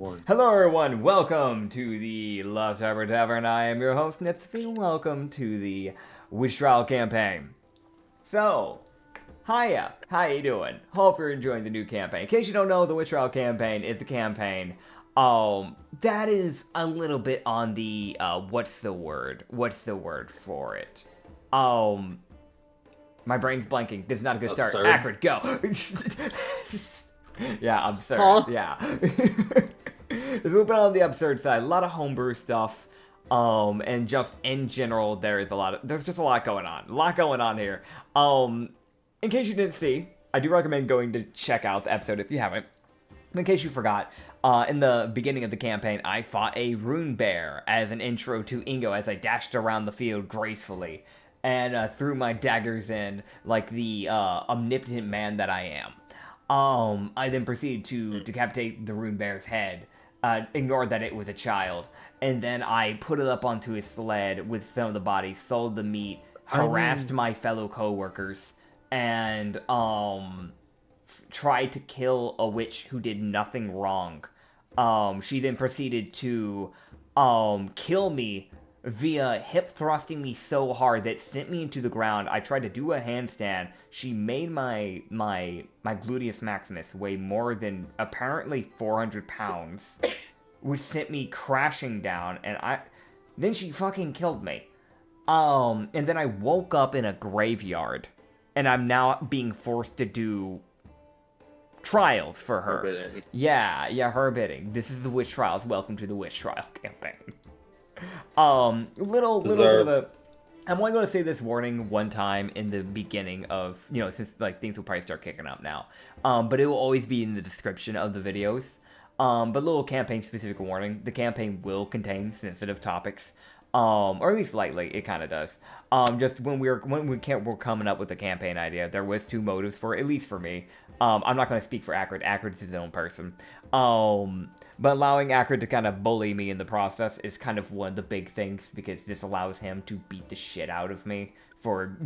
One. Hello everyone, welcome to the Love Cyber Tavern. I am your host, Nitsify. Welcome to the Witch Trial campaign. So, hiya, how you doing? Hope you're enjoying the new campaign. In case you don't know, the Witch Trial campaign is a campaign, that is a little bit on the, what's the word for it? My brain's blanking. This is not a good start. Absurd. Acrid, go! Yeah, absurd. Huh? Yeah. It's a little bit on the absurd side. A lot of homebrew stuff. And just in general, there's just a lot going on. A lot going on here. In case you didn't see, I do recommend going to check out the episode if you haven't. In case you forgot, in the beginning of the campaign, I fought a rune bear as an intro to Ingo as I dashed around the field gracefully and threw my daggers in like the omnipotent man that I am. I then proceeded to decapitate the rune bear's head, ignored that it was a child, and then I put it up onto his sled with some of the body, sold the meat, harassed my fellow co-workers, and tried to kill a witch who did nothing wrong. She then proceeded to kill me via hip thrusting me so hard that sent me into the ground. I tried to do a handstand. She made my gluteus maximus weigh more than apparently 400 pounds, which sent me crashing down, and then she fucking killed me. And then I woke up in a graveyard, and I'm now being forced to do trials for her. Her bidding. Yeah, her bidding. This is the Witch Trials. Welcome to the Witch Trial campaign. Little bit of a... I'm only going to say this warning one time in the beginning of, since like things will probably start kicking up now. But it will always be in the description of the videos. But little campaign specific warning: the campaign will contain sensitive topics. Or at least lightly, it kind of does. Just when we're coming up with the campaign idea, there was two motives for it, at least for me. I'm not going to speak for Acrid. Acrid's his own person. But allowing Acrid to kind of bully me in the process is kind of one of the big things, because this allows him to beat the shit out of me for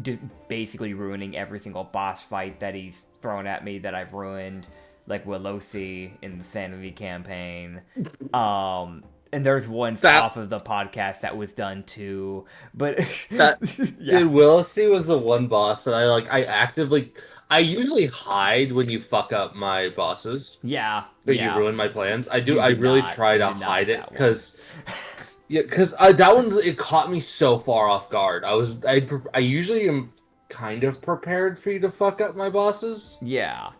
basically ruining every single boss fight that he's thrown at me that I've ruined, like Willosi in the Sanity campaign. And there's one off of the podcast that was done too, but That yeah. Dude, Willisy was the one boss that I usually hide when you fuck up my bosses. Yeah. Or you ruin my plans. I You really did try to not hide it that one. because that one, it caught me so far off guard. I usually am kind of prepared for you to fuck up my bosses. Yeah.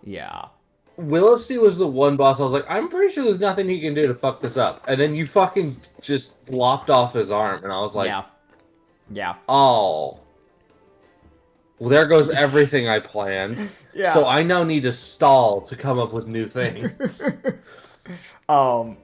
Willisy was the one boss I was like, I'm pretty sure there's nothing he can do to fuck this up. And then you fucking just lopped off his arm, and I was like, yeah. Oh. Well, there goes everything I planned. Yeah. So I now need to stall to come up with new things. But so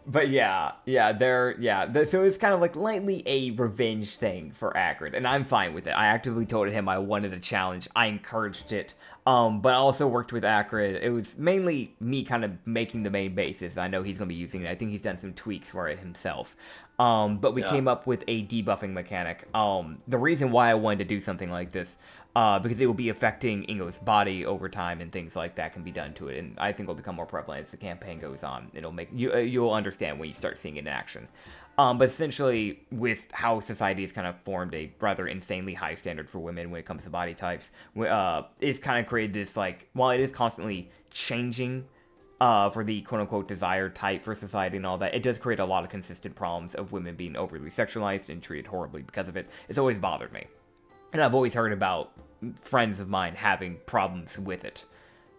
it's kind of like lightly a revenge thing for Acrid, and I'm fine with it. I actively told him I wanted a challenge. I encouraged it. But I also worked with Acrid. It was mainly me kind of making the main basis. I know he's going to be using it. I think he's done some tweaks for it himself. But we came up with a debuffing mechanic. The reason why I wanted to do something like this, because it will be affecting Ingo's body over time, and things like that can be done to it, and I think it'll become more prevalent as the campaign goes on. It'll make you'll understand when you start seeing it in action. But essentially, with how society has kind of formed a rather insanely high standard for women when it comes to body types, it's kind of created this, like, while it is constantly changing for the quote-unquote desired type for society and all that, it does create a lot of consistent problems of women being overly sexualized and treated horribly because of it. It's always bothered me. And I've always heard about friends of mine having problems with it.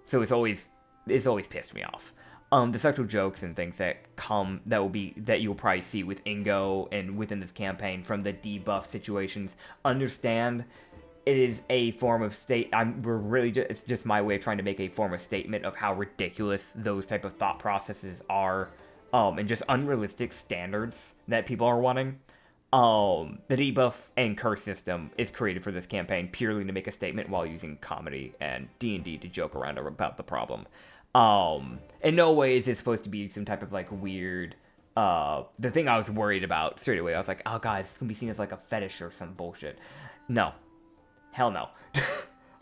So it's always pissed me off. The sexual jokes and things that you'll probably see with Ingo and within this campaign from the debuff situations, understand it is a form of it's just my way of trying to make a form of statement of how ridiculous those type of thought processes are, and just unrealistic standards that people are wanting. The debuff and curse system is created for this campaign purely to make a statement while using comedy and D&D to joke around about the problem. In no way is it supposed to be some type of like weird, the thing I was worried about straight away. I was like, oh guys, it's gonna be seen as like a fetish or some bullshit. No. Hell no.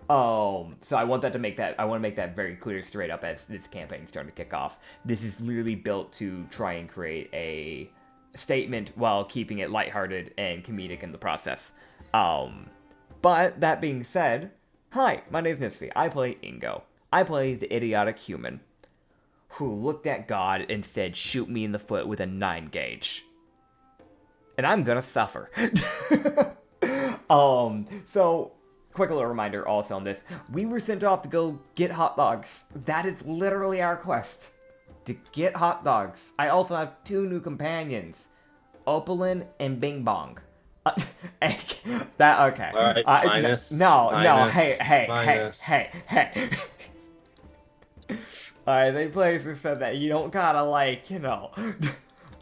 So I want to make that very clear straight up as this campaign's starting to kick off. This is literally built to try and create a statement while keeping it lighthearted and comedic in the process. But that being said, hi, my name's Nitsify. I play Ingo. I play the idiotic human who looked at God and said, "Shoot me in the foot with a 9 gauge." And I'm gonna suffer. So quick little reminder also on this. We were sent off to go get hot dogs. That is literally our quest. To get hot dogs. I also have 2 new companions. Opalin and Bing Bong. That okay. Alright, minus. No, minus, hey. Alright, they places said that you don't gotta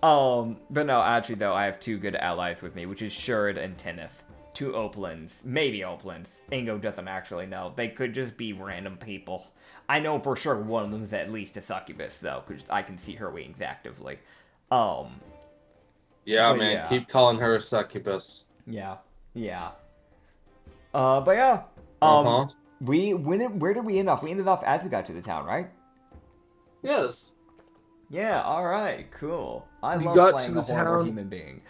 but no, actually though, I have 2 good allies with me, which is Shurd and Tinnith. 2 Opalins, maybe Opalins. Ingo doesn't actually know. They could just be random people. I know for sure one of them is at least a succubus though, because I can see her wings actively. Yeah, man, yeah. keep calling her a succubus. Yeah. But yeah. Where did we end up? We ended up as we got to the town, right? Yes. Yeah, alright, cool. I We love got playing to the a horrible town. human being.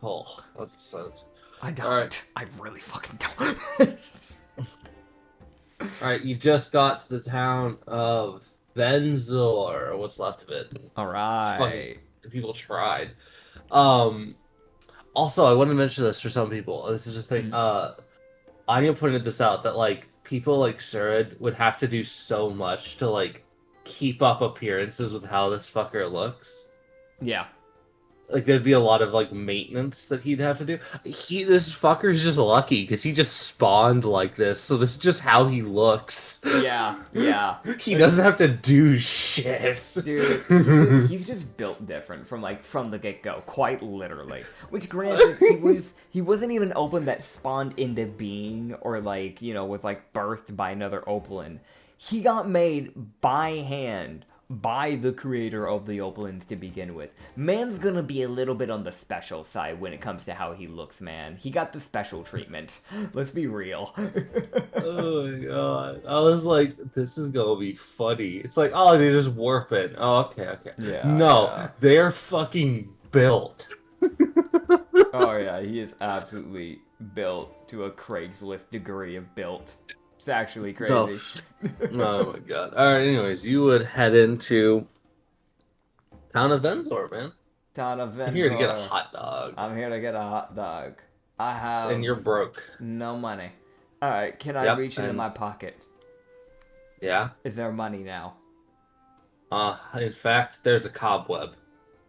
Oh, that's a sense. I don't. Alright. I really fucking don't. Alright, you just got to the town of Venzor, or what's left of it. Alright. People tried. Also, I want to mention this for some people. This is just thing. Anya pointed this out that like people like Surid would have to do so much to like keep up appearances with how this fucker looks. Yeah. Like there'd be a lot of like maintenance that he'd have to do. This fucker's just lucky because he just spawned like this, so this is just how he looks. Yeah. He doesn't have to do shit. Dude, he's just built different from the get-go, quite literally. Which granted, he wasn't even Opalin that spawned into being or was birthed by another Opalin. He got made by hand by the creator of the Opalins to begin with. Man's gonna be a little bit on the special side when it comes to how he looks, man. He got the special treatment. Let's be real. Oh my god. I was like, this is gonna be funny. It's like, oh, they just warp it. Oh, okay. Yeah. No, they're fucking built. Oh yeah, he is absolutely built to a Craigslist degree of built. It's actually crazy. Oh my god. Alright, anyways, you would head into town of Venzor, man. Town of Venzor. I'm here to get a hot dog. I'm here to get a hot dog. I have... And you're broke. No money. Alright, can I reach into my pocket? Yeah? Is there money now? In fact, there's a cobweb.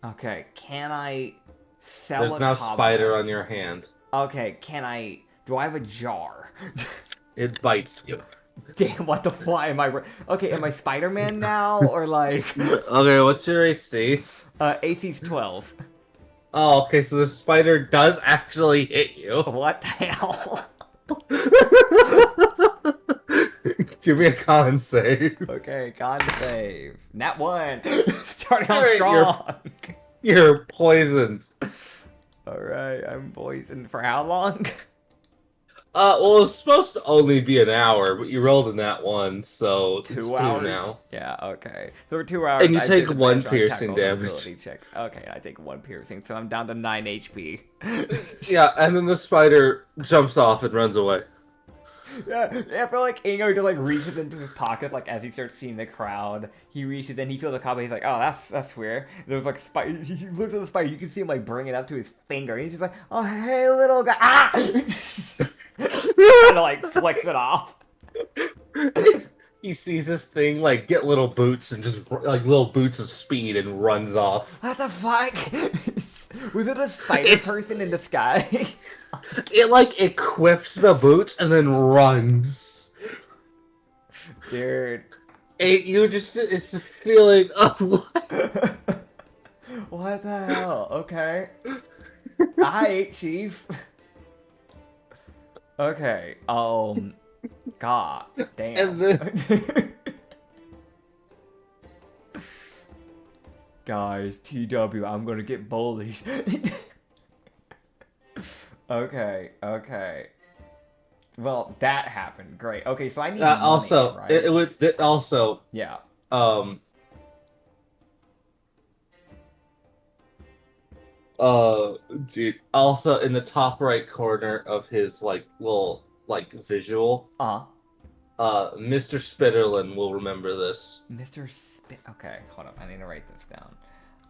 Okay, can I sell There's now a spider on your hand. Okay, can I... Do I have a jar? It bites you. Damn, what the fly am I... Okay, am I Spider-Man now, or like... Okay, what's your AC? AC's 12. Oh, okay, so the spider does actually hit you. What the hell? Give me a con save. Okay, con save. Nat 1. Starting off strong. You're poisoned. Alright, I'm poisoned for how long? Well, it's supposed to only be an hour, but you rolled in that one, so it's 2 hours now. Yeah, okay. So for 2 hours, and you take 1 piercing damage. Checks. Okay, I take 1 piercing, so I'm down to 9 HP. Yeah, and then the spider jumps off and runs away. Yeah, I feel like Ingo just reaches into his pocket as he starts seeing the crowd. He reaches in, he feels the cobweb. He's like, "Oh, that's weird." There's spider. He looks at the spider. You can see him bring it up to his finger. And he's just like, "Oh, hey, little guy!" Ah! Kind of flicks it off. He sees this thing get little boots and just little boots of speed and runs off. What the fuck? Was it a spider person in disguise? It equips the boots and then runs. Dude. It's a feeling of what? What the hell? Okay. Hi, Chief. Okay, god damn. And then... Guys, TW, I'm gonna get bullied. Okay. Well, that happened. Great. Okay, so I need money, Also, right? it would also Yeah. um dude, also in the top right corner of his like little like visual, Uh-huh. Mr. Spitterlin will remember this. Mr. Spit. Okay, hold up. I need to write this down.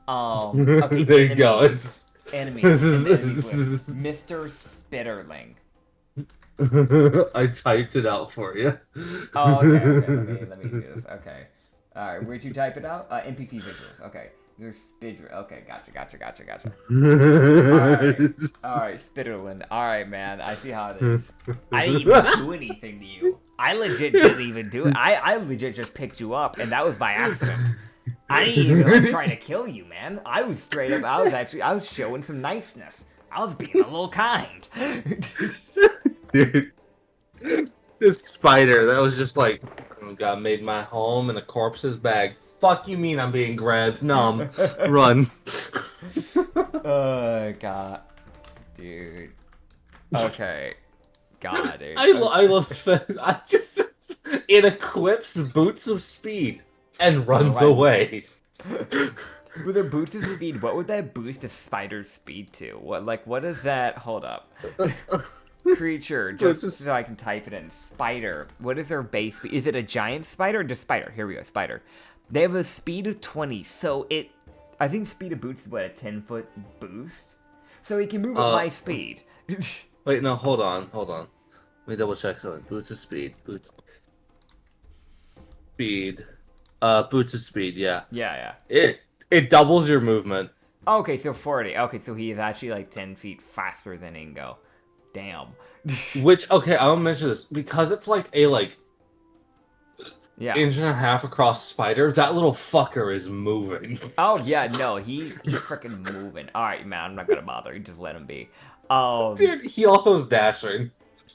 Okay, There you go. enemies. Enemies. In the enemies This list. is Mr. Spitterling. I typed it out for you. Oh, okay. Let me do this. Okay. Alright, where'd you type it out? NPC visuals. Okay. Your spid. Okay, gotcha. Alright, Spitterland. Alright, man. I see how it is. I didn't even do anything to you. I legit didn't even do it. I legit just picked you up, and that was by accident. I didn't even like, try to kill you, man. I was straight up. I was showing some niceness. I was being a little kind. Dude, this spider that was just like, God made my home in a corpse's bag. Fuck you mean I'm being grabbed? Numb. Run. Oh, God. Dude. Okay. God, dude. I love that. I just, it equips boots of speed and runs Right. away. With a boost of speed, what would that boost a spider's speed to? What is that? Hold up. Creature, just so I can type it in. Spider. What is their base speed? Is it a giant spider or just spider? Here we go, spider. They have a speed of 20, so I think speed of boots is what, a 10-foot boost? So it can move at my speed. Wait, no, hold on. Let me double check something. Boots of speed. Boots of speed, yeah. Yeah. It doubles your movement. Okay, so 40. Okay, so he is actually like 10 feet faster than Ingo. Damn. Which, okay, I'll mention this. Because it's like a, Yeah. inch and a half across spider, that little fucker is moving. Oh, yeah, no, he's freaking moving. Alright, man, I'm not gonna bother. You just let him be. Dude, he also is dashing.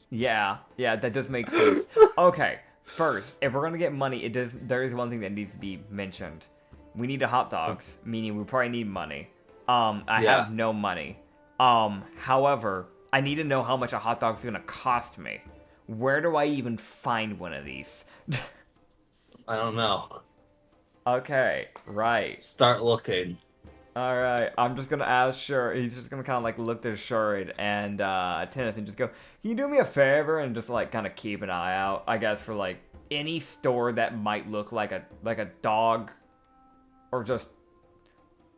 Yeah, that does make sense. Okay, first, if we're gonna get money, there is one thing that needs to be mentioned. We need a hot dogs, meaning we probably need money. I have no money. However, I need to know how much a hot dog is gonna cost me. Where do I even find one of these? I don't know. Okay, right. Start looking. Alright, I'm just gonna ask Shard. He's just gonna kind of like look at Shard and Tenneth and just go, can you do me a favor and just like kind of keep an eye out, I guess, for like any store that might look like a dog or just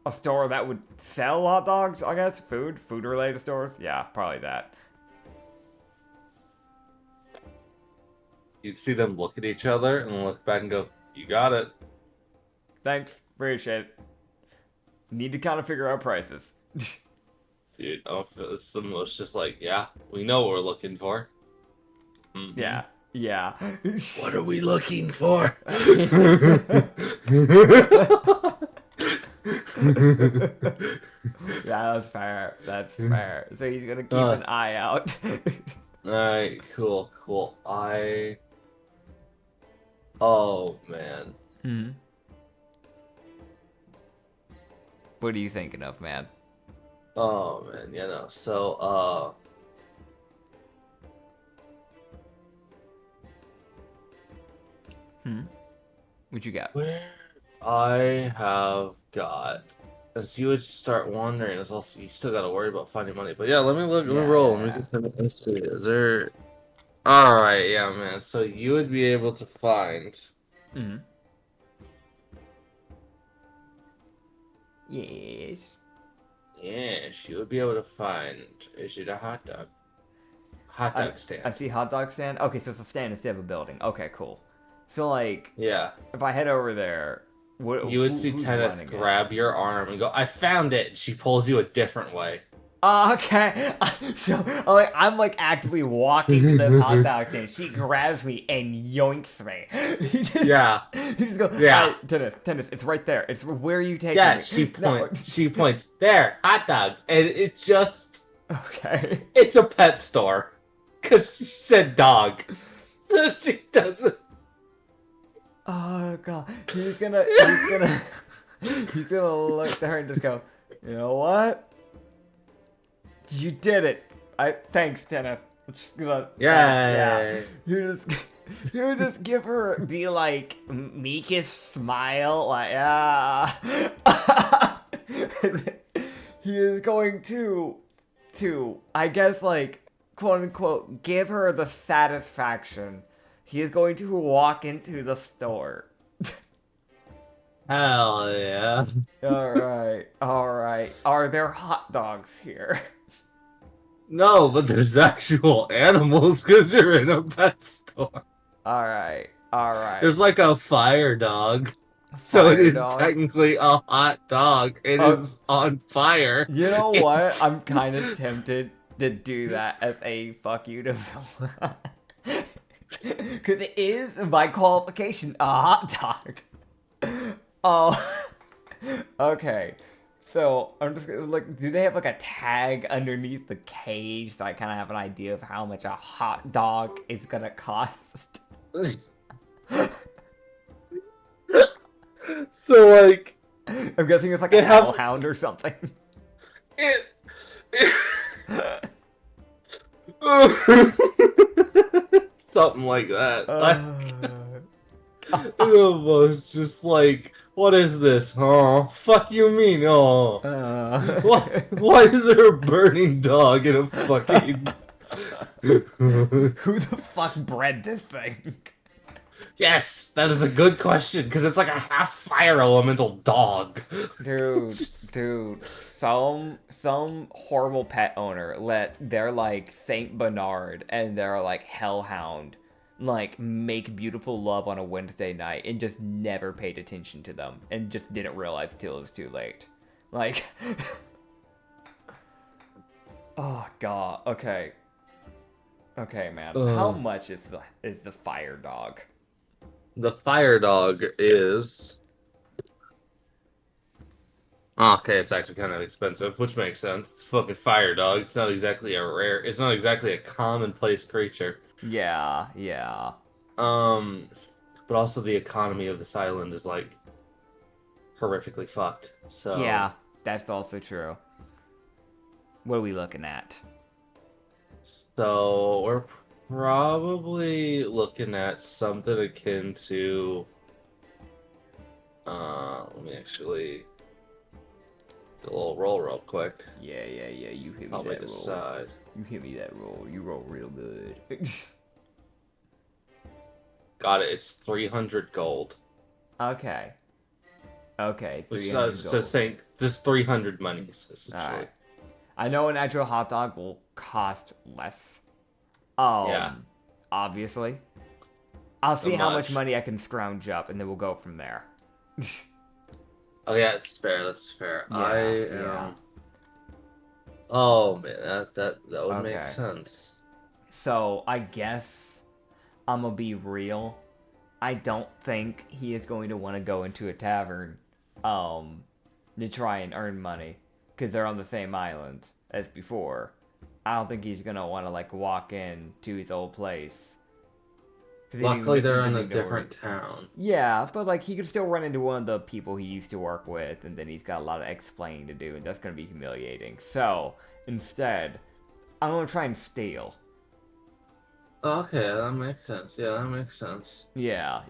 a store that would sell hot dogs, I guess? Food related stores? Yeah, probably that. You see them look at each other and look back and go, you got it. Thanks, appreciate it. Need to kind of figure out prices. Dude, it's the most just like, yeah, we know what we're looking for. Mm-hmm. Yeah. What are we looking for? Yeah, that's fair. So he's gonna keep an eye out. Alright, cool. Oh, man. What are you thinking of, man? Oh, man, so, What you got? where I have got, as you would start wondering, as also you still gotta worry about finding money. But yeah, let me roll. Let me see. Is there? All right, yeah, man. So you would be able to find. Yes. Yes, you would be able to find. Is it a hot dog? Hot dog stand. I see hot dog stand. Okay, so it's a stand instead of a building. Okay, cool. So like, Yeah. if I head over there, You would see Tenneth grab your arm and go, "I found it." She pulls you a different way. Okay. So I'm like actively walking to this hot dog stand. She grabs me and yoinks me. He just goes, Yeah. Right, Tennis, it's right there. It's where you take Yeah, me. she points. No. She points. There, hot dog, and it just. Okay. It's a pet store, cause she said dog, so she doesn't. Oh god. He's gonna look at her and just go, you know what? You did it. Thanks, Tenneth. Just gonna, yeah. Yay! You just give her the like meekest smile, like yeah. He is going to I guess like quote unquote give her the satisfaction. He is going to walk into the store. Hell yeah! All right. Are there hot dogs here? No, but there's actual animals because you're in a pet store. All right. All right. There's like a fire dog. So it Fire is dog. technically a hot dog. It is on fire. You know what? I'm kind of tempted to do that as a fuck you to villain. Because it is, by qualification, a hot dog. Oh. Okay. So, I'm just gonna, like, do they have, like, a tag underneath the cage so I kind of have an idea of how much a hot dog is gonna cost? So like I'm guessing it's like a hellhound or something. Something like that. It was just like, what is this? Oh, fuck you mean? Oh, why is there a burning dog in a fucking? Who the fuck bred this thing? Yes, that is a good question because it's like a half fire elemental dog. Dude, some horrible pet owner let their like Saint Bernard and their like hellhound like make beautiful love on a Wednesday night and just never paid attention to them and just didn't realize till it was too late. Like oh god, okay. Okay, man. How much is the fire dog? The fire dog is okay. It's actually kind of expensive, which makes sense. It's a fucking fire dog. It's not exactly It's not exactly a commonplace creature. Yeah, yeah. But also the economy of this island is like horrifically fucked. So yeah, that's also true. What are we looking at? So we're probably looking at something akin to let me actually do a little roll real quick. Yeah, you hit me Help me that roll. decide. You hit me that roll. You roll real good. Got it. It's 300 gold. Okay. Okay, Which 300 is gold. saying just 300 monies essentially. Alright. I know an actual hot dog will cost less. Yeah. Obviously. I'll see how much much? money I can scrounge up, and then we'll go from there. Oh yeah, that's fair. That's fair. Yeah, yeah. Oh man, that would make Okay. sense. So, I guess I'm gonna be real. I don't think he is going to want to go into a tavern to try and earn money because they're on the same island as before. I don't think he's gonna want to like walk in to his old place. Luckily, they're in a different town. Yeah, but like he could still run into one of the people he used to work with, and then he's got a lot of explaining to do, and that's gonna be humiliating. So instead, I'm gonna try and steal. Okay, that makes sense. Yeah, that makes sense. Yeah.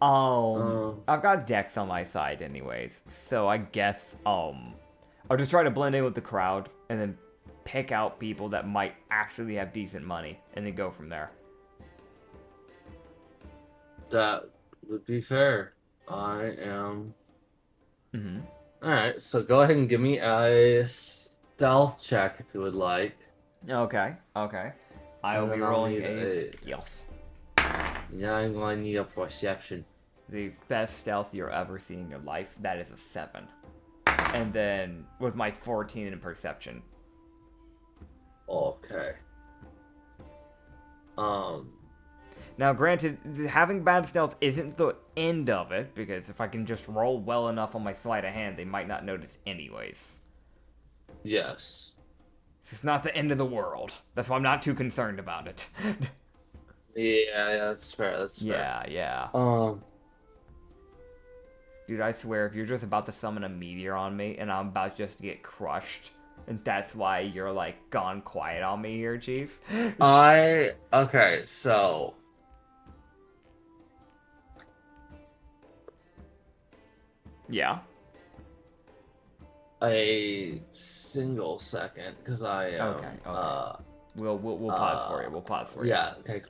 I've got Dex on my side anyways, so I guess I'll just try to blend in with the crowd and then pick out people that might actually have decent money and then go from there. That would be fair. I am. Alright, so go ahead and give me a stealth check if you would like. Okay. I'll be rolling a stealth. Yeah, I'm going to need a perception. The best stealth you'll ever see in your life, that is a 7. And then with my 14 in perception. Okay. Now, granted, having bad stealth isn't the end of it, because if I can just roll well enough on my sleight of hand, they might not notice anyways. Yes. It's not the end of the world. That's why I'm not too concerned about it. Yeah, that's fair. That's fair. Yeah. Dude, I swear, if you're just about to summon a meteor on me and I'm about just to get crushed, And that's why you're like gone quiet on me here, Chief. Okay, so Yeah. a single second, because I Okay. am Okay. We'll pause for you. We'll pause for you. yeah, okay.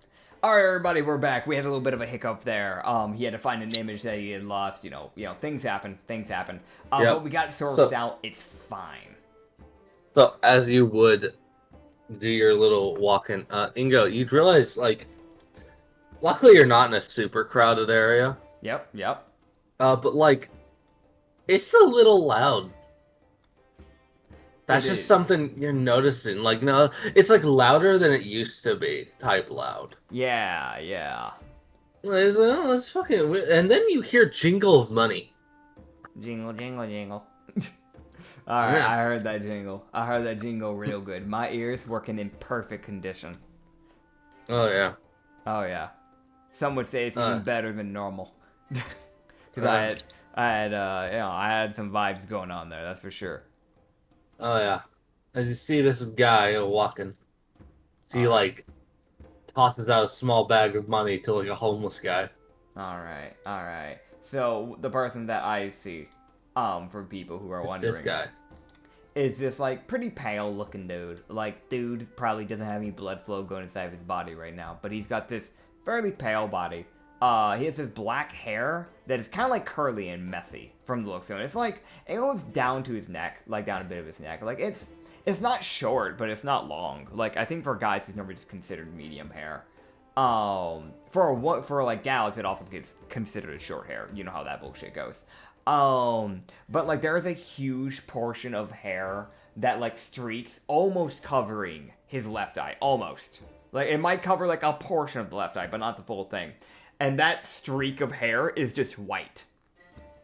All right, everybody, we're back. We had a little bit of a hiccup there. He had to find an image that he had lost. Things happen. Things happen. Yep. But we got it sorted So out. It's fine. so as you would do your little walk-in, Ingo, you'd realize like luckily you're not in a super crowded area. Yep. Yep. But like it's a little loud. That's It just is. something you're noticing. Like, no, it's like louder than it used to be, type loud. Yeah. Yeah. It's, it's fucking weird. And then you hear jingle of money. Jingle, jingle, jingle. All right, Yeah. I heard that jingle. I heard that jingle real good. My ears working in perfect condition. Oh yeah. Oh yeah. Some would say it's even better than normal. Because I had some vibes going on there. That's for sure. Oh yeah. As you see this guy walking, so he All right. like tosses out a small bag of money to like a homeless guy. All right. All right. So the person that I see, for people who are It's wondering, this guy. is this like pretty pale looking dude. Like dude probably doesn't have any blood flow going inside of his body right now, but he's got this fairly pale body. He has this black hair that is kind of like curly and messy from the looks of it. It's like it goes down to his neck, like down a bit of his neck. Like it's not short, but it's not long. Like I think for guys, it's normally just considered medium hair. For like gals, it often gets considered as short hair. You know how that bullshit goes. But like there is a huge portion of hair that like streaks almost covering his left eye, almost. Like it might cover like a portion of the left eye, but not the full thing. And that streak of hair is just white.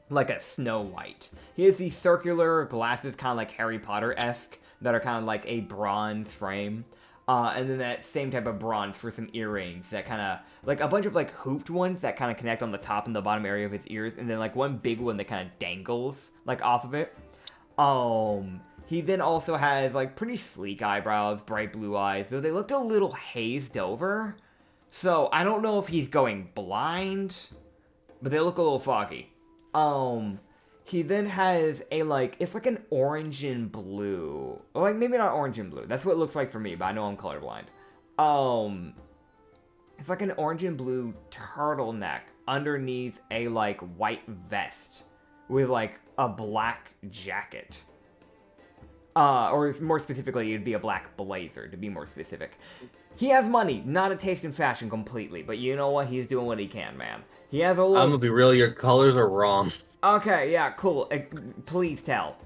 Like a snow white. He has these circular glasses, kind of like Harry Potter-esque, that are kind of like a bronze frame. And then that same type of bronze for some earrings that kind of, like a bunch of like hooped ones that kind of connect on the top and the bottom area of his ears. And then like one big one that kind of dangles like off of it. He then also has like pretty sleek eyebrows, bright blue eyes, though they looked a little hazed over. So I don't know if he's going blind, but they look a little foggy. He then has a like, it's like an orange and blue, or like maybe not orange and blue. That's what it looks like for me, but I know I'm colorblind. It's like an orange and blue turtleneck underneath a like white vest with like a black jacket. Or more specifically, it'd be a black blazer, to be more specific. He has money, not a taste in fashion completely, but you know what? He's doing what he can, man. He has a little... I'm gonna be real, your colors are wrong. Okay, yeah, cool. Please tell.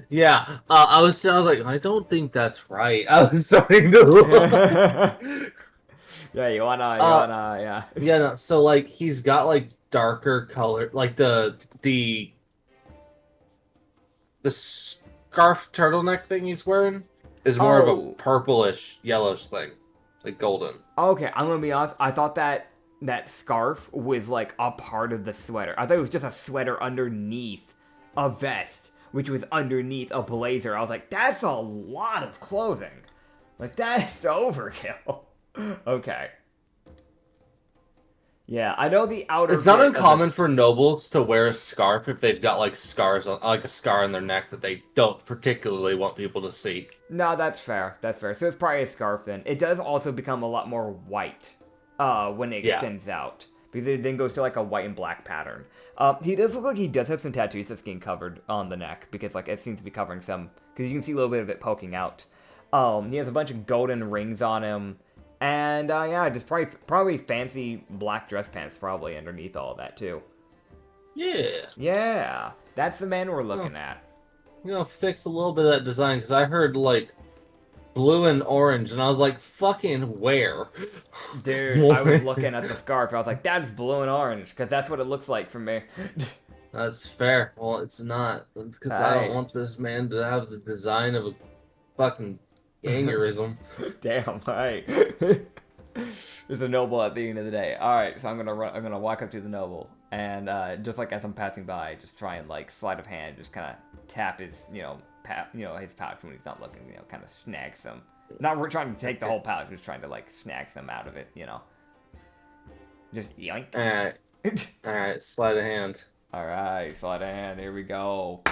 Yeah, I was like, I don't think that's right. I was starting to look. Yeah, you wanna, yeah. Yeah, no, so like he's got like darker color, like the scarf turtleneck thing he's wearing is more of a purplish yellowish thing, like golden. Okay, I'm gonna be honest. I thought that scarf was like a part of the sweater. I thought it was just a sweater underneath a vest, which was underneath a blazer. I was like, that's a lot of clothing. Like, that's overkill. Okay. Yeah, I know the outer... It's not uncommon for nobles to wear a scarf if they've got like scars on, like a scar on their neck that they don't particularly want people to see. No, that's fair. That's fair. So it's probably a scarf then. It does also become a lot more white when it extends out. Because it then goes to like a white and black pattern. He does look like he does have some tattoos that's getting covered on the neck. Because like it seems to be covering some... Because you can see a little bit of it poking out. He has a bunch of golden rings on him. And, yeah, just probably fancy black dress pants probably underneath all that, too. Yeah. Yeah, that's the man we're looking at. I'm gonna fix a little bit of that design, because I heard, like, blue and orange, and I was like, fucking where? Dude, I was looking at the scarf, I was like, that's blue and orange, because that's what it looks like for me. That's fair. Well, it's not, because I don't want this man to have the design of a fucking... aneurysm. Damn, right. There's a noble at the end of the day. All right, so I'm gonna walk up to the noble, and just like as I'm passing by, just try and like sleight of hand, just kind of tap his, his pouch when he's not looking. Kind of snags them. Not we're trying to take the whole pouch, just trying to like snag them out of it. Just yoink. All right, sleight of hand. All right, sleight of hand. Here we go.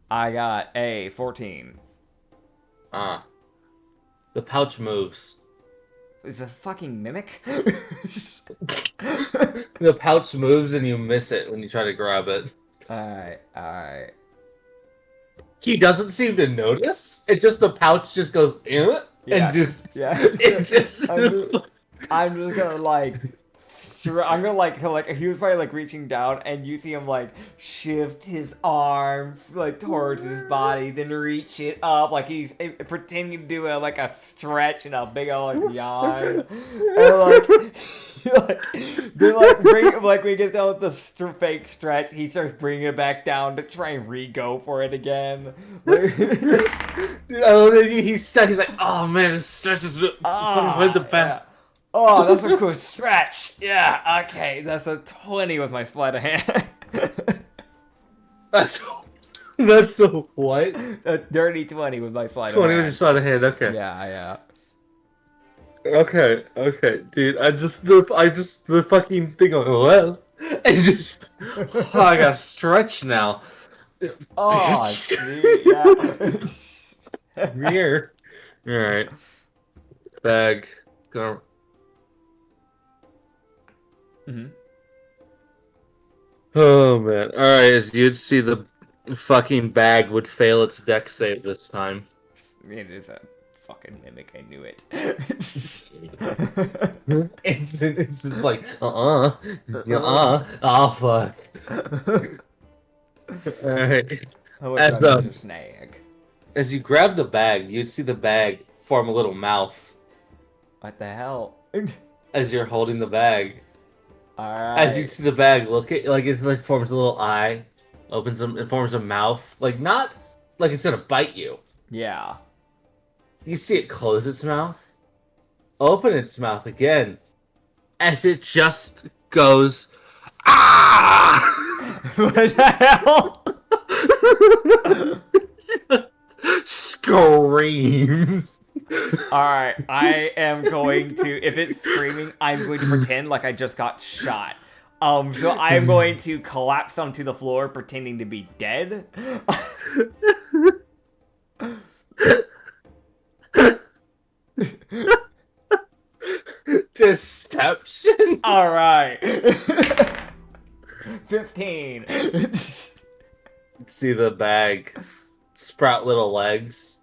I got a 14. The pouch moves. Is it a fucking mimic? The pouch moves and you miss it when you try to grab it. Alright. He doesn't seem to notice. It just the pouch just goes in it and just it just. I'm just gonna like. I'm gonna like he was probably like reaching down and you see him like shift his arm like towards his body, then reach it up like he's pretending to do a stretch and a big old yawn, and then bring when he gets done with the fake stretch, he starts bringing it back down to try and re-go for it again. He's like, oh man, this stretch is fucking the back. Yeah. Oh, that's a cool stretch. Yeah, okay. That's a 20 with my sleight of hand. That's so what? A dirty 20 with my sleight of hand. 20 with your sleight of hand, okay. Yeah. Okay, dude. The fucking thing of well. I gotta stretch now. Oh, dude, yeah. Here. Alright. Bag. Go. Oh man! All right, as you'd see, the fucking bag would fail its deck save this time. It is a fucking mimic. I knew it. It's like oh fuck. All right. Snag. As you grab the bag, you'd see the bag form a little mouth. What the hell? As you're holding the bag. Alright. As you see the bag, look at it forms a little eye, it forms a mouth, not like it's gonna bite you. Yeah. You see it close its mouth, open its mouth again, as it just goes, ah! What the hell? Screams. Alright, I am going to, if it's screaming, I'm going to pretend like I just got shot. So I am going to collapse onto the floor pretending to be dead. Deception? Alright. 15. See the bag sprout little legs.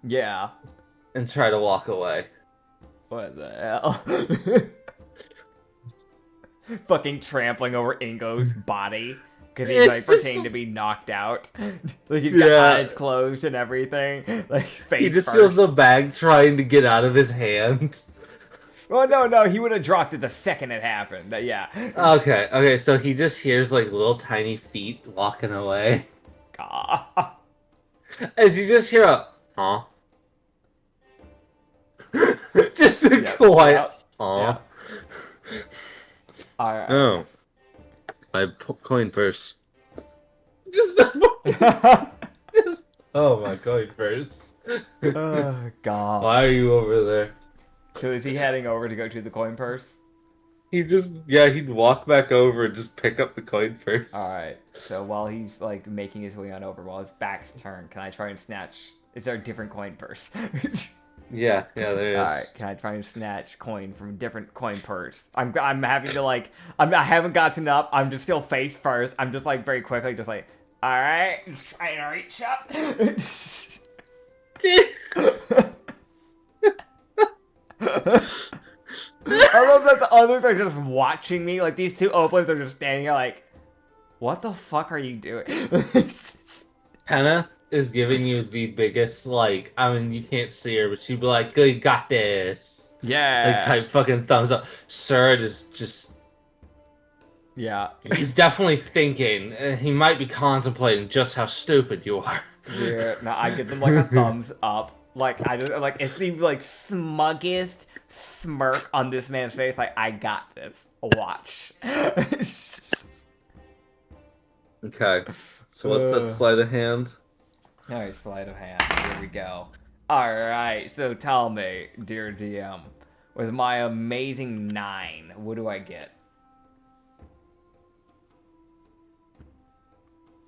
Yeah. And try to walk away. What the hell? Fucking trampling over Ingo's body. Because he's pretending to be knocked out. He's got eyes closed and everything. Face he just first. feels the bag trying to get out of his hand. Oh, no, he would have dropped it the second it happened. Yeah. Okay, so he just hears little tiny feet walking away. As you just hear a, huh? Just a quiet, huh? Alright. Oh. My coin purse. Oh, my coin purse. Oh, God. Why are you over there? So is he heading over to go to the coin purse? He'd walk back over and just pick up the coin purse. Alright, so while he's making his way on over, while his back's turned, can I try and snatch? Is there a different coin purse? Yeah, there is. Alright, can I try and snatch coin from a different coin purse? I'm having to I haven't gotten up, I'm just still face first, I'm just very quickly alright, just trying to reach up. I love that the others are just watching me, these two oplings are just standing there what the fuck are you doing? Hannah is giving you the biggest, you can't see her, but she'd be like, good, you got this. Yeah. Type fucking thumbs up. Surd is just... Yeah. He's definitely thinking. He might be contemplating just how stupid you are. Yeah, no, I give them a thumbs up. It's the smuggest smirk on this man's face. I got this. Watch. Okay. So what's that sleight of hand? All right, sleight of hand. Here we go. All right, so tell me, dear DM, with my amazing 9, what do I get?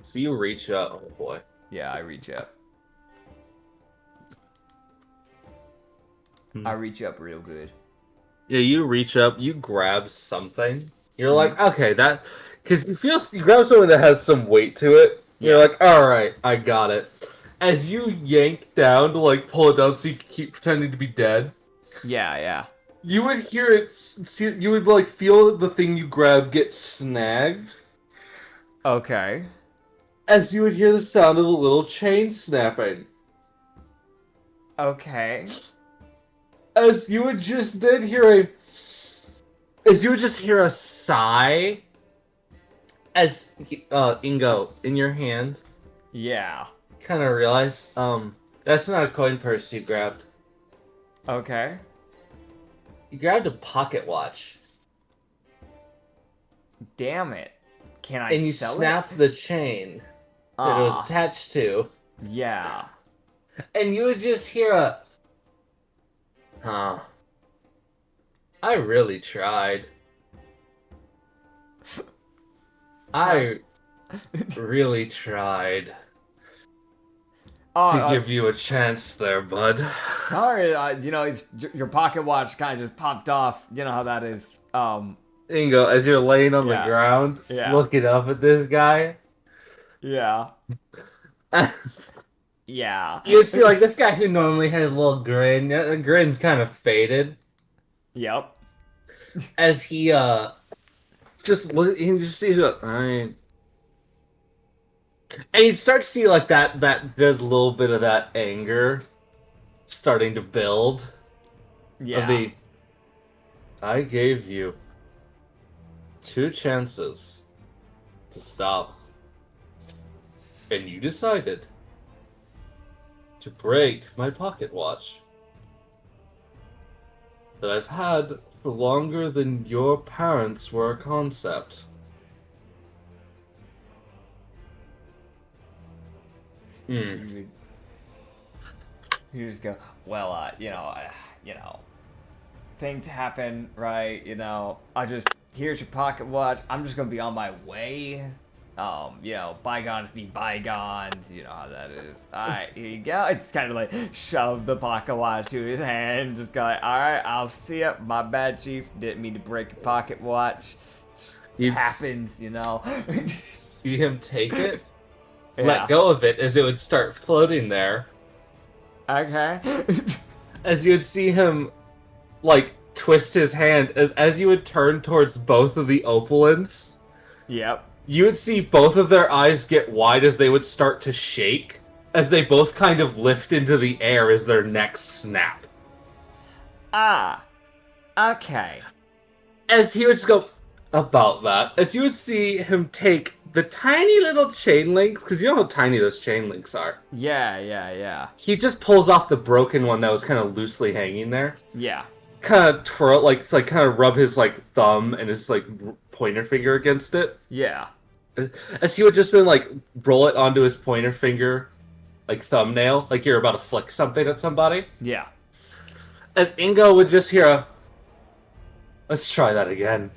So you reach up. Oh boy. Yeah, I reach up. I reach up real good. Yeah, you reach up, you grab something. You're like, okay, that, because you grab something that has some weight to it. You're Yeah. like, all right, I got it. As you yank down to like pull it down, so you can keep pretending to be dead. Yeah. You would hear it. You would like feel the thing you grabbed get snagged. Okay. As you would hear the sound of the little chain snapping. Okay. As you would just then hear a. As you would just hear a sigh. As Ingo, in your hand, Yeah. kind of realize, that's not a coin purse you grabbed. Okay. You grabbed a pocket watch. Damn it. Can I And you sell snapped the chain that it was attached to. Yeah. And you would just hear a... Huh. I really tried. I really tried to give you a chance there, bud. Sorry, it's your pocket watch kind of just popped off. You know how that is. Ingo, as you're laying on the ground, looking up at this guy. Yeah. Yeah. You see, like, this guy who normally has a little grin, the grin's kind of faded. Yep. As he, just look, he just sees it. And you start to see like that good little bit of that anger starting to build. Yeah. Of the, I gave you 2 chances to stop, and you decided to break my pocket watch that I've had for longer than your parents were a concept. You just go, well, things happen, right? Here's your pocket watch. I'm just gonna be on my way. Bygones be bygones. You know how that is. Alright, here you go. It's kind of like shove the pocket watch to his hand. Just go like, alright, I'll see ya. My bad, chief. Didn't mean to break your pocket watch. It happens, See him take it? Yeah. Let go of it as it would start floating there. Okay. As you would see him, like, twist his hand, as you would turn towards both of the opulents. Yep. You would see both of their eyes get wide as they would start to shake, as they both kind of lift into the air as their necks snap. Ah. Okay. As he would just go, about that, as you would see him take the tiny little chain links, because you know how tiny those chain links are. Yeah. He just pulls off the broken one that was kind of loosely hanging there. Yeah. Kind of twirl, kind of rub his, thumb and his, pointer finger against it. Yeah. As he would just then, roll it onto his pointer finger, thumbnail, like you're about to flick something at somebody. Yeah. As Ingo would just hear a, let's try that again.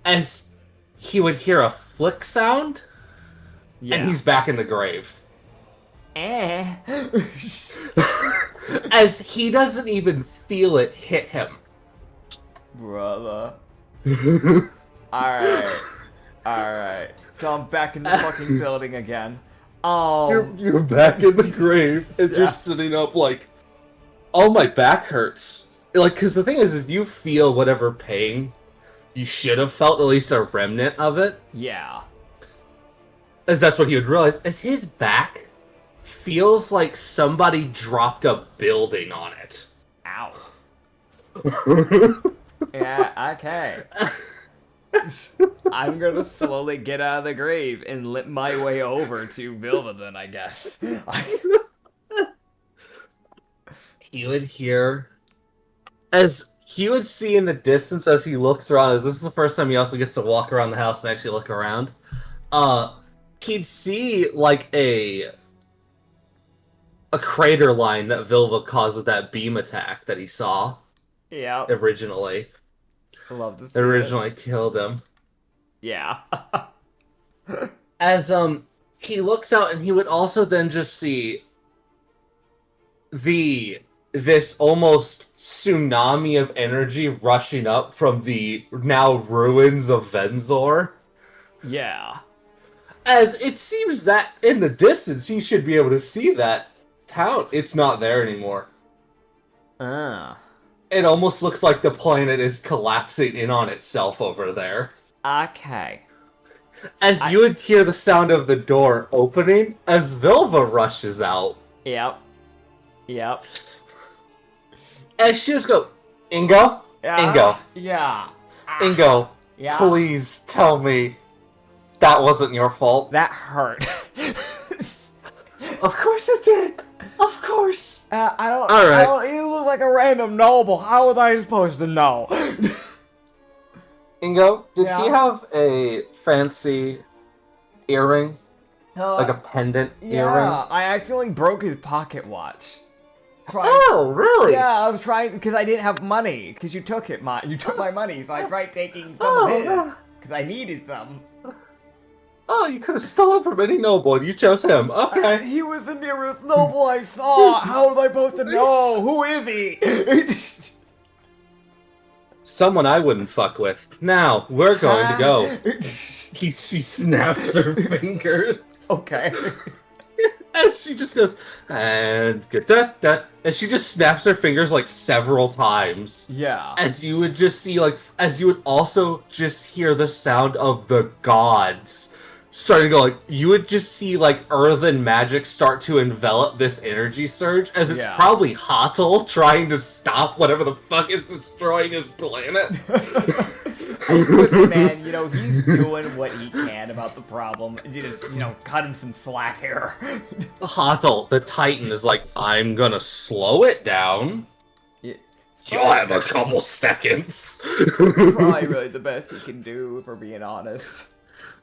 As he would hear a flick sound, and he's back in the grave. As he doesn't even feel it hit him. Brother. Alright. So I'm back in the fucking building again. You're back in the grave, and you're sitting up oh, my back hurts. Because the thing is, if you feel whatever pain you should have felt, at least a remnant of it. Yeah. As that's what he would realize, as his back feels like somebody dropped a building on it. Ow. Yeah, okay. I'm gonna slowly get out of the grave and limp my way over to Vilva then, I guess. He would hear, as he would see in the distance as he looks around, as this is the first time he also gets to walk around the house and actually look around, he'd see a crater line that Vilva caused with that beam attack that he saw Yeah. originally. Love to see It it. originally killed him. Yeah. As he looks out and he would also then just see this almost tsunami of energy rushing up from the now ruins of Venzor. Yeah. As it seems that in the distance he should be able to see that town. It's not there anymore. It almost looks like the planet is collapsing in on itself over there. Okay. As you would hear the sound of the door opening as Vilva rushes out. Yep. Yep. As she just go, Ingo? Yeah. Ingo. Yeah. Ingo, Yeah. please tell me that wasn't your fault. That hurt. Of course it did. Of course. I don't. All right. I don't, you look like a random noble. How was I supposed to know? Ingo, did Yeah. he have a fancy earring? Like a pendant earring? I accidentally broke his pocket watch. Oh, really? Yeah, I was trying because I didn't have money because you took it. You took my money, so I tried taking some of his because I needed some. Oh, you could have stolen from any noble and you chose him. Okay. He was the nearest noble I saw. How was I supposed to know? Who is he? Someone I wouldn't fuck with. Now, we're going to go. She snaps her fingers. Okay. And she just goes, and da da. And she just snaps her fingers like several times. Yeah. As you would just see, like, as you would also just hear the sound of the gods starting to go, like, you would just see, like, earthen magic start to envelop this energy surge, as it's probably Hotel trying to stop whatever the fuck is destroying his planet. Listen, man, he's doing what he can about the problem. You just, cut him some slack here. Hotel, the Titan, is like, I'm gonna slow it down. You'll have a couple seconds. Probably really the best you can do, for being honest.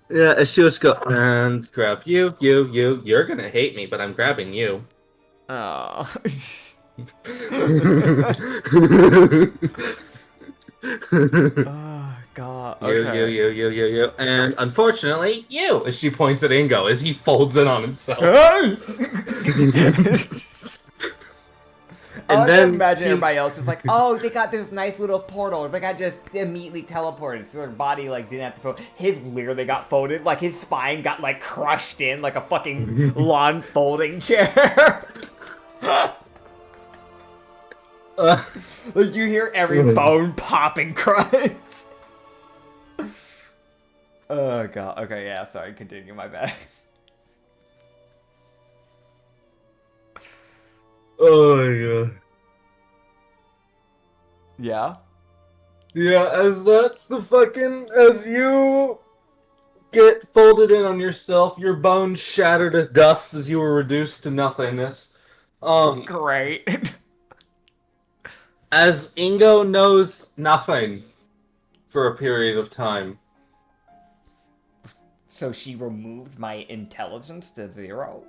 Yeah, as she was go and grab you. You're gonna hate me, but I'm grabbing you. Oh. Oh, God. Okay. You. And unfortunately, you, as she points at Ingo, as he folds in on himself. And then imagine everybody else is like, oh, they got this nice little portal. They got just immediately teleported, so their body like didn't have to fold. His literally got folded, like his spine got like crushed in like a fucking lawn folding chair. Like you hear every bone popping crunch. Oh God. Okay, yeah. Sorry. Continue. My bad. Oh my God. Yeah? Yeah, as you get folded in on yourself, your bones shatter to dust as you were reduced to nothingness. Great. As Ingo knows nothing for a period of time. So she removed my intelligence to 0?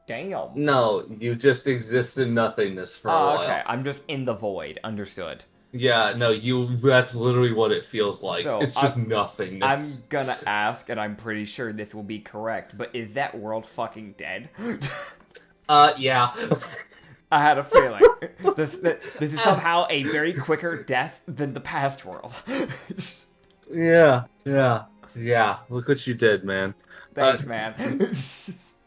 Damn. No, you just exist in nothingness for a while. Okay, I'm just in the void. Understood. Yeah, no, that's literally what it feels like. So, it's just nothingness. I'm gonna ask, and I'm pretty sure this will be correct, but is that world fucking dead? Yeah. I had a feeling. This is somehow a very quicker death than the past world. Yeah. Look what you did, man. Thanks, man.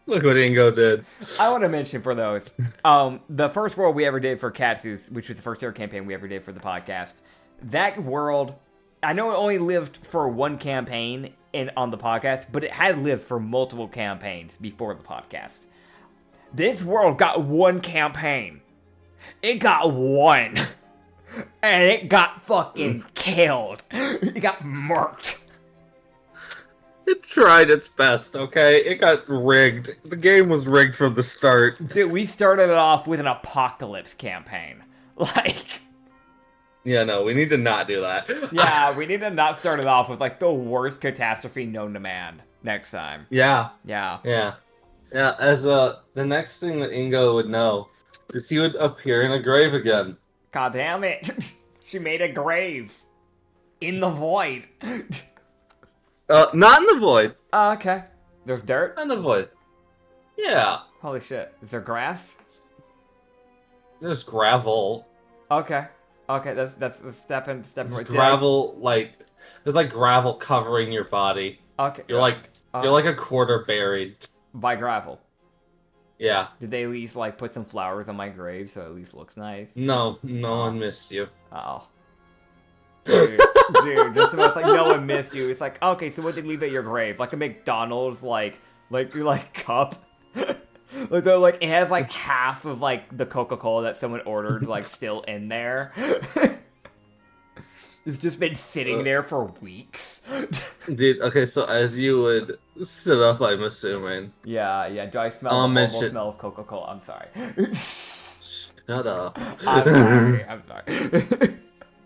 Look what Ingo did. I want to mention for those, the first world we ever did for Katsu's, which was the first ever campaign we ever did for the podcast, that world, I know it only lived for one campaign on the podcast, but it had lived for multiple campaigns before the podcast. This world got one campaign. It got one. And it got fucking killed. It got murked. It tried its best, okay? It got rigged. The game was rigged from the start. Dude, we started it off with an apocalypse campaign. Like... Yeah, no, we need to not do that. Yeah, we need to not start it off with, like, the worst catastrophe known to man next time. Yeah. Yeah. Yeah. Yeah, as the next thing that Ingo would know is he would appear in a grave again. God damn it. She made a grave. In the void. Not in the void. Okay. There's dirt? Not in the void. Yeah, Holy shit. Is there grass? there's gravel. Okay. Okay, that's stepping It's right. gravel, like there's like gravel covering your body. Okay. You're like a quarter buried. By gravel. Yeah. Did they at least like put some flowers on my grave so it at least looks nice? No, no one missed you. Oh. Dude, just about it's like no one missed you. It's like, okay, so what they leave at your grave? Like a McDonald's like cup. Like they're like it has like half of like the Coca-Cola that someone ordered like still in there. It's just been sitting there for weeks. Dude, okay, so as you would sit up, I'm assuming. Yeah. Do I smell the horrible smell of Coca-Cola? I'm sorry. Shut up. I'm sorry.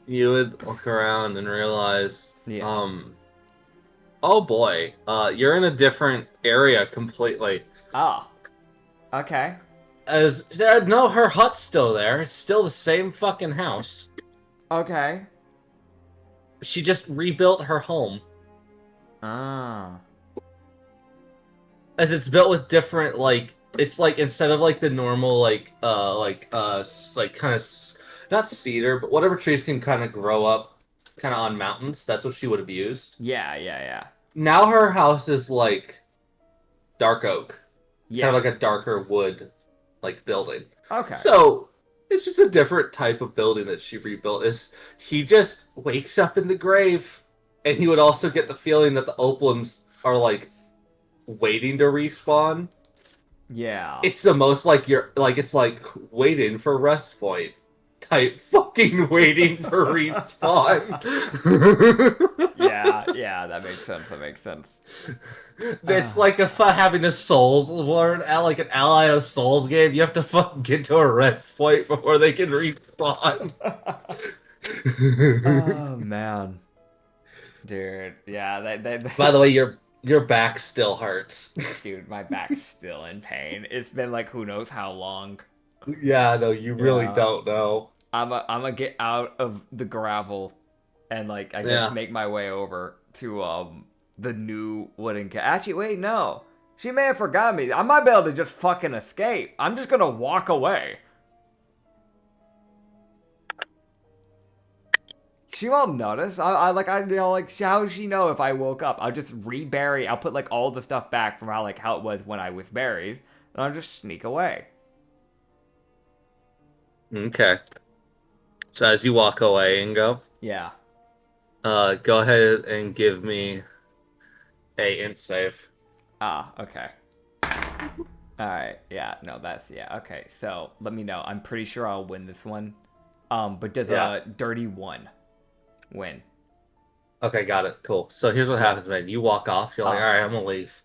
You would look around and realize, Yeah. oh boy, you're in a different area completely. Oh. Okay. No, her hut's still there. It's still the same fucking house. Okay. She just rebuilt her home. Ah. As it's built with different, like, it's like, instead of like the normal, like kind of, not cedar, but whatever trees can kind of grow up kind of on mountains, that's what she would have used. Yeah. Now her house is like dark oak. Yeah. Kind of like a darker wood, like, building. Okay. So, it's just a different type of building that she rebuilt. Is he just wakes up in the grave, and he would also get the feeling that the Oplums are, like, waiting to respawn. Yeah. It's the most, like, it's like waiting for rest point type fucking waiting for respawn. Yeah, that makes sense. It's like having a Souls war, like an Allied Souls game. You have to fucking get to a rest point before they can respawn. Oh man, dude, yeah, By the way, your back still hurts. dude, my back's still in pain. It's been like who knows how long. Yeah, no, you really don't know. I'm gonna get out of the gravel, and like I guess make my way over to the new wooden Actually, wait, no. She may have forgotten me. I might be able to just fucking escape. I'm just gonna walk away. She won't notice. How does she know if I woke up? I'll just rebury. I'll put like all the stuff back from how it was when I was buried, and I'll just sneak away. Okay. So as you walk away and go, Yeah. go ahead and give me a int save. Ah, okay. Alright, yeah, no, okay. So, let me know. I'm pretty sure I'll win this one. But does a dirty 1 win? Okay, got it. Cool. So here's what happens, man. You walk off. You're like, all right, I'm gonna leave.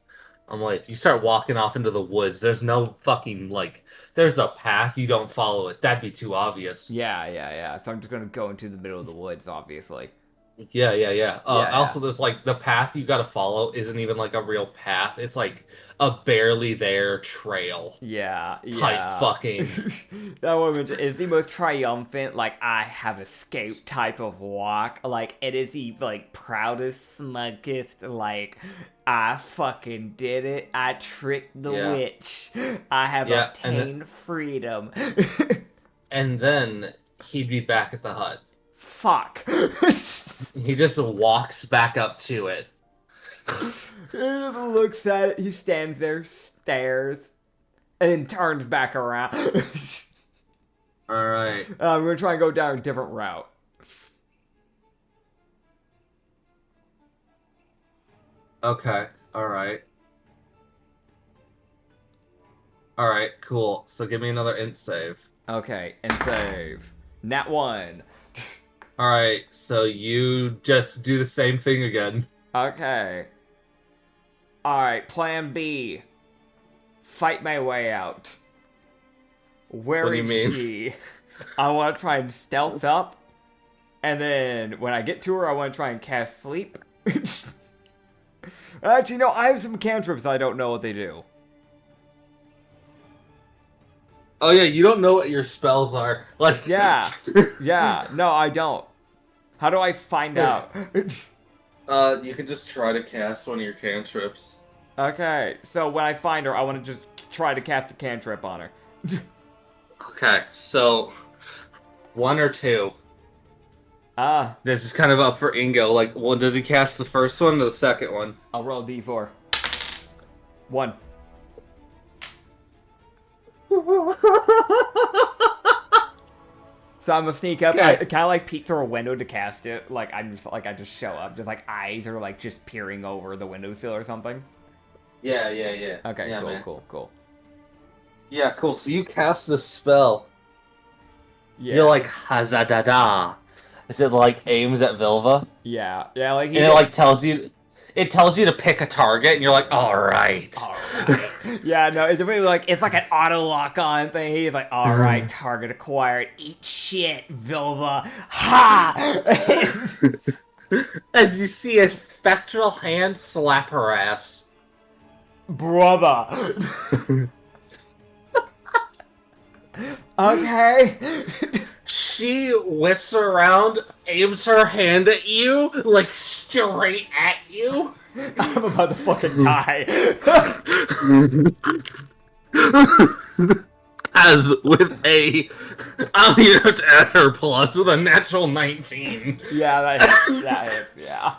You start walking off into the woods. There's no fucking, like, there's a path. You don't follow it. That'd be too obvious. Yeah. So I'm just gonna go into the middle of the woods, obviously. Yeah. Also, there's like the path you gotta follow isn't even like a real path. It's like a barely there trail. Yeah. Type fucking. That woman is the most triumphant, like, I have escaped type of walk. Like, it is the, like, proudest, smuggest, like, I fucking did it. I tricked the witch. I have obtained freedom. And then he'd be back at the hut. Fuck. He just walks back up to it. He just looks at it. He stands there, stares, and then turns back around. Alright. We're gonna try and go down a different route. Okay. Alright, cool. So give me another int save. Okay, and save. Nat 1. Alright, so you just do the same thing again. Okay. Alright, plan B. Fight my way out. Where is she? I want to try and stealth up. And then when I get to her, I want to try and cast sleep. Actually, no, I have some cantrips. I don't know what they do. Oh yeah, you don't know what your spells are. Like Yeah. Yeah. No, I don't. How do I find out? you can just try to cast one of your cantrips. Okay, so when I find her, I want to just try to cast a cantrip on her. Okay, so one or two. Ah, This is kind of up for Ingo. Like, well, does he cast the first one or the second one? I'll roll a d4. 1. So I'm gonna sneak up. Okay. Can I like peek through a window to cast it? Like I just show up, just like eyes are like just peering over the windowsill or something. Yeah. Okay, Yeah, cool, man. cool. Yeah, cool. So you cast this spell. Yeah. You're like Hazadada. Is it like aims at Vilva? Yeah, like And it like tells you to pick a target, and you're like, all right. Yeah, no, it's really like it's like an auto lock on thing. He's like, all right, target acquired. Eat shit, Vilva. Ha! As you see a spectral hand slap her ass. Brother. Okay. She whips around, aims her hand at you, like straight at you. I'm about to fucking die. As with a, I'm here to add her plus with a natural 19. Yeah, that hits, yeah.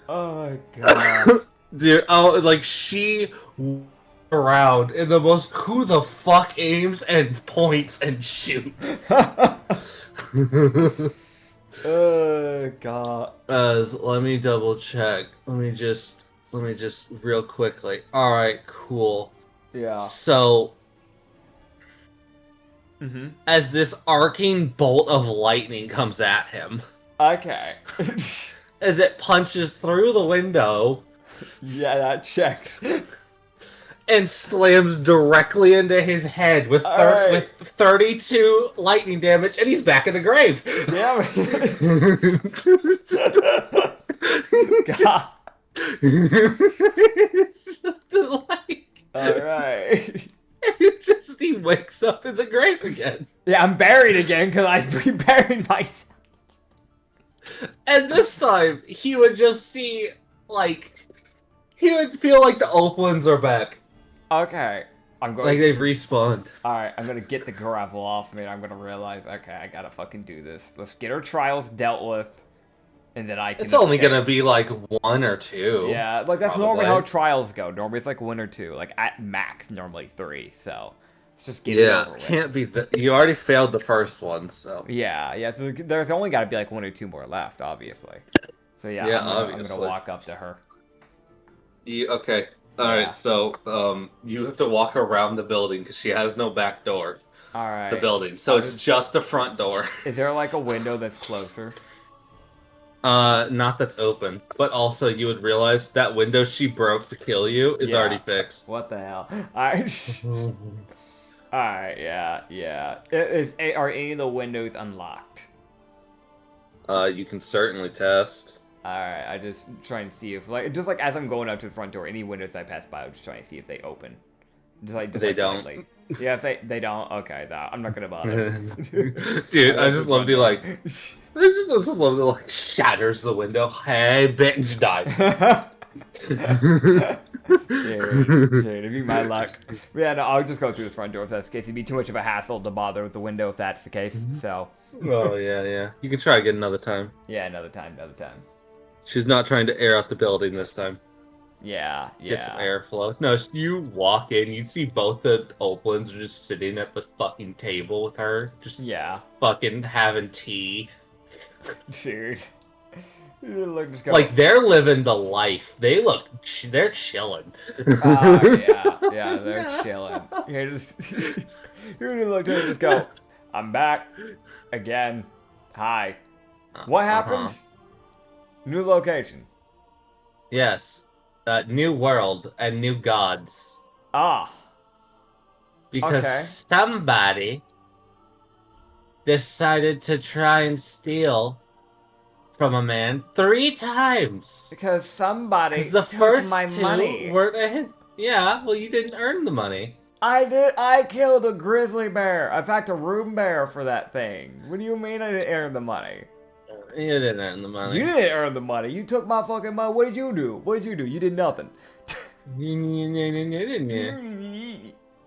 Oh my god. Dude, oh, like she around in the most who the fuck aims and points and shoots. Oh god. Let me double check. Let me just real quickly. All right, cool. Yeah. So, Mm-hmm. as this arcing bolt of lightning comes at him, Okay. as it punches through the window Yeah, that checks. and slams directly into his head with Alright. with 32 lightning damage, and he's back in the grave. Yeah. God. It's just like, Alright. he wakes up in the grave again. Yeah, I'm buried again because I buried myself. And this time, he would just see, like, he would feel like the Oaklands are back. Okay. I'm going Like they've respawned. Alright, I'm gonna get the gravel off me and I'm gonna realize, okay, I gotta fucking do this. Let's get our trials dealt with, and then I can It's only escape. gonna be like one or two. Yeah, like that's probably. normally how trials go. Normally it's like 1 or 2. Like at max, normally 3. So let's just get it Yeah, over with. can't be. You already failed the first one, so. Yeah. So there's only got to be like 1 or 2 more left, obviously. So yeah, Yeah, I'm obviously. gonna walk up to her. Okay. All right. Yeah. So, you have to walk around the building because she has no back door. All right. The building, so it's just a front door. Is there like a window that's closer? Not that's open, but also you would realize that window she broke to kill you is Yeah. already fixed. What the hell? Alright. Alright, yeah. Are any of the windows unlocked? You can certainly test. Alright, I just try and see if, like, just like as I'm going up to the front door, any windows I pass by, I'm just trying to see if they open. Just They don't. lightly. Yeah, if they don't, okay, I'm not gonna bother. Dude, I just love the like. I just love the like shatters the window. Hey, bitch, dies. Dude, it'd be my luck. Yeah, no, I'll just go through the front door if that's the case. It'd be too much of a hassle to bother with the window if that's the case. So. Oh yeah. You can try again another time. Yeah, another time. She's not trying to air out the building this time. Yeah. Get some airflow. No, you walk in, you see both the Opalins are just sitting at the fucking table with her, just fucking having tea. Dude. Just go. Like they're living the life. They're chilling. Oh yeah, they're chilling. You just look at it and just go, I'm back again. Hi. What happened? New location. Yes. New world and new gods. Ah. Because somebody decided to try and steal from a man 3 times. Because somebody Because the took first my 2 money. weren't a hit. Yeah, well, you didn't earn the money. I killed a grizzly bear. In fact, a room bear for that thing. What do you mean I didn't earn the money? You didn't earn the You money. didn't earn the money. You took my fucking money. What did you do? What did you do? You did nothing. You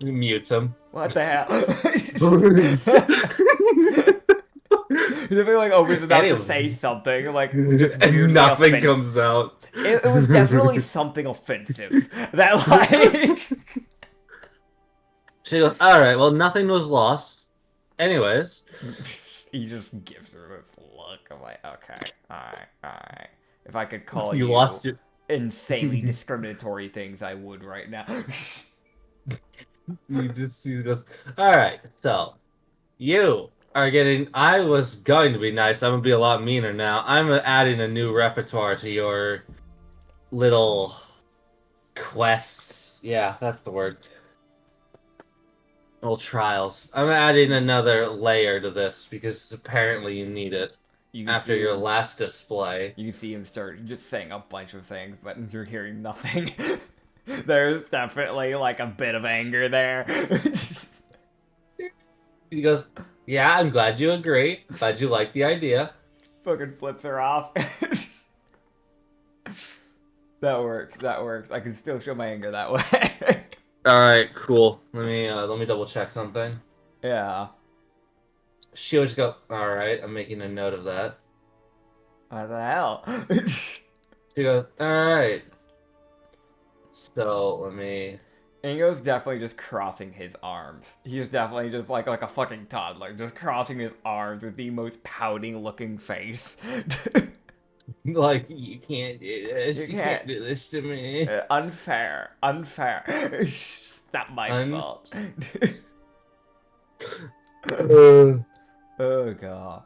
mute him. What the hell? Birds. You feel like opens about to Anyway. say something like just And weirdly nothing offensive. comes out. It was definitely something offensive. That like She goes, alright, well, nothing was lost. Anyways. he just gives her this look. I'm like, okay, alright. If I could call You lost your... insanely discriminatory things, I would right now. He goes, alright, so you are getting... I was going to be nice. I'm going to be a lot meaner now. I'm adding a new repertoire to your little quests. Yeah, that's the word. Little trials. I'm adding another layer to this because apparently you need it after your last display. You can see him start just saying a bunch of things, but you're hearing nothing. There's definitely like a bit of anger there. He goes, yeah, I'm glad you agree. Glad you like the idea. Fucking flips her off. That works. I can still show my anger that way. Alright, cool. Let me double check something. Yeah. She would just go, alright, I'm making a note of that. What the hell? She goes, alright. So, let me... Ingo's definitely just crossing his arms. He's definitely just like a fucking toddler, just crossing his arms with the most pouting looking face. Like, you can't do this. You You can't do this to me. Unfair. It's not my fault. Oh god.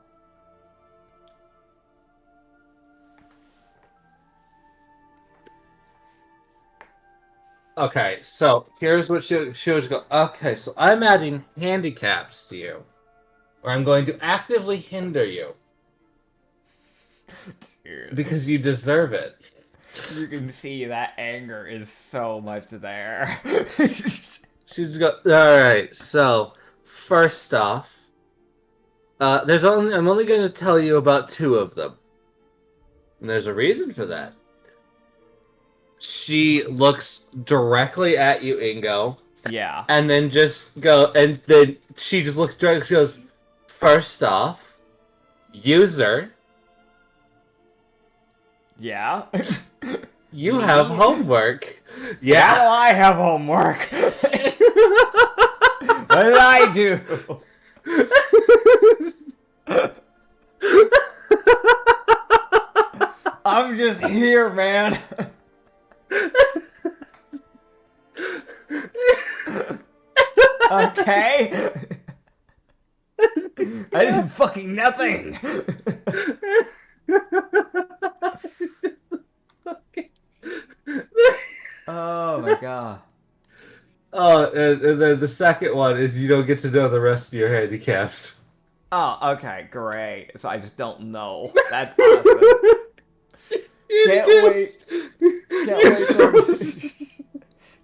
Okay, so here's what she would go. Okay, so I'm adding handicaps to you, or I'm going to actively hinder you Dude. because you deserve it. You can see that anger is so much there. She's go. All right, so first off, I'm only going to tell you about 2 of them, and there's a reason for that. She looks directly at you, Ingo. Yeah. And then then she just looks directly. She goes, first off, user, Yeah. you have homework. Yeah. How do I have homework? What did I do? I'm just here, man. Okay. I did fucking nothing. Oh my god. And then the second one is you don't get to know the rest of your handicaps. Oh, okay, great. So I just don't know. That's awesome. Can't wait.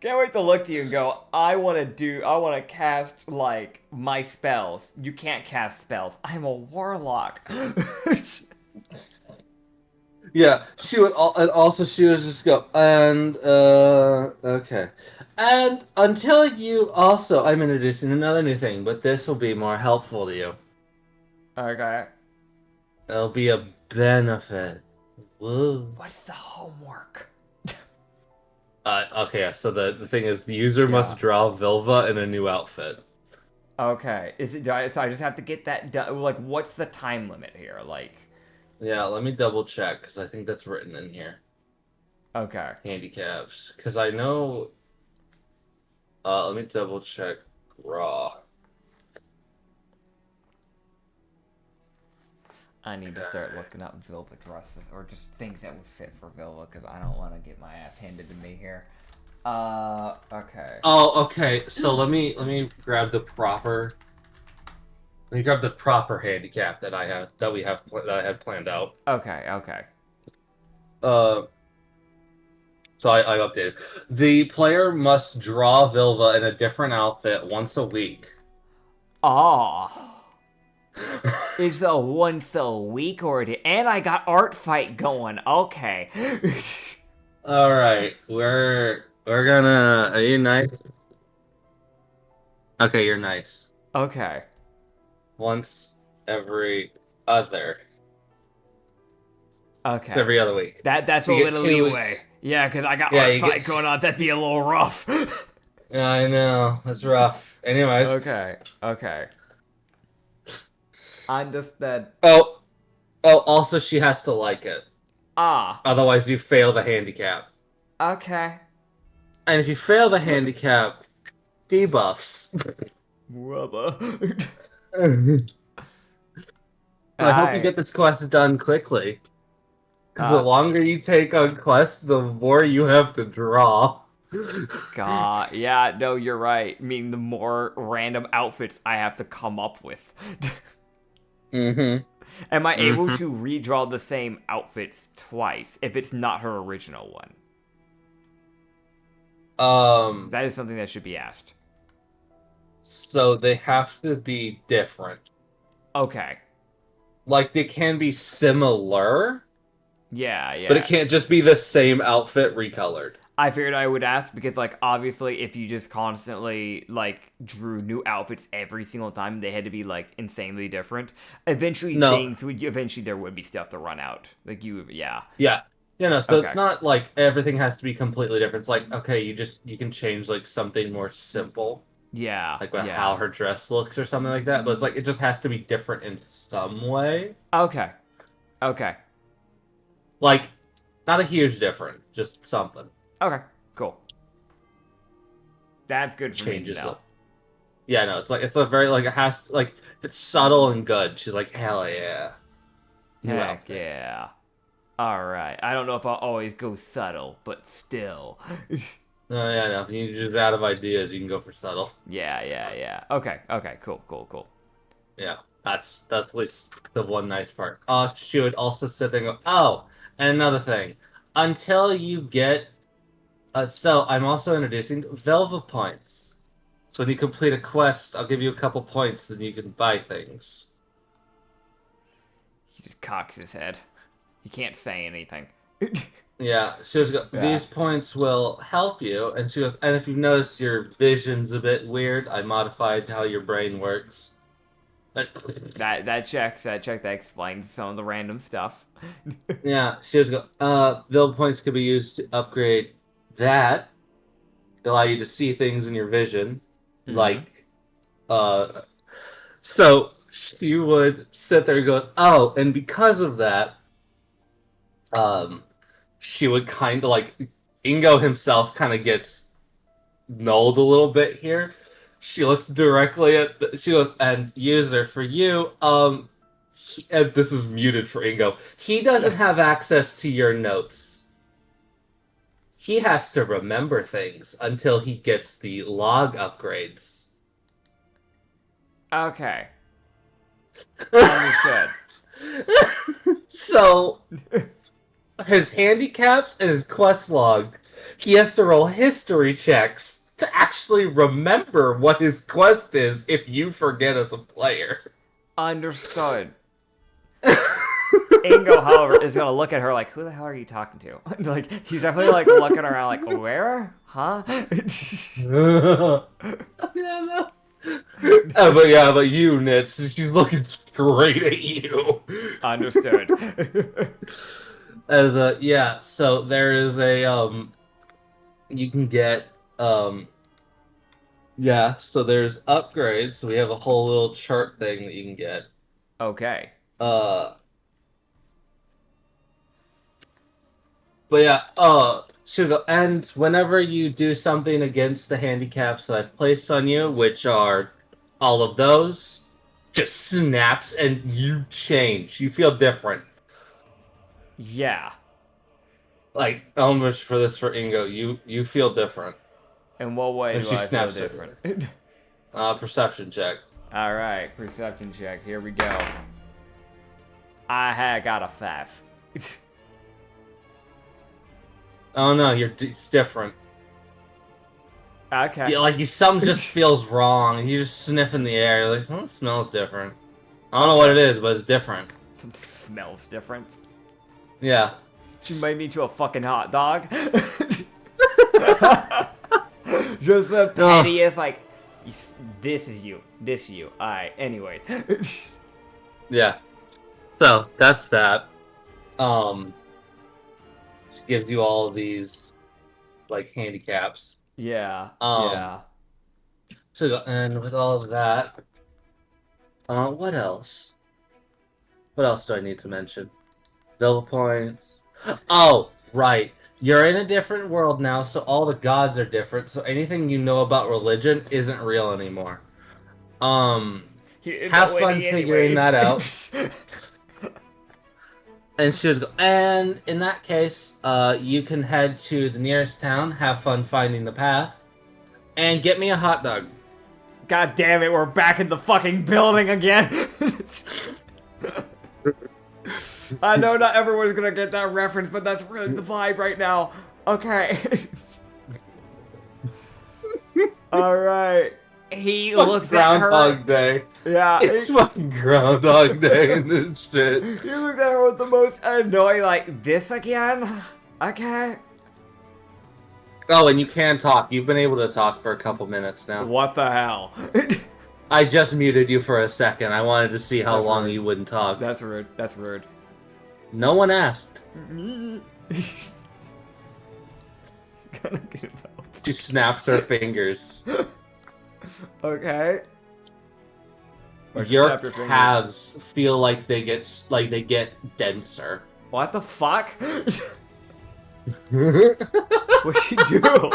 Can't wait to look to you and go, I want to cast, like, my spells. You can't cast spells. I'm a warlock. Yeah, she would just go, and, okay. And until I'm introducing another new thing, but this will be more helpful to you. Okay. It'll be a benefit. Woo. What's the homework? Okay, so the thing is, the user must draw Vilva in a new outfit. Okay. So I just have to get that done? Like, what's the time limit here? Like... Yeah, let me double check, because I think that's written in here. Okay. Handicaps. Because I know... let me double check Raw. I need to start looking up Vilva dresses, or just things that would fit for Vilva, because I don't want to get my ass handed to me here. Okay. Oh, okay. So let me grab the proper... Let me grab the proper handicap that I had planned out. Okay. So I updated. The player must draw Vilva in a different outfit once a week. Oh. It's a once a week order. And I got art fight going. Okay. All right, we're gonna. Are you nice? Okay, you're nice. Okay. Once every other Okay. every other week. That's So a you get little 2 weeks. leeway. Yeah, because I got Yeah, art you fight get. going on. That'd be a little rough. Yeah, I know that's rough. Anyways, Okay. Okay. Understood. oh, oh. Also, she has to like it. Ah. Otherwise, you fail the handicap. Okay. And if you fail the handicap, debuffs. Brother. So I hope you I. get this quest done quickly. Because the longer you take on quests, the more you have to draw. God, yeah, no, you're right. I mean, the more random outfits I have to come up with. Mm-hmm. Am I able Mm-hmm. to redraw the same outfits twice if it's not her original one? That is something that should be asked. So they have to be different. Okay. Like, they can be similar, Yeah, yeah. but it can't just be the same outfit recolored. I figured I would ask because, like, obviously, if you just constantly, like, drew new outfits every single time, they had to be, like, insanely different. Eventually, No. eventually there would be stuff to run out. Like, yeah. Yeah. So Okay. it's not like everything has to be completely different. It's like, okay, you can change, like, something more simple. Yeah, Like yeah. how her dress looks or something like that. But it's like it just has to be different in some way. Okay. Okay. Like not a huge difference, just something Okay. Cool. That's good for me to changes know. it. Yeah, no, it's a very like it has to, like if it's subtle and good. She's like hell yeah, new Heck outfit. yeah. Alright. I don't know if I'll always go subtle, but still. No, yeah, no. If you're just out of ideas, you can go for subtle. Yeah. Okay. Cool. Yeah, that's what's the one nice part. She would also sit there and go, oh, and another thing, until you get. So I'm also introducing Velva points. So when you complete a quest, I'll give you a couple points, then you can buy things. He just cocks his head. He can't say anything. Yeah, she was go, Yeah. these points will help you, and she goes, and if you've noticed your vision's a bit weird, I modified how your brain works. That checks. That explains some of the random stuff. Yeah, she was go, Velva points could be used to upgrade that, allow you to see things in your vision, Mm-hmm. like, so she would sit there and go, oh, and because of that, um, she would kind of like Ingo himself kind of gets nulled a little bit here. She looks directly at she goes, and user for you, and this is muted for Ingo. He doesn't have access to your notes. He has to remember things until he gets the log upgrades. Okay. Understood. So his handicaps and his quest log, he has to roll history checks to actually remember what his quest is if you forget as a player. Understood. Ingo, however, is gonna look at her like, "Who the hell are you talking to?" Like, he's definitely like looking around, like, "Where? Huh?" But you, Nits, she's looking straight at you. Understood. As a yeah, so there is a you can get yeah, so there's upgrades. So we have a whole little chart thing that you can get. Okay. Uh, but yeah, should go. And whenever you do something against the handicaps that I've placed on you, which are all of those, just snaps and you change. You feel different. Yeah. Like almost for this for Ingo, you feel different, In what way and do she I feel snaps it. different? Perception check. All right, perception check. Here we go. I had got a 5. Oh no, it's different. Okay. Yeah, like something just feels wrong. You just sniff in the air, like something smells different. I don't know what it is, but it's different. Something smells different. Yeah. She made me to a fucking hot dog. Just the pettiest, like, this is you. This is you. Alright, anyways. Yeah. So, that's that. Just gives you all of these, like, handicaps. Yeah, Um, yeah. so, and with all of that, what else? What else do I need to mention? Double points. Oh, right. You're in a different world now, so all the gods are different, so anything you know about religion isn't real anymore. You didn't Have know fun any figuring anyways. that out. And she was and in that case, you can head to the nearest town, have fun finding the path, and get me a hot dog. God damn it, we're back in the fucking building again. I know not everyone's gonna get that reference, but that's really the vibe right now. Okay. Alright. He looks at her. Groundhog Day. Yeah. It's fucking Groundhog Day in this shit. He looks at her with the most annoying, like, this again? Okay. Oh, and you can talk. You've been able to talk for a couple minutes now. What the hell? I just muted you for a second. I wanted to see how That's long rude. you wouldn't talk. That's rude. That's rude. No one asked. She snaps her fingers. Okay. Your calves feel like they get denser. What the fuck? What'd she do?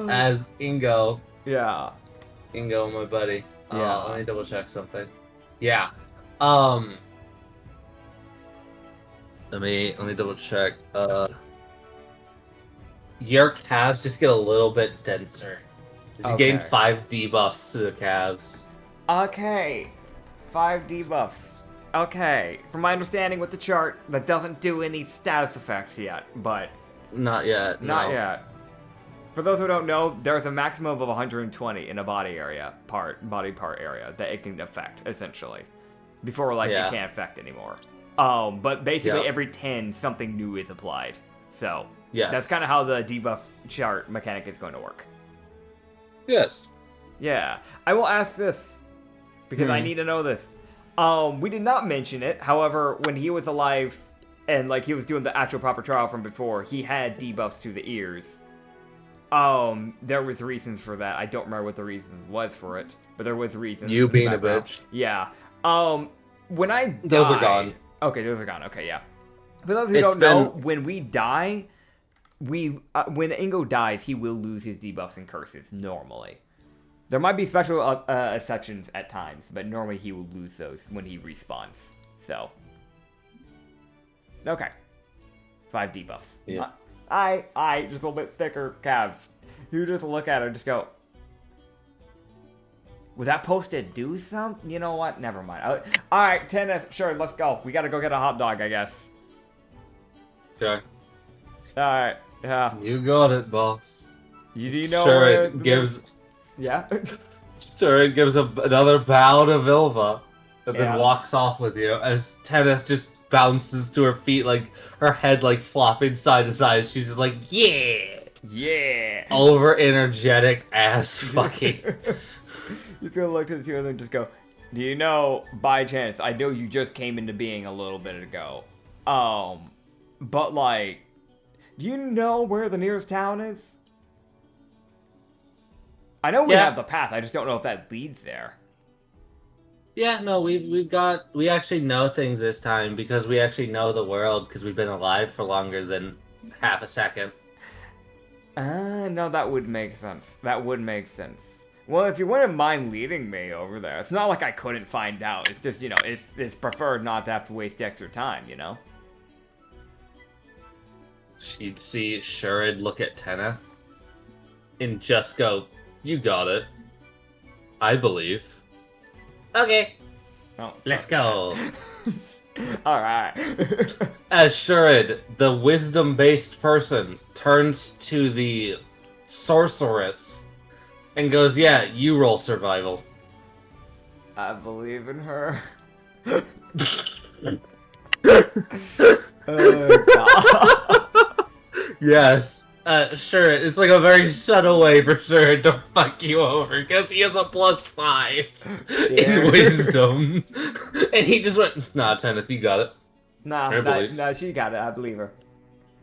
As Ingo, Yeah. my buddy. Yeah. Let me double check something. Yeah. Let me double check. Your calves just get a little bit denser. You gain 5 debuffs to the calves. Okay. 5 debuffs. Okay. From my understanding with the chart, that doesn't do any status effects yet, but... Not yet. Not no. yet. For those who don't know, there's a maximum of 120 in a body part area that it can affect, essentially. Before, like, it can't affect anymore. But basically every 10, something new is applied. So, that's kind of how the debuff chart mechanic is going to work. Yes. Yeah. I will ask this, because I need to know this. We did not mention it, however, when he was alive, and, like, he was doing the actual proper trial from before, he had debuffs to the ears. There was reasons for that. I don't remember what the reason was for it, but there was reasons. You being a bitch. Yeah. When I die... Those are gone. Okay, those are gone. Okay, yeah. For those who don't know, when we die, when Ingo dies, he will lose his debuffs and curses, normally. There might be special exceptions at times, but normally he will lose those when he respawns. So. Okay. 5 debuffs. Yeah. I just a little bit thicker calves. You just look at her and just go, was that supposed to do something? You know what? Never mind. Alright, tennis. Sure, let's go. We gotta go get a hot dog, I guess. Okay. Alright, yeah. You got it, boss. You know sure, where it gives... Yeah? Sure, it gives another bow to Vilva, and Yeah. then walks off with you, as Tenneth just bounces to her feet, like, her head, like, flopping side to side. She's just like, yeah! Yeah! Over-energetic ass fucking. He's gonna look to the two of them and just go, do you know, by chance, I know you just came into being a little bit ago, but, like, do you know where the nearest town is? I know we have the path, I just don't know if that leads there. Yeah, no, we actually know things this time, because we actually know the world, because we've been alive for longer than half a second. No, that would make sense. That would make sense. Well, if you wouldn't mind leading me over there, it's not like I couldn't find out. It's just, you know, it's preferred not to have to waste extra time, you know? She'd see Shurid look at Tenneth and just go, you got it. I believe. Okay, Oh, let's okay. go. All right. As Shurid, the wisdom-based person, turns to the sorceress and goes, "Yeah, you roll survival." I believe in her. God. Yes. Sure, it's like a very subtle way for sure to fuck you over because he has a +5 in Dear. wisdom. And he just went, nah, Tenneth, you got it. Nah, I believe. nah, she got it. I believe her.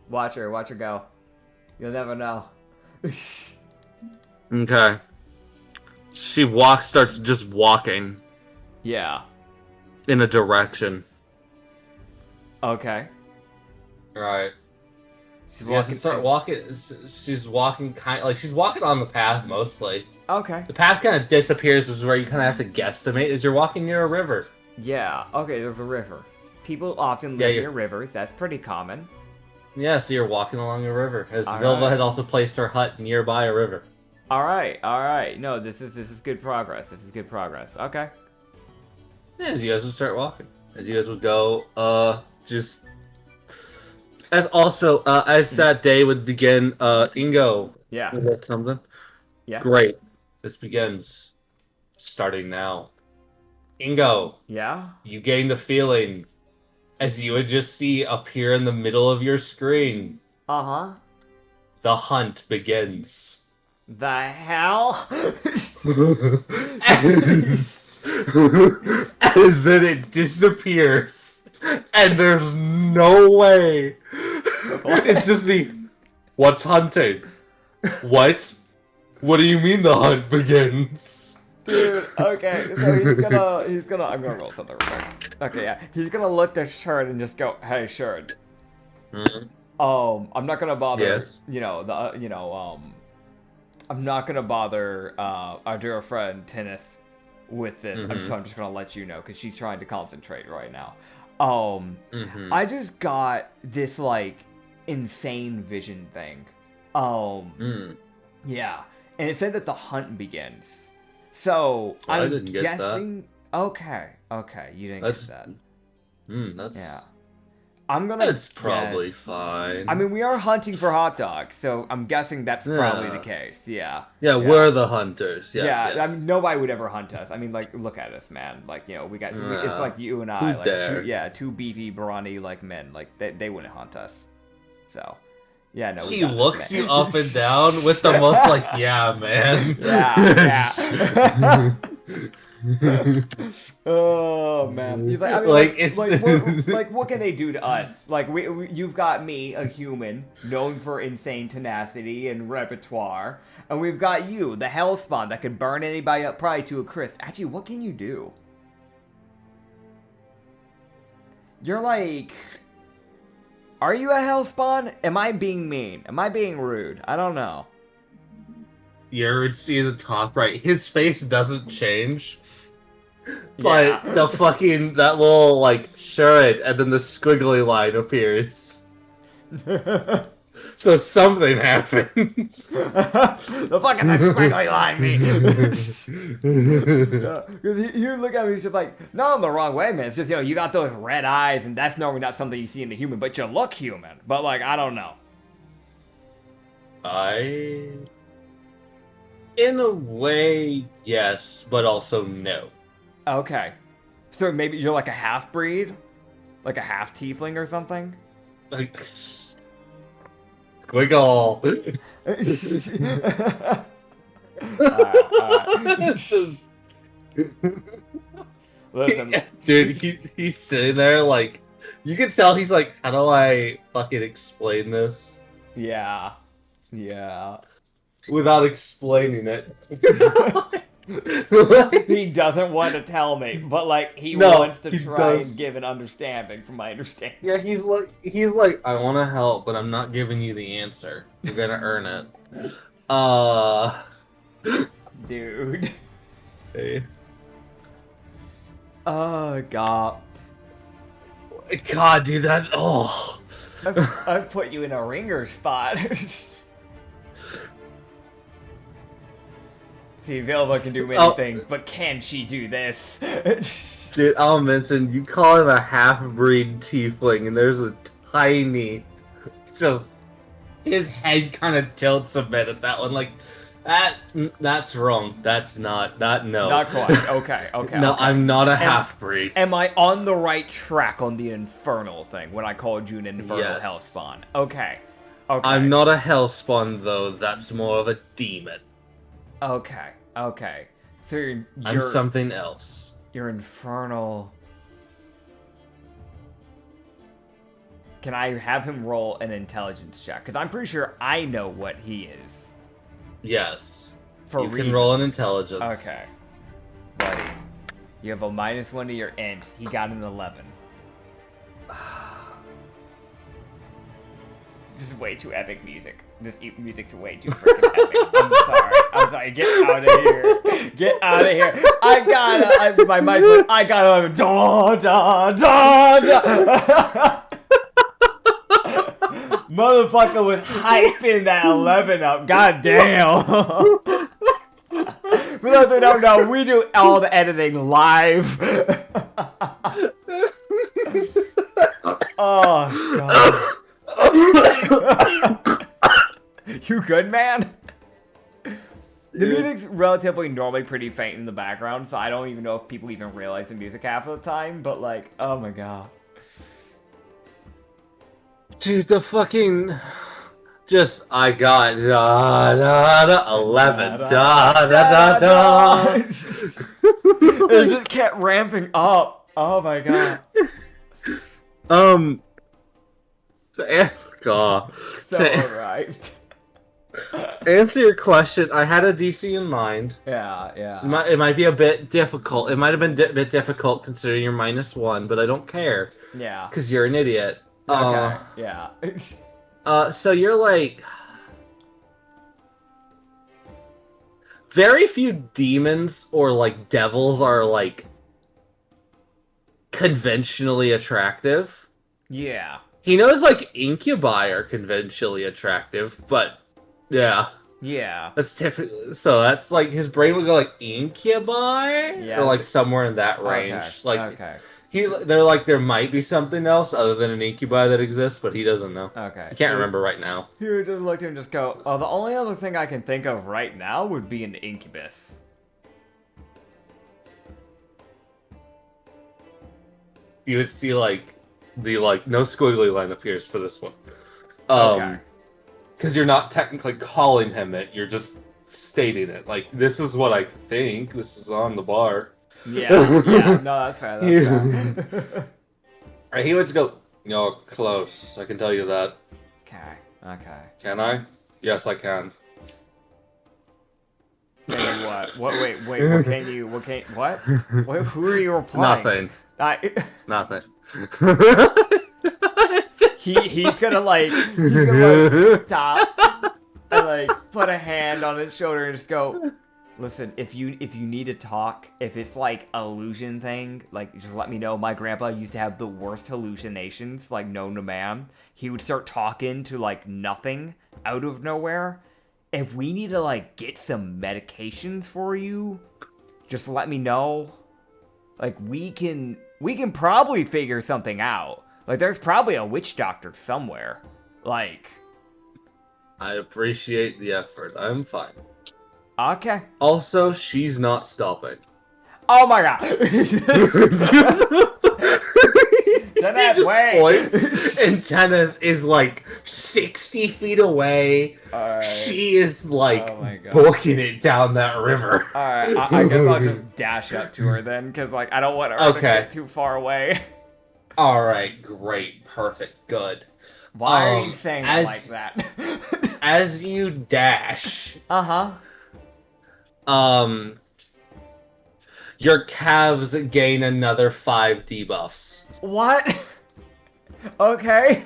Watch her go. You'll never know. Okay. She starts just walking Yeah. in a direction. Okay. Right. She's She has walking. to start walking. She's walking she's walking on the path mostly. Okay. The path kind of disappears, which is where you kind of have to guesstimate. Is you're walking near a river. Yeah. Okay. There's a river. People often live near rivers. That's pretty common. Yeah, so you're walking along a river. As All Vilva right. had also placed her hut nearby a river. All right. All right. No, this is good progress. This is good progress. Okay. Yeah, as you guys would start walking. As you guys would go, just as that day would begin, Ingo. Yeah. You got something? Yeah. Great. This begins. Starting now. Ingo, Yeah. you gain the feeling as you would just see appear in the middle of your screen. Uh-huh. The hunt begins. The hell? as then it disappears. And there's no way. It's just what's hunting? What? What do you mean the hunt begins? Dude, okay, so I'm gonna roll something real quick. Okay, yeah. He's gonna look at Sherd and just go, hey, Sherd. I'm not gonna bother, Yes. I'm not gonna bother, our dear friend, Tenneth, with this. So I'm just gonna let you know, because she's trying to concentrate right now. I just got this, like, insane vision thing. Yeah. And it said that the hunt begins. So, I I'm didn't get guessing... Okay, you didn't get that. That's... Yeah. I'm gonna That's probably guess... fine. I mean, we are hunting for Hotdog, so I'm guessing that's probably the case. Yeah. Yeah, we're the hunters. Yeah. Yeah, Yes. I mean, nobody would ever hunt us. I mean, like, look at us, man. Like, we got... it's like you and I. Who Like, dare? two beefy, brawny, like, men. Like, they wouldn't hunt us. So... Yeah, no. He looks you up and down with the most like, yeah, man. Yeah. Oh man. He's like, I mean, it's what can they do to us? Like, you've got me, a human, known for insane tenacity and repertoire, and we've got you, the hellspawn that could burn anybody up probably to a crisp. Actually, what can you do? You're like... Are you a hellspawn? Am I being mean? Am I being rude? I don't know. You see the top right. His face doesn't change. But Yeah. that little, like, shred, and then the squiggly line appears. So something happens. The fucking squiggly line me. You look at me, he's just like, no, I'm the wrong way, man. It's just, you got those red eyes, and that's normally not something you see in a human, but you look human. But, like, I don't know. In a way, yes, but also no. Okay. So maybe you're like a half-breed? Like a half-tiefling or something? Like... Squiggle. Listen. Dude, he's sitting there like... You can tell he's like, how do I fucking explain this? Yeah. Without explaining it. He doesn't want to tell me, but like he wants to try and give an understanding from my understanding. Yeah, he's like, I want to help, but I'm not giving you the answer. You're gonna earn it. Dude. Hey. Oh god. God, dude, that I've put you in a ringer spot. See, Vilva can do many things, but can she do this? Dude, I'll mention, you call him a half-breed tiefling, and there's a tiny, just, his head kind of tilts a bit at that one, like, that's wrong. That's not, no. Not quite. Okay. No, okay. I'm not a half-breed. Am I on the right track on the infernal thing when I called you an infernal Yes. hellspawn? Okay. I'm not a hellspawn, though. That's more of a demon. Okay. So I'm something else. You're infernal. Can I have him roll an intelligence check? Because I'm pretty sure I know what he is. Yes. For you can roll an intelligence. Okay. Buddy. You have a -1 to your int. He got an 11. This is way too epic music. This music's way too freaking epic. I'm sorry. Get out of here. Get out of here. My mic went, I gotta, da. Motherfucker was hyping that 11 up. God damn. For those who don't know, we do all the editing live. Oh, God. You good, man? The music's relatively normally pretty faint in the background, so I don't even know if people even realize the music half of the time, but like, oh my god. Dude, the fucking... I got 11. It just kept ramping up. Oh my god. Right. To answer your question, I had a DC in mind. Yeah. It might be a bit difficult. It might have been a bit difficult considering you're -1, but I don't care. Yeah. Because you're an idiot. Okay. Yeah. So you're like... Very few demons or, like, devils are, like, conventionally attractive. Yeah. He knows, like, incubi are conventionally attractive, but, yeah. Yeah. That's typically... So that's, like, his brain would go, like, incubi? Yeah. Or, like, somewhere in that range. Okay. Like, okay. They're like, there might be something else other than an incubi that exists, but he doesn't know. Okay. I can't remember right now. He would just look at him and just go, oh, the only other thing I can think of right now would be an incubus. You would see, like, no squiggly line appears for this one. Okay. Because you're not technically calling him it, you're just stating it. Like, this is what I think, this is on the bar. Yeah, no, that's fair, Right, he would just go, you're close, I can tell you that. Okay. Can I? Yes, I can. Can you what? Wait, what can you, what? Wait, who are you replying? Nothing. Nothing. He's gonna stop and like put a hand on his shoulder and just go, listen, if you need to talk, if it's like an illusion thing, like just let me know. My grandpa used to have the worst hallucinations, like known to man. He would start talking to like nothing out of nowhere. If we need to like get some medications for you, just let me know. Like we can probably figure something out. Like there's probably a witch doctor somewhere. Like I appreciate the effort. I'm fine. Okay. Also, she's not stopping. Oh my god. He points, and Teneth is like 60 feet away. Right. She is like booking it down that river. Alright, I guess I'll just dash up to her then, because like I don't want her to get too far away. Alright, great, perfect, good. Why are you saying it like that? As you dash... your calves gain another 5 debuffs. What? Okay.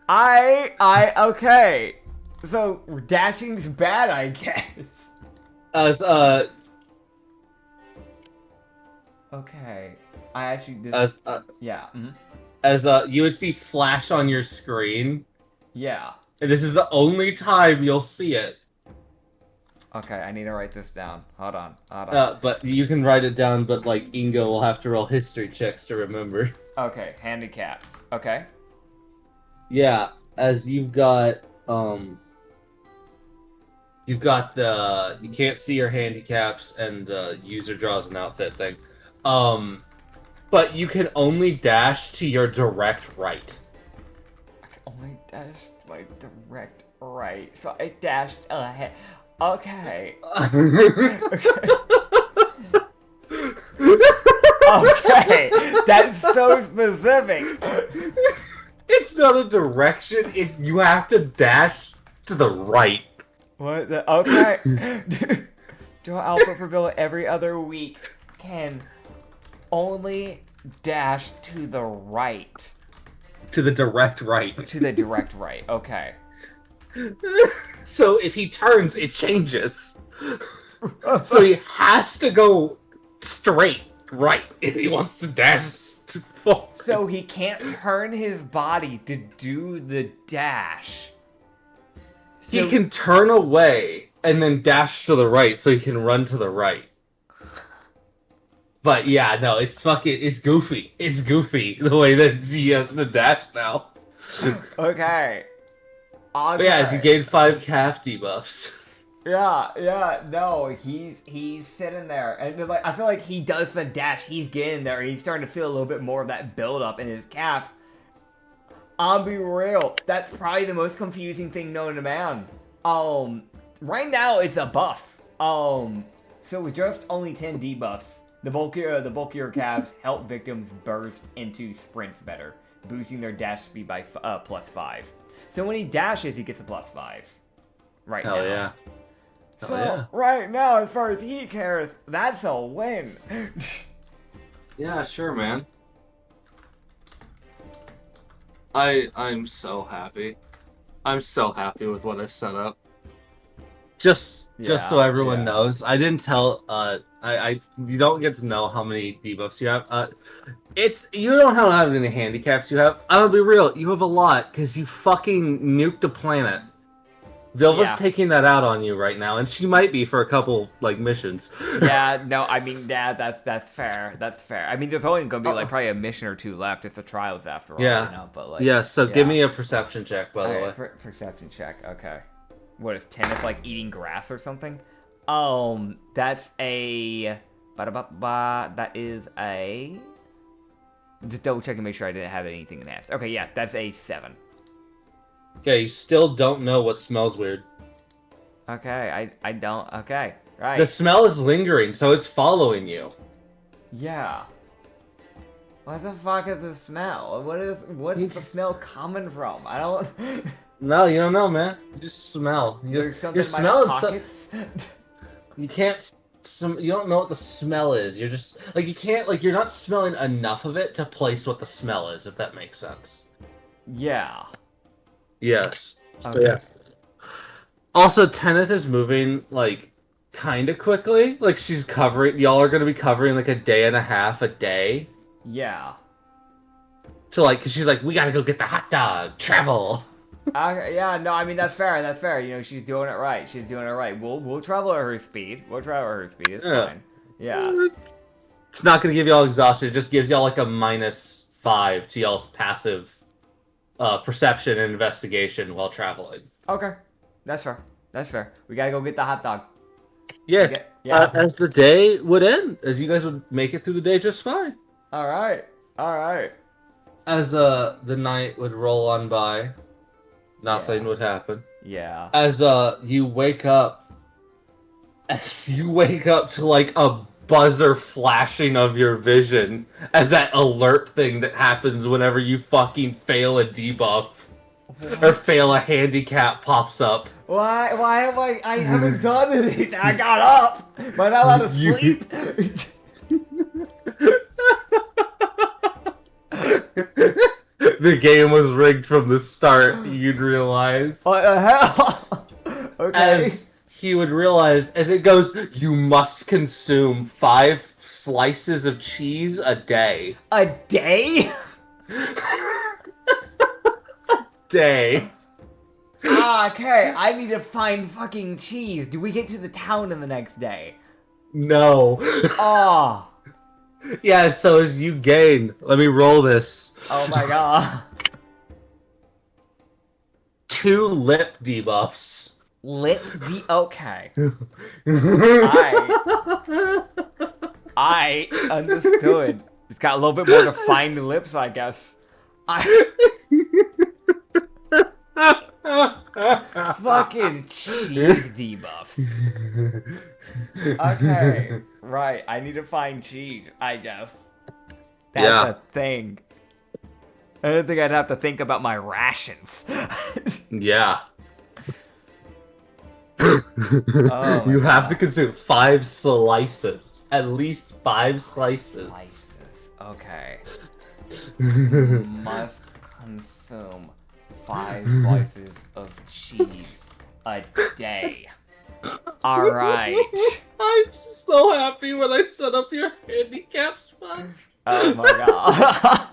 Okay. So, dashing's bad, I guess. Okay. I actually... yeah. Mm-hmm. As, you would see flash on your screen. Yeah. And this is the only time you'll see it. Okay, I need to write this down. Hold on. But you can write it down, but like Ingo will have to roll history checks to remember. Okay, handicaps. Okay. Yeah, as you've got the you can't see your handicaps and the user draws an outfit thing. But you can only dash to your direct right. I can only dash my direct right. So I dashed ahead. Okay. Okay. That's so specific. It's not a direction. You have to dash to the right. What the? Okay. Joe Alpha for Bill every other week can only dash to the right. To the direct right. To the direct right. Okay. So if he turns, it changes. So he has to go straight right if he wants to dash to forward. So he can't turn his body to do the dash. So He can turn away and then dash to the right so he can run to the right. But yeah, no, it's goofy. It's goofy the way that he has to dash now. Okay. But yeah, as he gained 5 calf debuffs. Yeah, no, he's sitting there, and like I feel like he does the dash. He's getting there. He's starting to feel a little bit more of that build up in his calf. I'll be real. That's probably the most confusing thing known to man. Right now it's a buff. So with just only 10 debuffs, the bulkier calves help victims burst into sprints better, boosting their dash speed by +5. So when he dashes, he gets a +5. Right now. Hell yeah. So right now, as far as he cares, that's a win. Yeah, sure, man. I'm so happy. I'm so happy with what I've set up. Just so everyone knows, I didn't tell. You don't get to know how many debuffs you have. You don't have how many handicaps you have. I'm gonna be real. You have a lot because you fucking nuked a planet. Vilva's taking that out on you right now, and she might be for a couple like missions. Yeah, no, I mean, that's fair. That's fair. I mean, there's only gonna be like probably a mission or two left. It's the trials after all. Yeah. You know, but like. Yeah. So give me a perception check, by the way. Perception check. Okay. What is 10 if like eating grass or something? That's a. That is a. Just double check and make sure I didn't have anything nasty. Okay, yeah, that's a 7. Okay, you still don't know what smells weird. Okay, I don't. Okay, right. The smell is lingering, so it's following you. Yeah. What the fuck is the smell? What's the smell coming from? I don't. No, you don't know, man. You just smell. Your smell is pockets. You can't. You don't know what the smell is. You're just like you can't like you're not smelling enough of it to place what the smell is. If that makes sense. Yeah. Yes. Okay. So, yeah. Also, Tenneth is moving like kind of quickly. Like she's covering. Y'all are gonna be covering like a day and a half a day. Yeah. So like, cause she's like, we gotta go get the hot dog. Travel. Yeah, no, I mean that's fair. That's fair. You know, she's doing it right. She's doing it right. We'll travel at her speed. It's fine. Yeah. It's not gonna give y'all exhaustion. It just gives y'all like a -5 to y'all's passive perception and investigation while traveling. Okay, that's fair. That's fair. We gotta go get the hot dog. Yeah. As the day would end, as you guys would make it through the day just fine. All right. As the night would roll on by, nothing would happen. Yeah. As you wake up to like a buzzer flashing of your vision as that alert thing that happens whenever you fucking fail a debuff or fail a handicap pops up. Why am I haven't done anything. I got up. Am I not allowed to sleep? The game was rigged from the start, you'd realize. What the hell? Okay. As he would realize, as it goes, you must consume 5 slices of cheese a day. A day? Day. Okay, I need to find fucking cheese. Do we get to the town in the next day? No. Oh. Yeah, so as you gain, let me roll this. Oh my god. 2 lip debuffs. Okay. I understood. It's got a little bit more defined lips, I guess. Fucking cheese debuffs. Okay, right. I need to find cheese, I guess. That's a thing. I didn't think I'd have to think about my rations. Yeah. Oh You my have God. to consume 5 slices. At least 5 slices. Okay. Must consume 5 slices of cheese a day. Alright. I'm so happy when I set up your handicap spot. Oh my god.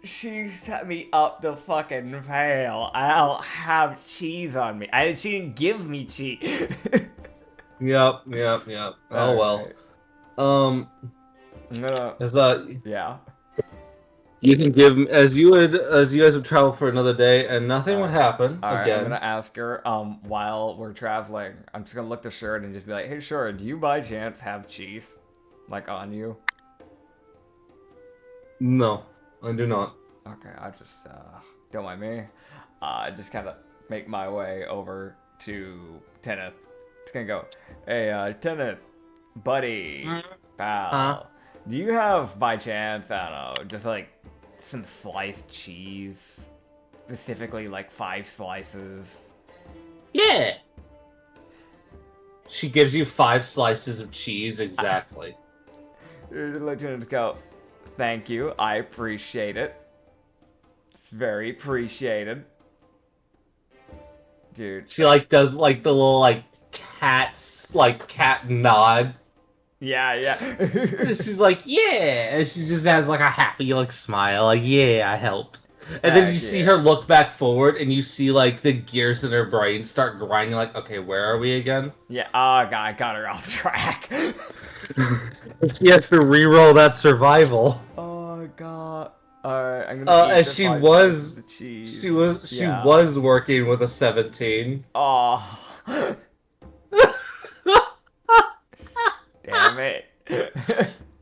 She set me up to fucking fail. I don't have cheese on me. She didn't give me cheese. Yep. Oh well. I'm gonna... As Yeah. you can give as you guys would travel for another day and nothing would happen Alright, again. I'm gonna ask her, while we're traveling, I'm just gonna look the shirt and just be like, hey Shura, do you by chance have cheese? Like on you? No, I do not. Okay, I just, don't mind me. Just kinda make my way over to Tenneth. Just gonna go, hey, Tenneth, buddy, pal, do you have, by chance, I don't know, just like, some sliced cheese? Specifically, like 5 slices? Yeah. She gives you 5 slices of cheese exactly. You're just letting just go, thank you, I appreciate it. It's very appreciated. Dude. She like does like the little like cat nod. Yeah. She's like, yeah, and she just has like a happy like smile, like yeah, I helped. And then you see her look back forward, and you see like the gears in her brain start grinding. Like, okay, where are we again? Yeah. Oh god, I got her off track. She has to re-roll that survival. Oh god. Alright, I'm gonna. As she was working with a 17. Oh. Damn it.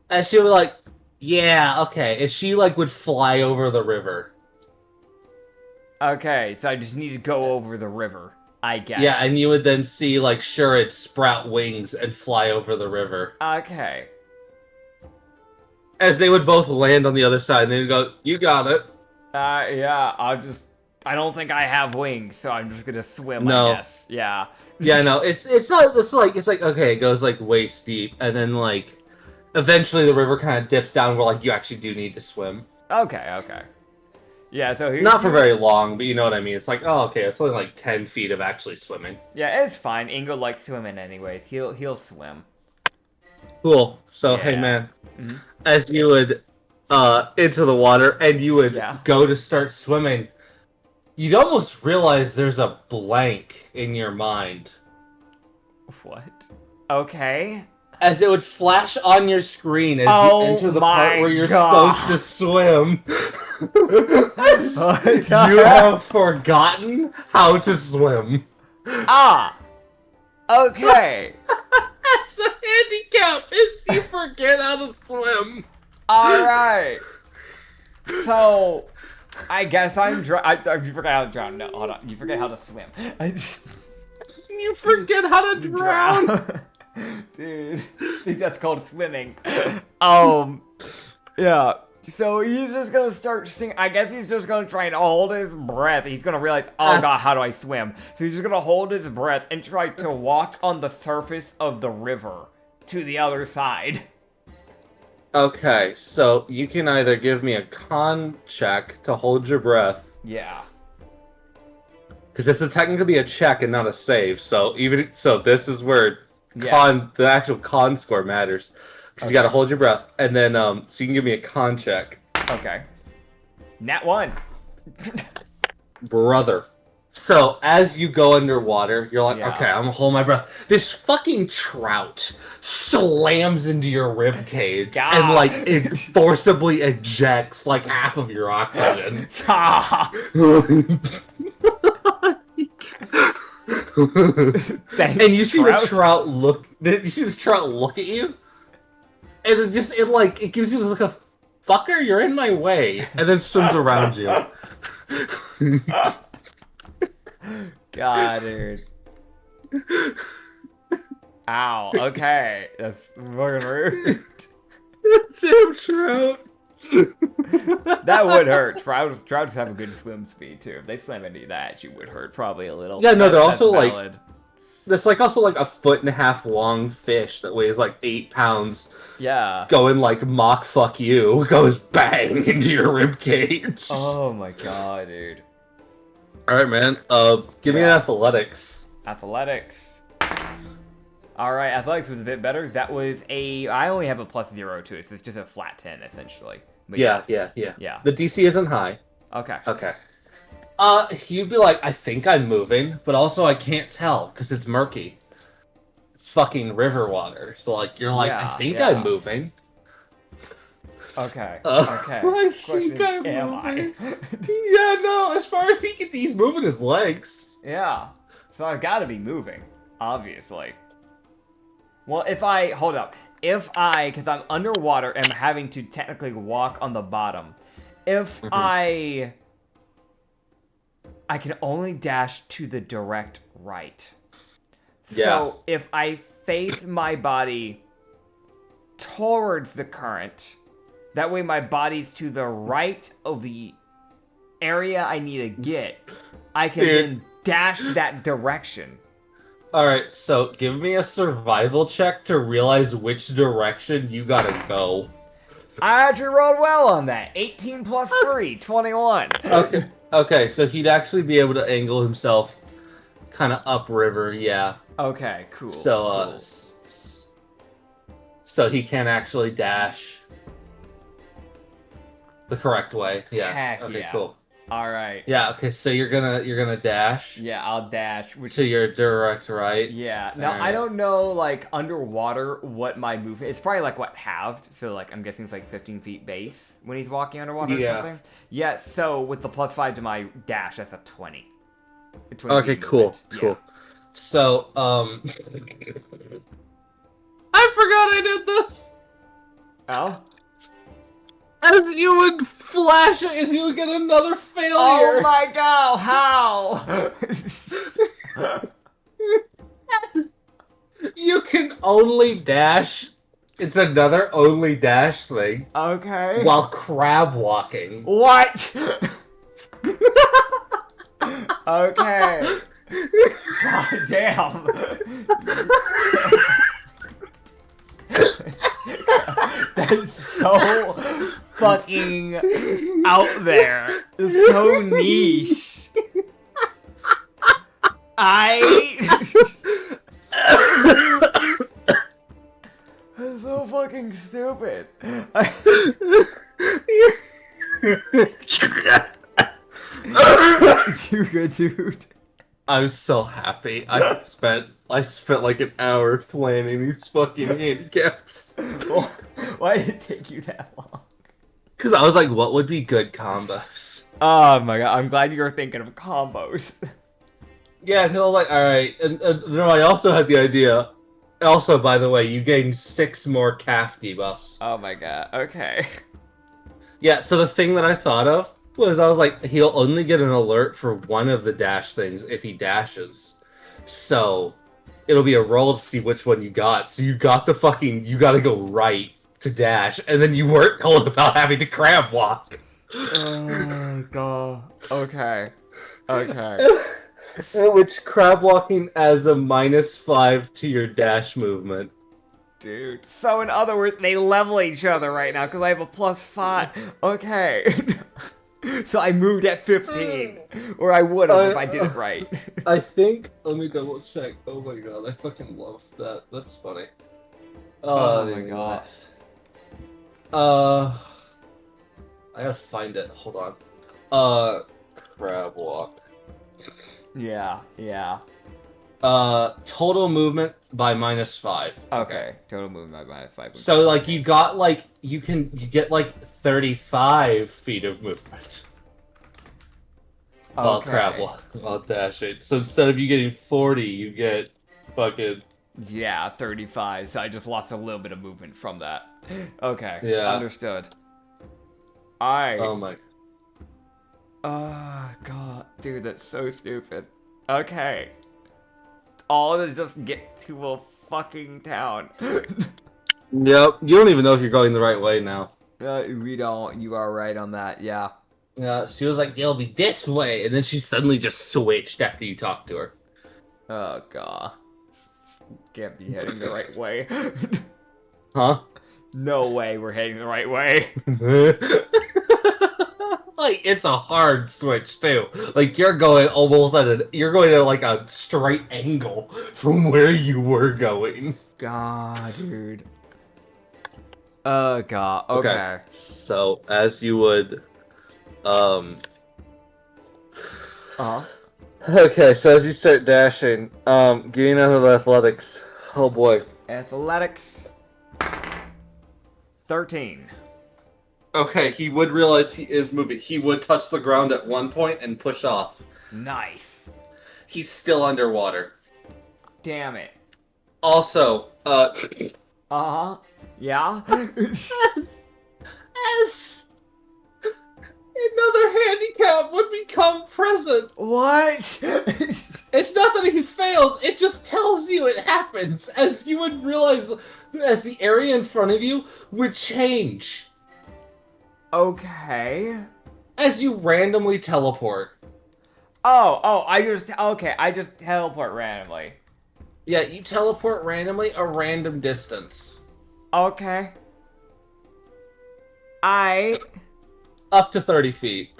And she was like, yeah, okay. And she like would fly over the river. Okay, so I just need to go over the river, I guess. Yeah, and you would then see like Shurid sprout wings and fly over the river. Okay. As they would both land on the other side, and they would go, you got it. Yeah, I don't think I have wings, so I'm just gonna swim, No. I guess. Yeah. Yeah, no, it's like, okay, it goes like waist deep, and then like, eventually the river kind of dips down where like you actually do need to swim. Okay. Yeah, so here's... Not for very long, but you know what I mean. It's like, oh, okay, it's only like 10 feet of actually swimming. Yeah, it's fine. Ingo likes swimming anyways. He'll swim. Cool. So, Yeah. hey man, as you would into the water and you would go to start swimming, you'd almost realize there's a blank in your mind. What? Okay. As it would flash on your screen as you enter the part where you're supposed to swim. You have forgotten how to swim. Ah! Okay. That's a handicap, is you forget how to swim. Alright. So, I guess I'm you forgot how to drown. No, hold on. You forget how to swim. You forget how to drown. Dude, I think that's called swimming. Yeah. So he's just gonna start singing. I guess he's just gonna try and hold his breath. He's gonna realize, oh god, how do I swim? So he's just gonna hold his breath and try to walk on the surface of the river to the other side. Okay, so you can either give me a con check to hold your breath. Yeah. Because this would technically be a check and not a save. So this is where the actual con score matters. Because you gotta hold your breath. And then, so you can give me a con check. Okay. Nat 1. Brother. So, as you go underwater, you're like, Yeah. okay, I'm gonna hold my breath. This fucking trout slams into your rib cage and, God. like, it forcibly ejects, like, half of your oxygen. Thanks, And you see trout. the trout look. You see this trout look at you, and it gives you this look of "fucker, you're in my way," and then swims around you. God, dude. Ow. Okay, that's fucking rude. Damn trout. That would hurt. Trouts have a good swim speed too. If they swam into that, you would hurt probably a little. Yeah, no, they're also that's like valid. that's like also like a 1.5 foot long fish that weighs like 8 pounds. Yeah. Going like mock fuck you goes bang into your rib cage. Oh my god, dude. All right, man. Give me an athletics. Athletics. All right, athletics was a bit better. That was I only have a +0 to it, so it's just a flat 10 essentially. But Yeah. The DC isn't high. Okay. Okay. You'd be like, I think I'm moving, but also I can't tell because it's murky. It's fucking river water. So like, you're like, I think I'm moving. Okay. Okay. I think I'm moving. Yeah, no. As far as he's moving his legs. Yeah. So I've got to be moving, obviously. Well, hold up. Because I'm underwater, am having to technically walk on the bottom. If I can only dash to the direct right. Yeah. So if I face my body towards the current, that way my body's to the right of the area I need to get, I can then dash that direction. Alright, so give me a survival check to realize which direction you gotta go. I actually rolled well on that. 18 plus 3, 21. Okay, so he'd actually be able to angle himself kind of upriver, yeah. Okay, cool. So, so he can actually dash the correct way. Yes. Heck okay, yeah. cool. All right. Yeah. Okay. So you're gonna dash. Yeah, I'll dash. To your direct right. Yeah. Now right. I don't know like underwater what my move. It's probably like what halved. So like I'm guessing it's like 15 feet base when he's walking underwater or something. Yeah. So with the +5 to my dash, that's a 20. Okay. Cool. Cool. So I forgot I did this. Oh. As you would flash it, as you would get another failure. Oh my god, how? You can only dash. It's another only dash thing. Okay. While crab walking. What? Okay. God damn. That's so fucking out there. It's so niche. That's so fucking stupid. You good, dude? I'm so happy. I spent like an hour planning these fucking handicaps. Why did it take you that long? Because I was like, what would be good combos? Oh my god, I'm glad you were thinking of combos. Yeah, he'll like, alright. And no, I also had the idea. Also, by the way, you gain 6 more calf debuffs. Oh my god, okay. Yeah, so the thing that I thought of was I was like, he'll only get an alert for one of the dash things if he dashes. So it'll be a roll to see which one you got. So you got you gotta go right to dash, and then you weren't told about having to crab walk. Oh god. Okay. Which crab walking adds a -5 to your dash movement. Dude. So in other words, they level each other right now because I have a +5. Okay. So I moved at 15. Or I would have if I did it right. I think, let me double check. Oh my god, I fucking love that. That's funny. Oh my god. I gotta find it. Hold on. Crab walk. Yeah, yeah. Total movement by -5. Okay. Total movement by -5. So like you got like you get like 35 feet of movement while crab Okay. walk while dashing. So instead of you getting 40, you get fucking Yeah, 35. So I just lost a little bit of movement from that. Okay. yeah. Understood. Alright. Oh my. Oh, God. Dude, that's so stupid. Okay. All to just get to a fucking town. Yep. You don't even know if you're going the right way now. We don't. You are right on that, yeah. Yeah. She was like, "It'll be this way," and then she suddenly just switched after you talked to her. Oh, God. Can't be heading the right way. Huh? No way we're heading the right way. Like it's a hard switch too. Like you're going almost you're going at like a straight angle from where you were going. God, dude. Oh, God. Okay. So as you would, Uh-huh. Okay, so as you start dashing, give me another athletics. Oh boy. Athletics. 13. Okay, he would realize he is moving. He would touch the ground at one point and push off. Nice. He's still underwater. Damn it. Also, Uh-huh. Yeah? as another handicap would become present. What? It's not that he fails, it just tells you it happens, as you would realize as the area in front of you would change. Okay. As you randomly teleport. I just teleport randomly. Yeah, you teleport randomly a random distance. Okay. Up to 30 feet.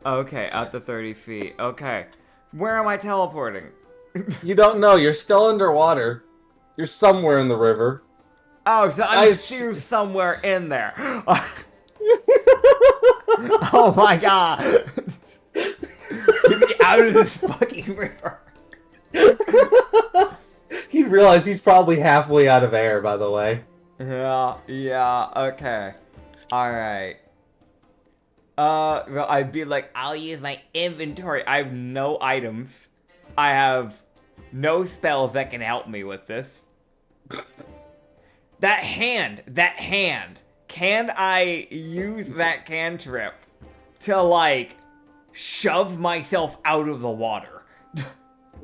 Okay, up to 30 feet. Okay. Where am I teleporting? You don't know, you're still underwater. You're somewhere in the river. Oh, so I'm still somewhere in there. Oh my God. Get me out of this fucking river. You realize he's probably halfway out of air, by the way. Yeah, okay. Alright. Well, I'd be like, I'll use my inventory. I have no items. I have no spells that can help me with this. That hand. Can I use that cantrip to, like, shove myself out of the water?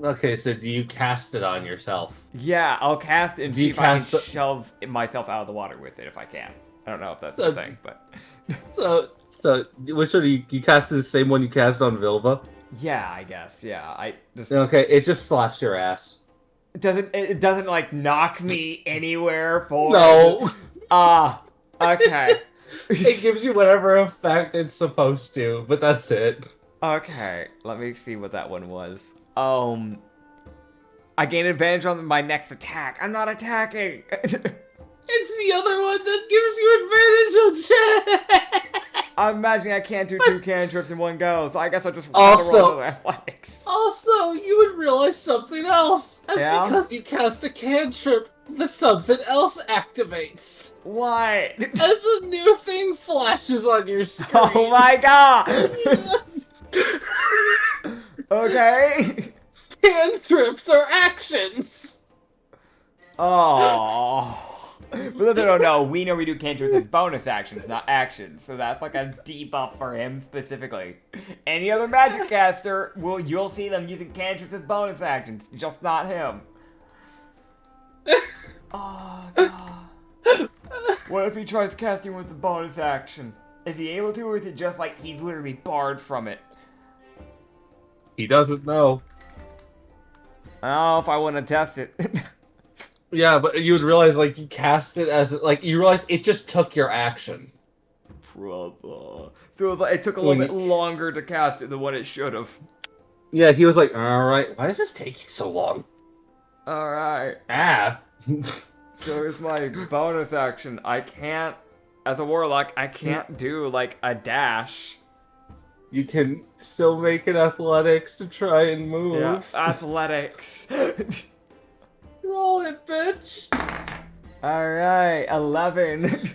Okay, so do you cast it on yourself? Yeah, I'll cast it and see if I can shove myself out of the water with it if I can. I don't know if that's the thing, but... So, which one do you cast the same one you cast on Vilva? Yeah, I guess, yeah. I just... Okay, it just slaps your ass. It doesn't, like, knock me anywhere for... No! Okay. It gives you whatever effect it's supposed to, but that's it. Okay, let me see what that one was. I gain advantage on my next attack. I'm not attacking. It's the other one that gives you advantage on check. I'm imagining I can't do 2 cantrips in one go, so I guess I'll just roll to athletics. Also, you would realize something else. Because you cast a cantrip, something else activates. What? As a new thing flashes on your screen. Oh my God! Okay. Cantrips are actions. Oh. For those that don't know, we know we do cantrips as bonus actions, not actions. So that's like a debuff for him specifically. Any other magic caster, you'll see them using cantrips as bonus actions, just not him. Oh, God. What if he tries casting with the bonus action? Is he able to, or is it just like he's literally barred from it? He doesn't know. I don't know if I want to test it. Yeah, but you would realize, like, you cast it as, like, you realize it just took your action. So it took a little bit longer to cast it than what it should have. Yeah, he was like, alright, why does this take you so long? Alright. So here's my bonus action. I can't, as a warlock, I can't do, like, a dash. You can still make an athletics to try and move. Yeah, athletics. Roll it, bitch. Alright, 11.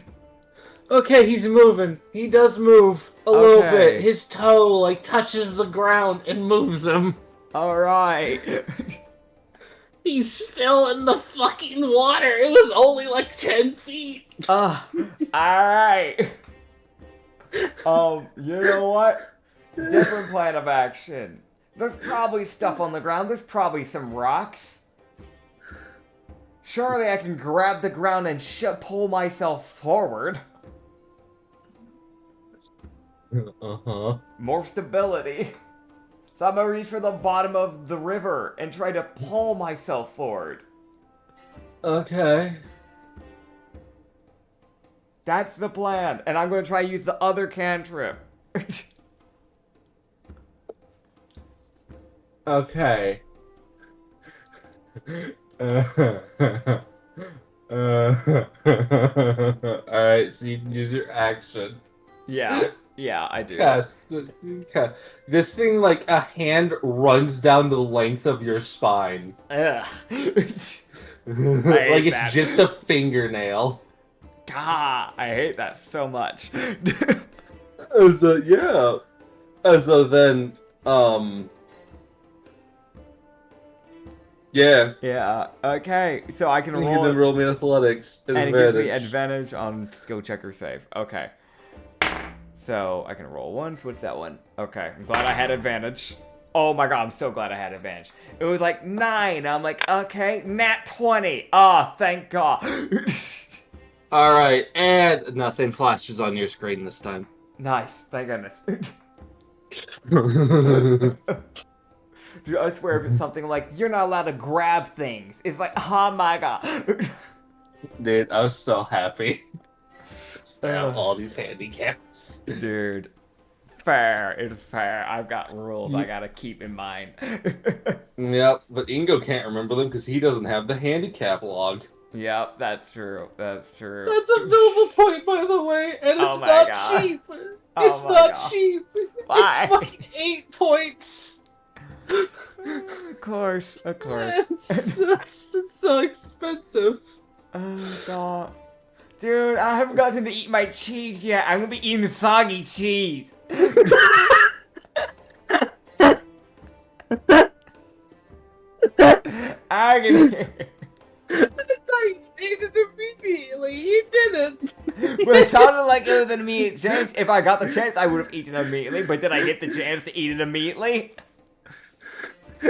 Okay, he's moving. He does move a little Okay. bit. His toe, like, touches the ground and moves him. Alright. He's still in the fucking water. It was only like 10 feet. Alright. You know what? Different plan of action. There's probably stuff on the ground. There's probably some rocks. Surely I can grab the ground and pull myself forward. Uh-huh. More stability. So I'm gonna reach for the bottom of the river and try to pull myself forward. Okay. That's the plan. And I'm gonna try to use the other cantrip. Okay. Alright, so you can use your action. Yeah, I do. Yes. Okay. This thing, like, a hand runs down the length of your spine. Ugh. Like it's that. just a fingernail. God, I hate that so much. Yeah. So then, yeah. Yeah, okay. So I can You roll can then roll me athletics. and it gives me advantage on skill check or save. Okay. So I can roll once. What's that one? Okay. I'm glad I had advantage. Oh my god, I'm so glad I had advantage. It was like 9. I'm like, okay, nat 20. Oh, thank god. Alright, and nothing flashes on your screen this time. Nice. Thank goodness. Dude, I swear if it's something like, you're not allowed to grab things. It's like, oh my god. Dude, I was so happy. I have all these handicaps. Dude, fair. It's fair. I've got rules I gotta keep in mind. Yep, but Ingo can't remember them because he doesn't have the handicap log. Yep, that's true. That's true. That's a noble point, by the way, and it's not cheap. It's not cheap. Why? It's fucking 8 points. Of course. It's so expensive. Oh god. Dude, I haven't gotten to eat my cheese yet. I'm gonna be eating soggy cheese. Agony. I thought you ate it immediately. You didn't. But it sounded like it was an immediate chance. If I got the chance, I would have eaten it immediately. But did I get the chance to eat it immediately?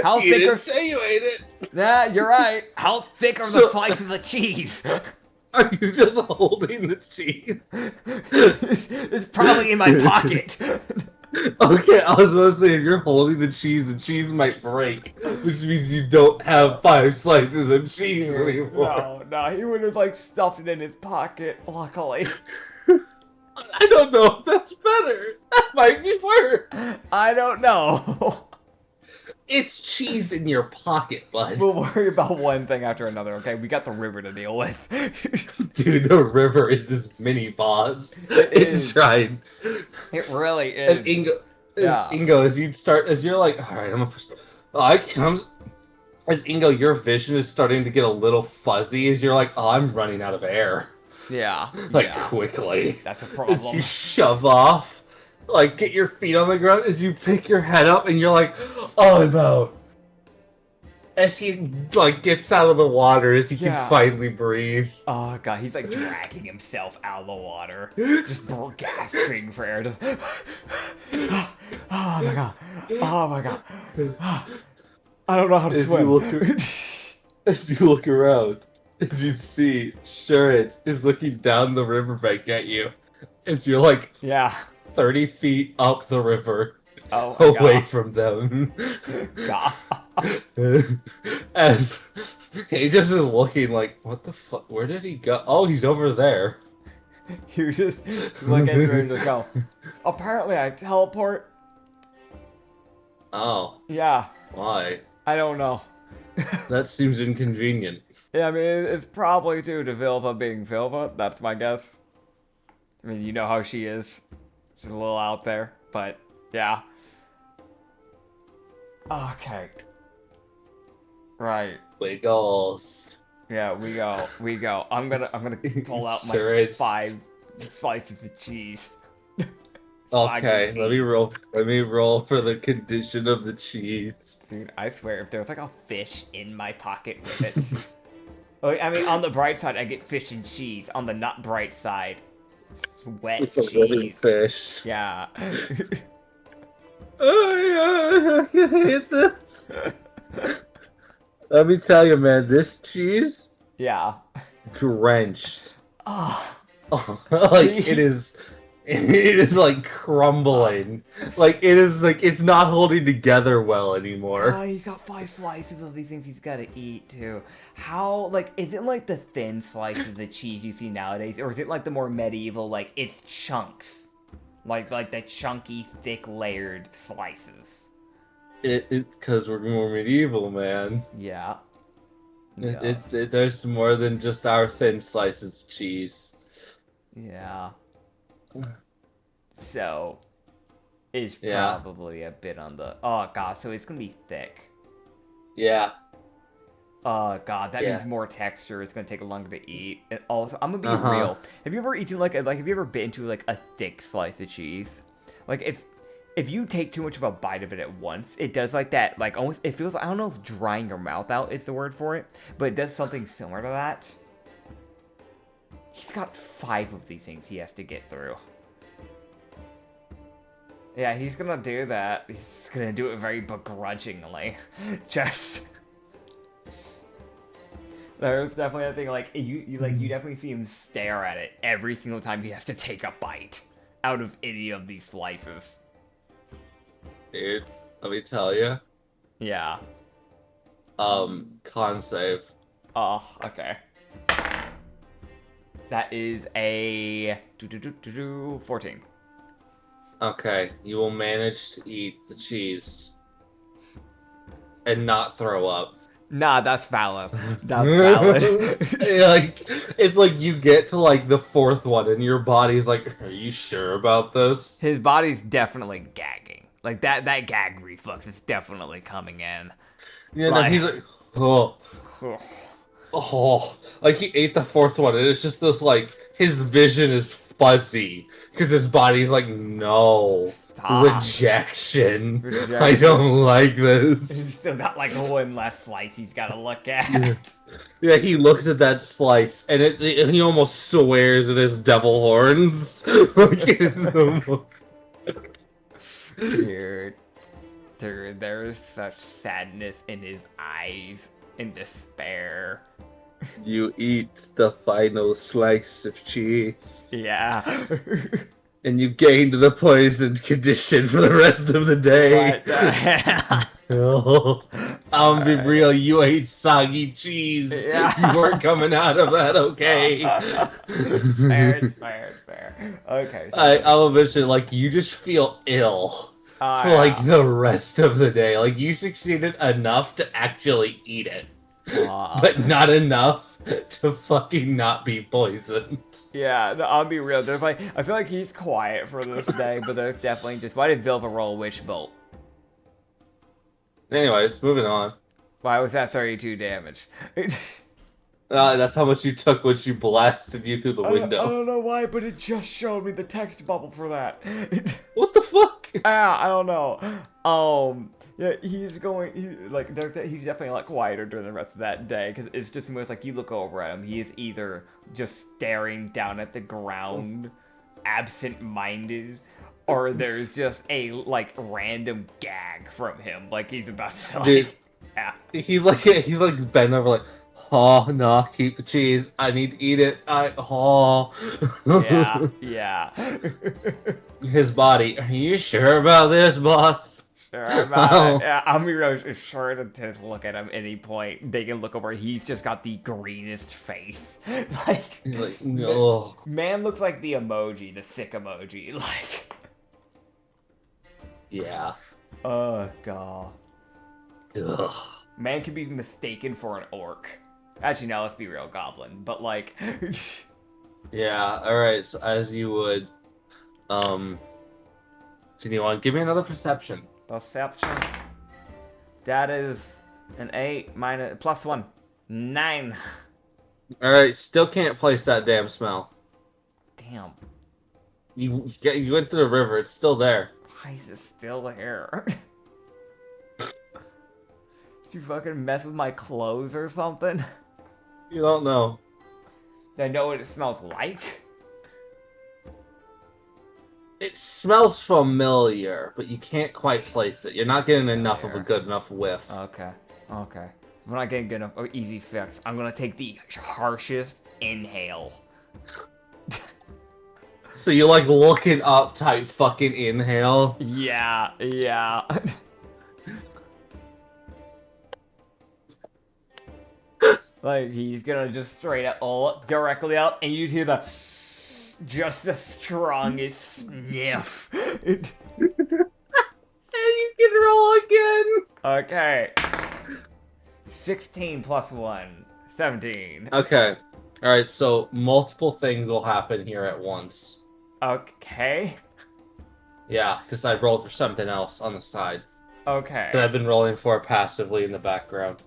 How You thick didn't are... say you ate it. Nah, you're right. How thick are the slices of cheese? Are you just holding the cheese? It's probably in my pocket. Okay, I was about to say, if you're holding the cheese might break, which means you don't have 5 slices of cheese anymore. No, he would have like stuffed it in his pocket, luckily. I don't know if that's better. That might be worse. I don't know. It's cheese in your pocket, bud. We'll worry about one thing after another, okay? We got the river to deal with. Dude, the river is this mini boss. It's trying. It really is. Ingo, as you're like, all right, I'm gonna push. As Ingo, your vision is starting to get a little fuzzy as you're like, oh, I'm running out of air. Yeah. Quickly. That's a problem. As you shove off. Like, get your feet on the ground as you pick your head up and you're like, oh no. As he, like, gets out of the water, as he can finally breathe. Oh god, he's like dragging himself out of the water. Just gasping for air. Just... oh my god. Oh my god. I don't know how to swim. As you look around, as you see, Shurin is looking down the riverbank at you. As you're like... 30 feet up the river, away from them. God. As he just is looking like, what the fuck? Where did he go? Oh, he's over there. You just look at her and just go, apparently I teleport. Oh. Yeah. Why? I don't know. That seems inconvenient. Yeah, I mean, it's probably due to Vilva being Vilva. That's my guess. I mean, you know how she is. She's a little out there, but Yeah. Okay. Right. Wiggles. Yeah, we go. I'm gonna pull out my Sure, it's 5 slices of cheese. Soggy okay. Let me cheese. roll. Let me roll for the condition of the cheese. Dude, I swear, if there was like a fish in my pocket with it. Oh, I mean, on the bright side, I get fish and cheese. On the not bright side, it's wet It's a living cheese. fish. Yeah. Oh yeah, I hate this. Let me tell you, man, this cheese Yeah. drenched. Oh. Like it is like crumbling. Like it is like it's not holding together well anymore. Oh, he's got 5 slices of these things he's gotta eat too. How, like, is it like the thin slices of cheese you see nowadays, or is it like the more medieval, like it's chunks, like the chunky, thick, layered slices? It because we're more medieval, man. Yeah. There's more than just our thin slices of cheese. Yeah. So, it's Yeah. probably a bit on the. Oh god, so it's gonna be thick. Yeah. Oh god, that Yeah. means more texture. It's gonna take longer to eat. And also, I'm gonna be Uh-huh. real. Have you ever eaten like have you ever bit into like a thick slice of cheese? Like if you take too much of a bite of it at once, it does like that. Like almost, it feels. I don't know if drying your mouth out is the word for it, but it does something similar to that. He's got 5 of these things he has to get through. Yeah, he's gonna do that. He's gonna do it very begrudgingly. Just. There's definitely a thing like you definitely see him stare at it every single time he has to take a bite out of any of these slices. Dude, let me tell you. Yeah. Con save. Oh, okay. That is a 14. Okay, you will manage to eat the cheese and not throw up. Nah, that's valid. That's valid. Like it's like you get to like the 4th one and your body's like, "Are you sure about this?" His body's definitely gagging. Like that gag reflex is definitely coming in. Yeah, Like- no, he's like, "Oh, oh," like he ate the 4th one, and it's just this like his vision is fuzzy because his body's like, "No, Stop. rejection. I Rejection. don't like He's this." still got like one less slice he's gotta look at. Yeah, he looks at that slice and he almost swears at his devil horns. Like it's almost... Dude, there is such sadness in his eyes and despair. You eat the final slice of cheese, Yeah. and you gain the poisoned condition for the rest of the day. What the hell? Oh, I'll be real, you ate soggy cheese. Yeah. You weren't coming out of that okay. It's fair. Okay. So I'll mention, like, you just feel ill for, like, the rest of the day. Like, you succeeded enough to actually eat it, but not enough to fucking not be poisoned. yeah, no, I'll be real. There's like, I feel like he's quiet for this day, but there's definitely just. Why did Vilva roll a wish bolt? Anyways, moving on. Why was that 32 damage? That's how much you took when she blasted you through the window. I don't know why, but it just showed me the text bubble for that. What the fuck? I don't know. Yeah, he's definitely a lot quieter during the rest of that day, because it's just almost like you look over at him, he is either just staring down at the ground, absent-minded, or there's just a, like, random gag from him, like he's about to, like, Dude, yeah. he's like bent over like, oh no, keep the cheese. I need to eat it. Yeah. His body. Are you sure about this, boss? Sure about it. Yeah, I'm real sure to look at him at any point. They can look over. He's just got the greenest face. Like no. Man looks like the emoji, the sick emoji. Like, Yeah. oh god. Ugh. Man could be mistaken for an orc. Actually, no, let's be real, goblin. But like, Yeah. All right. So as you would, So you want? Give me another perception. Perception. That is an 8 minus plus 1. 9. All right, still can't place that damn smell. Damn. You went to the river. It's still there. Why is it still here? Did you fucking mess with my clothes or something? You don't know. Do I know what it smells like? It smells familiar, but you can't quite place it. You're not getting enough of a good enough whiff. Okay. Okay. If we're not getting good enough or easy fix, I'm gonna take the harshest inhale. So you like looking up type fucking inhale. Yeah, yeah. Like he's gonna just straight up directly up, and you hear just the strongest sniff. And you can roll again. Okay. 16 plus 1. 17. Okay. Alright, so multiple things will happen here at once. Okay. Yeah, because I rolled for something else on the side. Okay. That I've been rolling for passively in the background.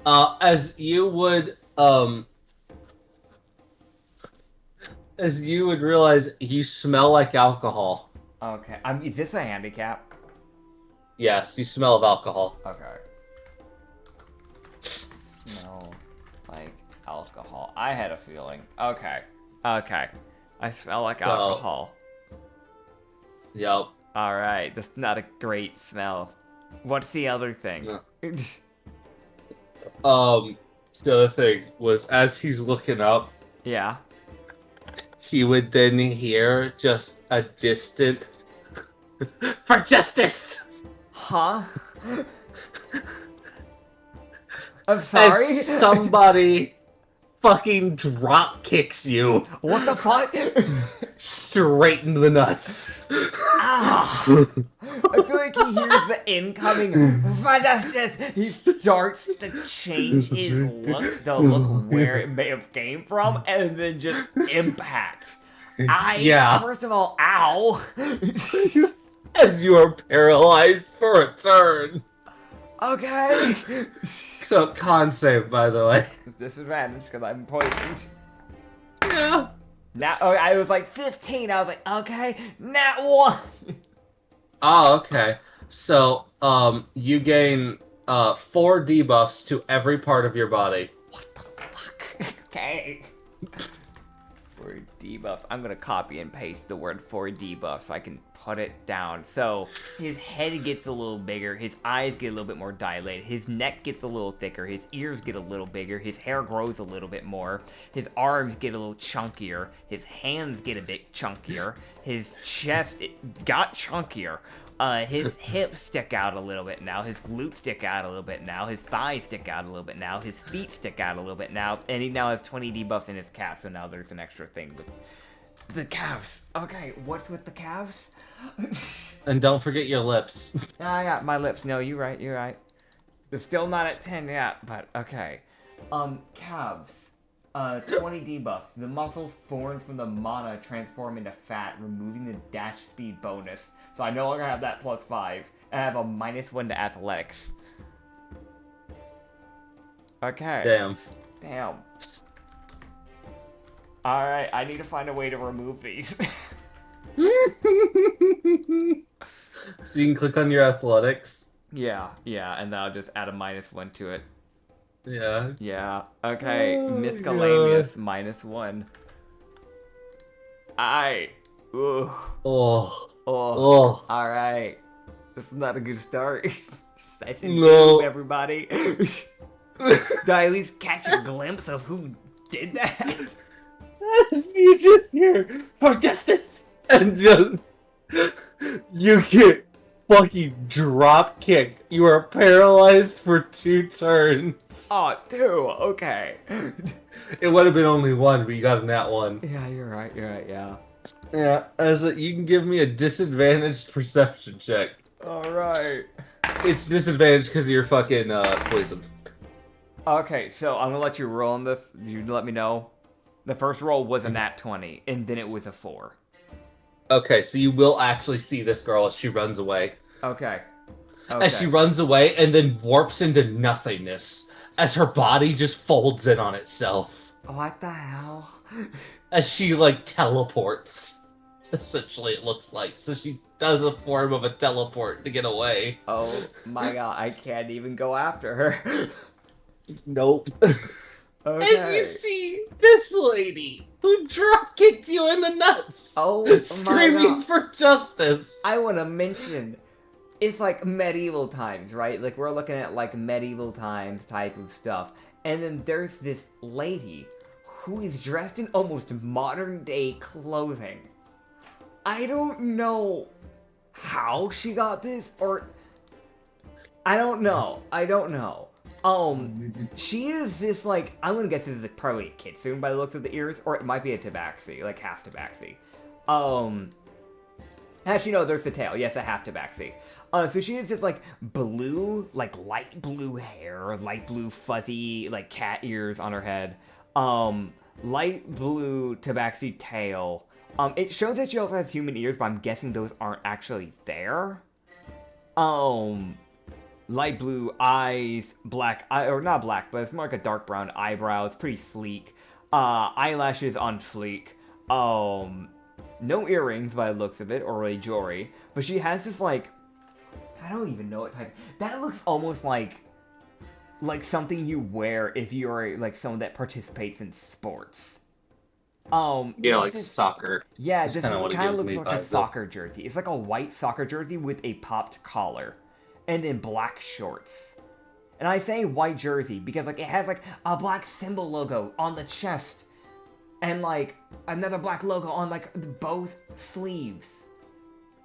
As you would realize, you smell like alcohol. Okay. Is this a handicap? Yes, you smell of alcohol. Okay. Smell like alcohol. I had a feeling. Okay. Okay. I smell like alcohol. Yep. Alright, that's not a great smell. What's the other thing? No. The other thing was, as he's looking up, Yeah. he would then hear just a distant "For justice!" Huh? I'm sorry? As somebody fucking drop kicks you What the fuck? straight into the nuts. Ah! I feel like he hears the incoming "For justice!" He starts to change his look to look where it may have came from, and then just impact. First of all, ow! As you are paralyzed for a turn. Okay. So, con save, by the way. Disadvantage because I'm poisoned. Yeah. Now, I was like 15. I was like, okay, nat 1. Oh, okay. So, you gain 4 debuffs to every part of your body. What the fuck? Okay. 4 debuffs. I'm gonna copy and paste the word 4 debuffs so I can put it down. So his head gets a little bigger, his eyes get a little bit more dilated, his neck gets a little thicker, his ears get a little bigger, his hair grows a little bit more, his arms get a little chunkier, his hands get a bit chunkier, his chest got chunkier. His hips stick out a little bit now, his glutes stick out a little bit now, his thighs stick out a little bit now, his feet stick out a little bit now, and he now has 20 debuffs in his calves, so now there's an extra thing with the calves. Okay, what's with the calves? And don't forget your lips. Ah, yeah, my lips. No, you're right, you're right. They're still not at 10 yet, but okay. Calves. 20 debuffs. The muscle formed from the mana transform into fat, removing the dash speed bonus. So I no longer have that +5, and I have a -1 to athletics. Okay. Damn. Alright, I need to find a way to remove these. So you can click on your athletics. Yeah, and then I'll just add a -1 to it. Yeah. Yeah. Okay. Oh, Miscellaneous -1. Ooh. Oh. Oh. All right. This is not a good start. Session 2, everybody. Did I at least catch a glimpse of who did that? You just hear "For justice!" and just you get fucking drop kicked. You are paralyzed for 2 turns. Oh, 2. Okay. It would have been only 1, but you got a nat 1. Yeah, you're right. Yeah. Yeah, you can give me a disadvantaged perception check. All right. It's disadvantaged because you're fucking poisoned. Okay, so I'm gonna let you roll on this. You let me know. The first roll was a nat 20, and then it was a 4. Okay, so you will actually see this girl as she runs away. Okay. As she runs away and then warps into nothingness. As her body just folds in on itself. What the hell? As she, like, teleports. Essentially, it looks like. So she does a form of a teleport to get away. Oh my god, I can't even go after her. Nope. Okay. As you see this lady who drop kicked you in the nuts. Oh screaming my god. for justice. I want to mention, it's like medieval times, right? Like we're looking at like medieval times type of stuff. And then there's this lady who is dressed in almost modern day clothing. I don't know how she got this, or I don't know. She is this, like, I'm gonna guess this is probably a kitsune by the looks of the ears, or it might be a tabaxi, like half tabaxi. Actually, no, there's the tail. Yes, a half tabaxi. So she has this, like, blue, like, light blue hair, light blue fuzzy, like, cat ears on her head. Light blue tabaxi tail. It shows that she also has human ears, but I'm guessing those aren't actually there. Light blue eyes, black eye, or not black, but it's more like a dark brown eyebrow. It's pretty sleek. Eyelashes on fleek. No earrings by the looks of it, or really jewelry. But she has this, like, I don't even know what type. That looks almost like something you wear if you're, like, someone that participates in sports. Yeah, like soccer. Yeah, this kind of looks like a vibe, soccer jersey. It's like a white soccer jersey with a popped collar. And then black shorts. And I say white jersey because, like, it has, like, a black symbol logo on the chest. And, like, another black logo on, like, both sleeves.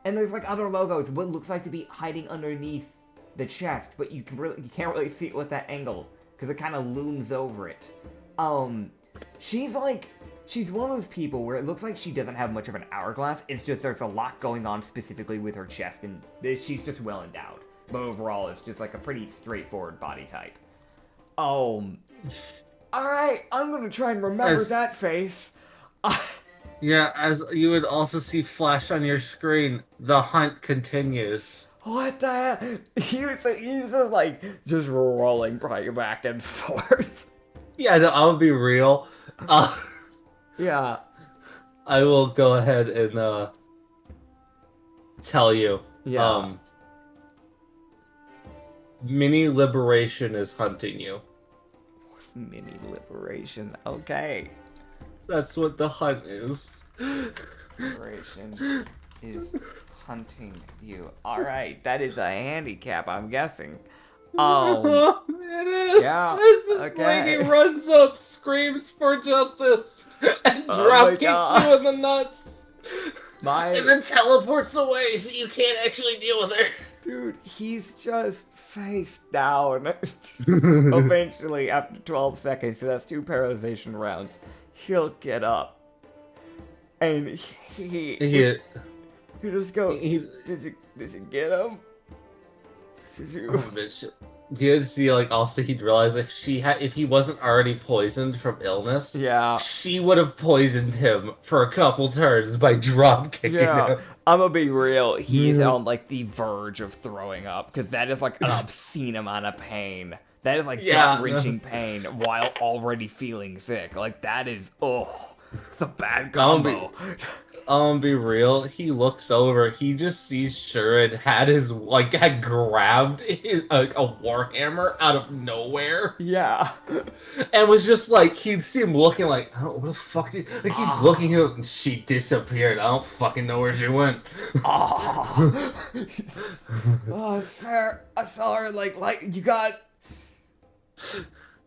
And there's, like, other logos, what looks like to be hiding underneath the chest. But you can't really see it with that angle. Because it kind of looms over it. She's, like, she's one of those people where it looks like she doesn't have much of an hourglass. It's just there's a lot going on specifically with her chest. And she's just well endowed. But overall, it's just like a pretty straightforward body type. Alright, I'm gonna try and remember that face. Yeah, as you would also see flash on your screen, the hunt continues. What the hell? He's just like, just rolling probably back and forth. Yeah, no, I'll be real. Yeah. I will go ahead and, tell you. Yeah. Mini Liberation is hunting you. Mini Liberation, okay. That's what the hunt is. Liberation is hunting you. Alright, that is a handicap, I'm guessing. It is! Yeah, As this okay. lady runs up, screams for justice, and drop kicks you in the nuts. And then teleports away so you can't actually deal with her. Dude, he's just face down. Eventually, after 12 seconds, so that's 2 paralyzation rounds, he'll get up. And he just go, did you get him? Did you? You'd see, like, also he'd realize if he wasn't already poisoned from illness, yeah, she would have poisoned him for a couple turns by drop kicking him. I'm gonna be real. He's on, like, the verge of throwing up, because that is, like, an obscene amount of pain. That is, like, gut-wrenching pain while already feeling sick. Like, that is, it's a bad combo. I'll be real. He looks over. He just sees Shurin had grabbed a warhammer out of nowhere. Yeah. And was just like, he'd see him looking like, oh, what the fuck? Like, he's looking at her, and she disappeared. I don't fucking know where she went. It's fair. I saw her, like, you got...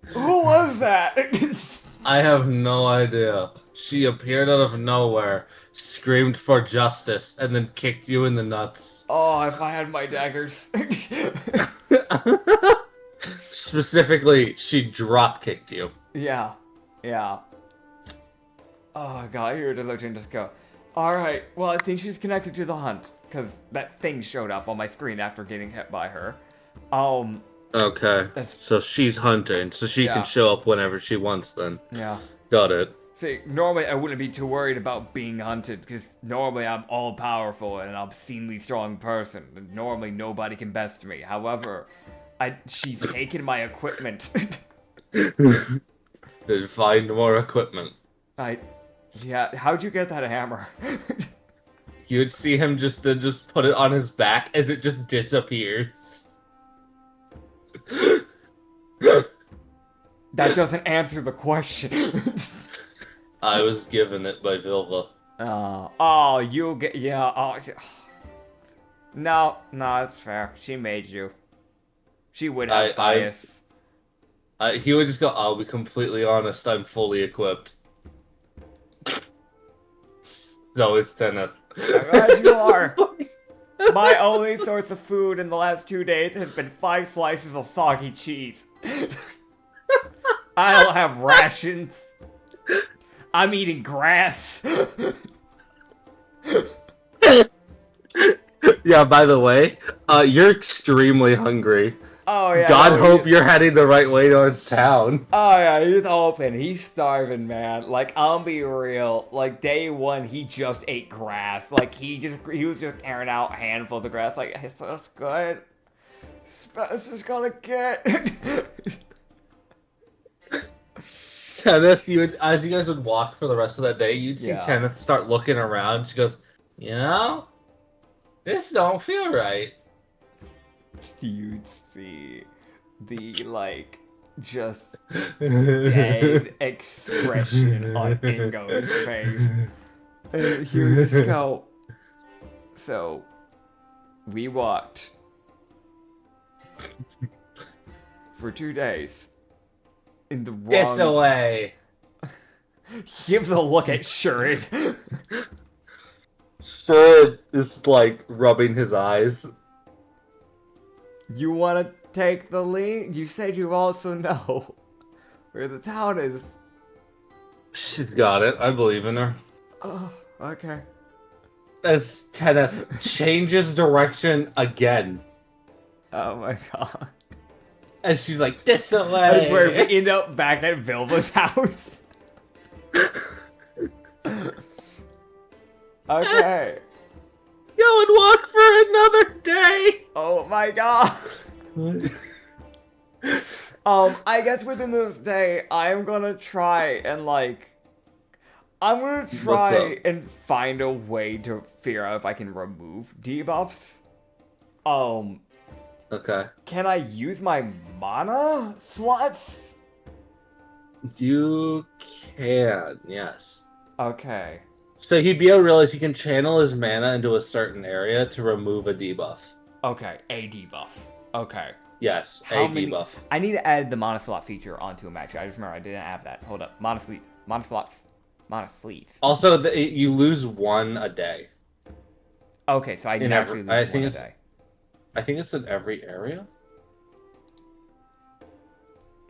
Who was that? I have no idea. She appeared out of nowhere, screamed for justice, and then kicked you in the nuts. Oh, if I had my daggers. Specifically, she drop kicked you. Yeah. Oh god, here to look and just go, alright, well, I think she's connected to the hunt, because that thing showed up on my screen after getting hit by her. Okay, so she's hunting, so she can show up whenever she wants then. Yeah. Got it. See, normally I wouldn't be too worried about being hunted, because normally I'm all-powerful and an obscenely strong person. And normally nobody can best me. However, she's taken my equipment. Then find more equipment. Yeah, how'd you get that hammer? You would see him just put it on his back as it just disappears. That doesn't answer the question. I was given it by Vilva. Oh, you get, yeah, no, that's fair. She made you. She would have bias. He would just go, I'll be completely honest, I'm fully equipped. So is Tenneth. I'm glad you are. My only source of food in the last 2 days has been 5 slices of soggy cheese. I don't have rations. I'm eating grass. Yeah, by the way, you're extremely hungry. Oh yeah. God hope you're heading the right way towards town. Oh yeah, he's open. He's starving, man. Like, I'll be real. Like, day 1, he just ate grass. Like, he was just tearing out handfuls of grass. Like, that's good. That's just gonna get. Tenneth, as you guys would walk for the rest of that day, you'd see Yeah. Tenneth start looking around. She goes, you know, this don't feel right. You'd see the, like, just dead expression on Ingo's face. And he would just go, so, we walked for 2 days in the wrong... This away. Give the look at Shurd. Shurd is, like, rubbing his eyes. You want to take the lead? You said you also know where the town is. She's got it. I believe in her. Oh, okay. As Tenneth changes direction again. Oh my god. And she's like, this I away. swear, if we end up back at Vilva's house. Okay. Go and walk for another day. Oh my god. I guess within this day, I'm gonna try and and find a way to figure out if I can remove debuffs. Okay. Can I use my mana slots? You can, yes. Okay. So he'd be able to realize he can channel his mana into a certain area to remove a debuff. Okay, a debuff. Okay. Yes, How a many- debuff. I need to add the mana slot feature onto a match. I just remember I didn't have that. Hold up. Mana slots. Mana sleeves. Also, you lose one a day. Okay, so I In naturally every- I lose think one a it's- day. I think it's in every area.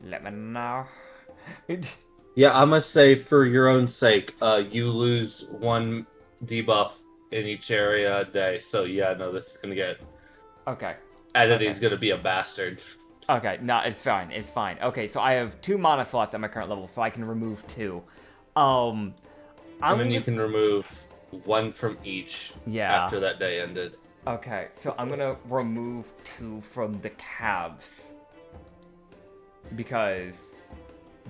Let me know. Yeah, I must say, for your own sake, you lose one debuff in each area a day. So yeah, no, this is gonna get... Okay. Editing's gonna be a bastard. Okay, no, it's fine. It's fine. Okay, so I have 2 mana slots at my current level, so I can remove 2. And then you can remove one from each after that day ended. Okay, so I'm gonna remove 2 from the calves. Because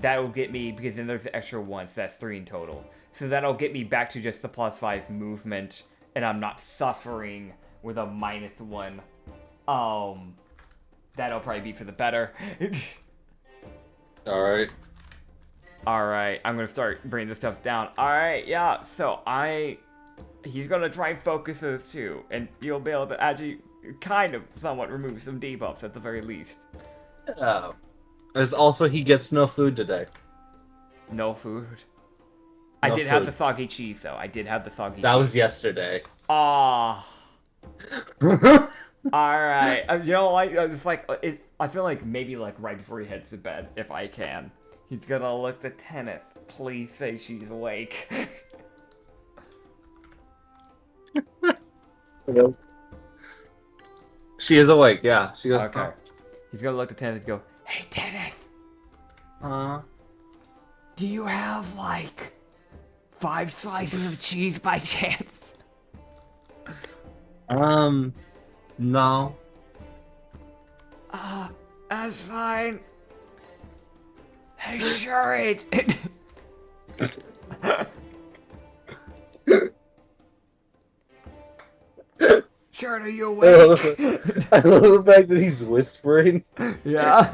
that'll get me, because then there's the extra 1, so that's 3 in total. So that'll get me back to just the +5 movement, and I'm not suffering with a -1. That'll probably be for the better. Alright. Alright, I'm gonna start bringing this stuff down. Alright, yeah, so he's gonna try and focus those 2, and you'll be able to actually kind of somewhat remove some debuffs at the very least. Oh. As also, he gets no food today. No food. I did have the soggy cheese, though. I did have the soggy cheese. That was yesterday. Ah. Alright. You know, it's like, I feel like maybe, like, right before he heads to bed, if I can, he's gonna look to Tenneth. Please say she's awake. She is awake, yeah. She goes, Okay. He's gonna look to Tenneth and go, hey, Tenneth, "Uh, do you have, like, 5 slices of cheese by chance? No. That's fine. Hey, sure it. Sure, are you awake? I love the fact that he's whispering. Yeah.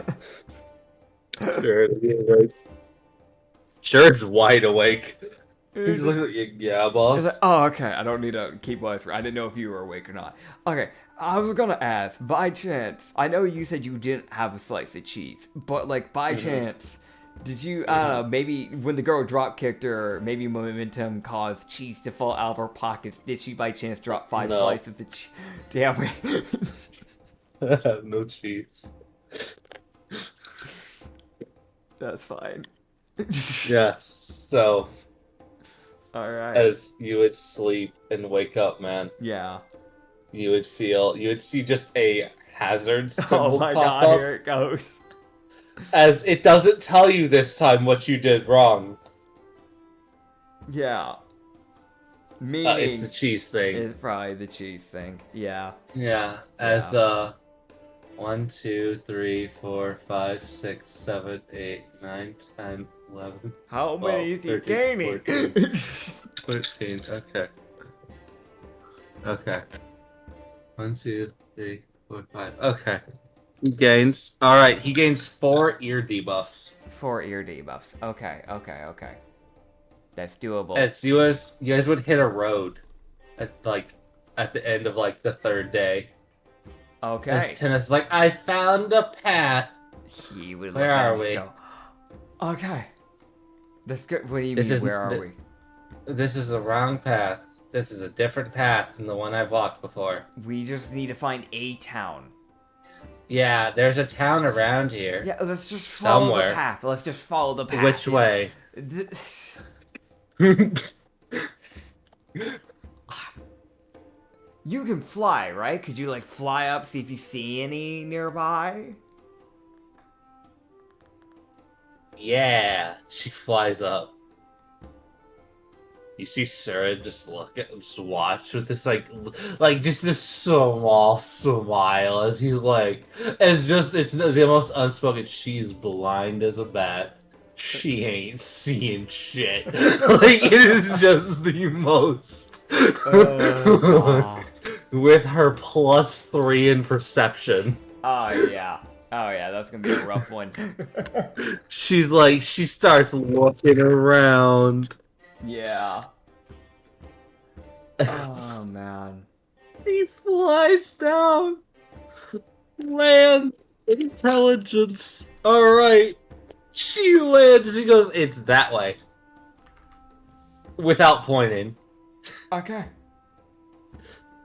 Sure, sure, it's wide awake. He's like, yeah, boss. Like, oh, okay. I don't need to keep whispering. I didn't know if you were awake or not. Okay, I was gonna ask, by chance, I know you said you didn't have a slice of cheese, but like by chance, did you? I don't know. Maybe when the girl drop kicked her, maybe momentum caused cheese to fall out of her pockets. Did she by chance drop 5 No. slices of cheese? Damn it. No cheese. That's fine. Yeah, so All right. as you would sleep and wake up, man, Yeah. you would see just a hazard symbol Oh my pop god, up. here it goes. As it doesn't tell you this time what you did wrong. Yeah. Meaning It's the cheese thing. it's probably the cheese thing. Yeah. Yeah, as 1, 2, 3, 4, 5, 6, 7, 8, 9, 10, 11. How 12, many is he 13, gaining? 14. Okay. Okay. 1, 2, 3, 4, 5. Okay. He gains. Alright, he gains 4 ear debuffs. 4 ear debuffs. Okay. That's doable. It's you guys would hit a road at the end of like the 3rd day. Okay. As Tennis like, I found a path. He would Where look at it are and just we? go, okay. That's good. What do you This mean, is- where are th- we? This is the wrong path. This is a different path than the one I've walked before. We just need to find a town. Yeah, there's a town around here. Yeah, let's just follow Somewhere. the path. Let's just follow the path. Which way? You can fly, right? Could you like fly up, see if you see any nearby? Yeah, she flies up. You see Sarah just watch with this like just this small smile as he's like, and just it's the most unspoken. She's blind as a bat. She ain't seeing shit. Like it is just the most. With her +3 in perception. Oh yeah. Oh yeah, that's gonna be a rough one. She's like, she starts looking around. Yeah. Oh man. He flies down. Land. Intelligence. Alright. She lands. She goes, it's that way. Without pointing. Okay.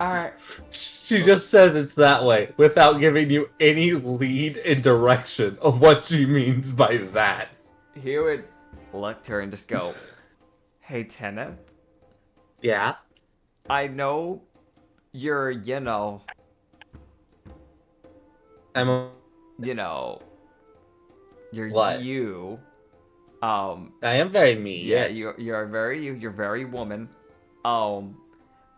Alright. She just says it's that way without giving you any lead in direction of what she means by that. He would look to her and just go, hey Teneth, Yeah? I know you're, I'm you're What? you. I am very me. Yeah, yes. you're very you. You're very woman.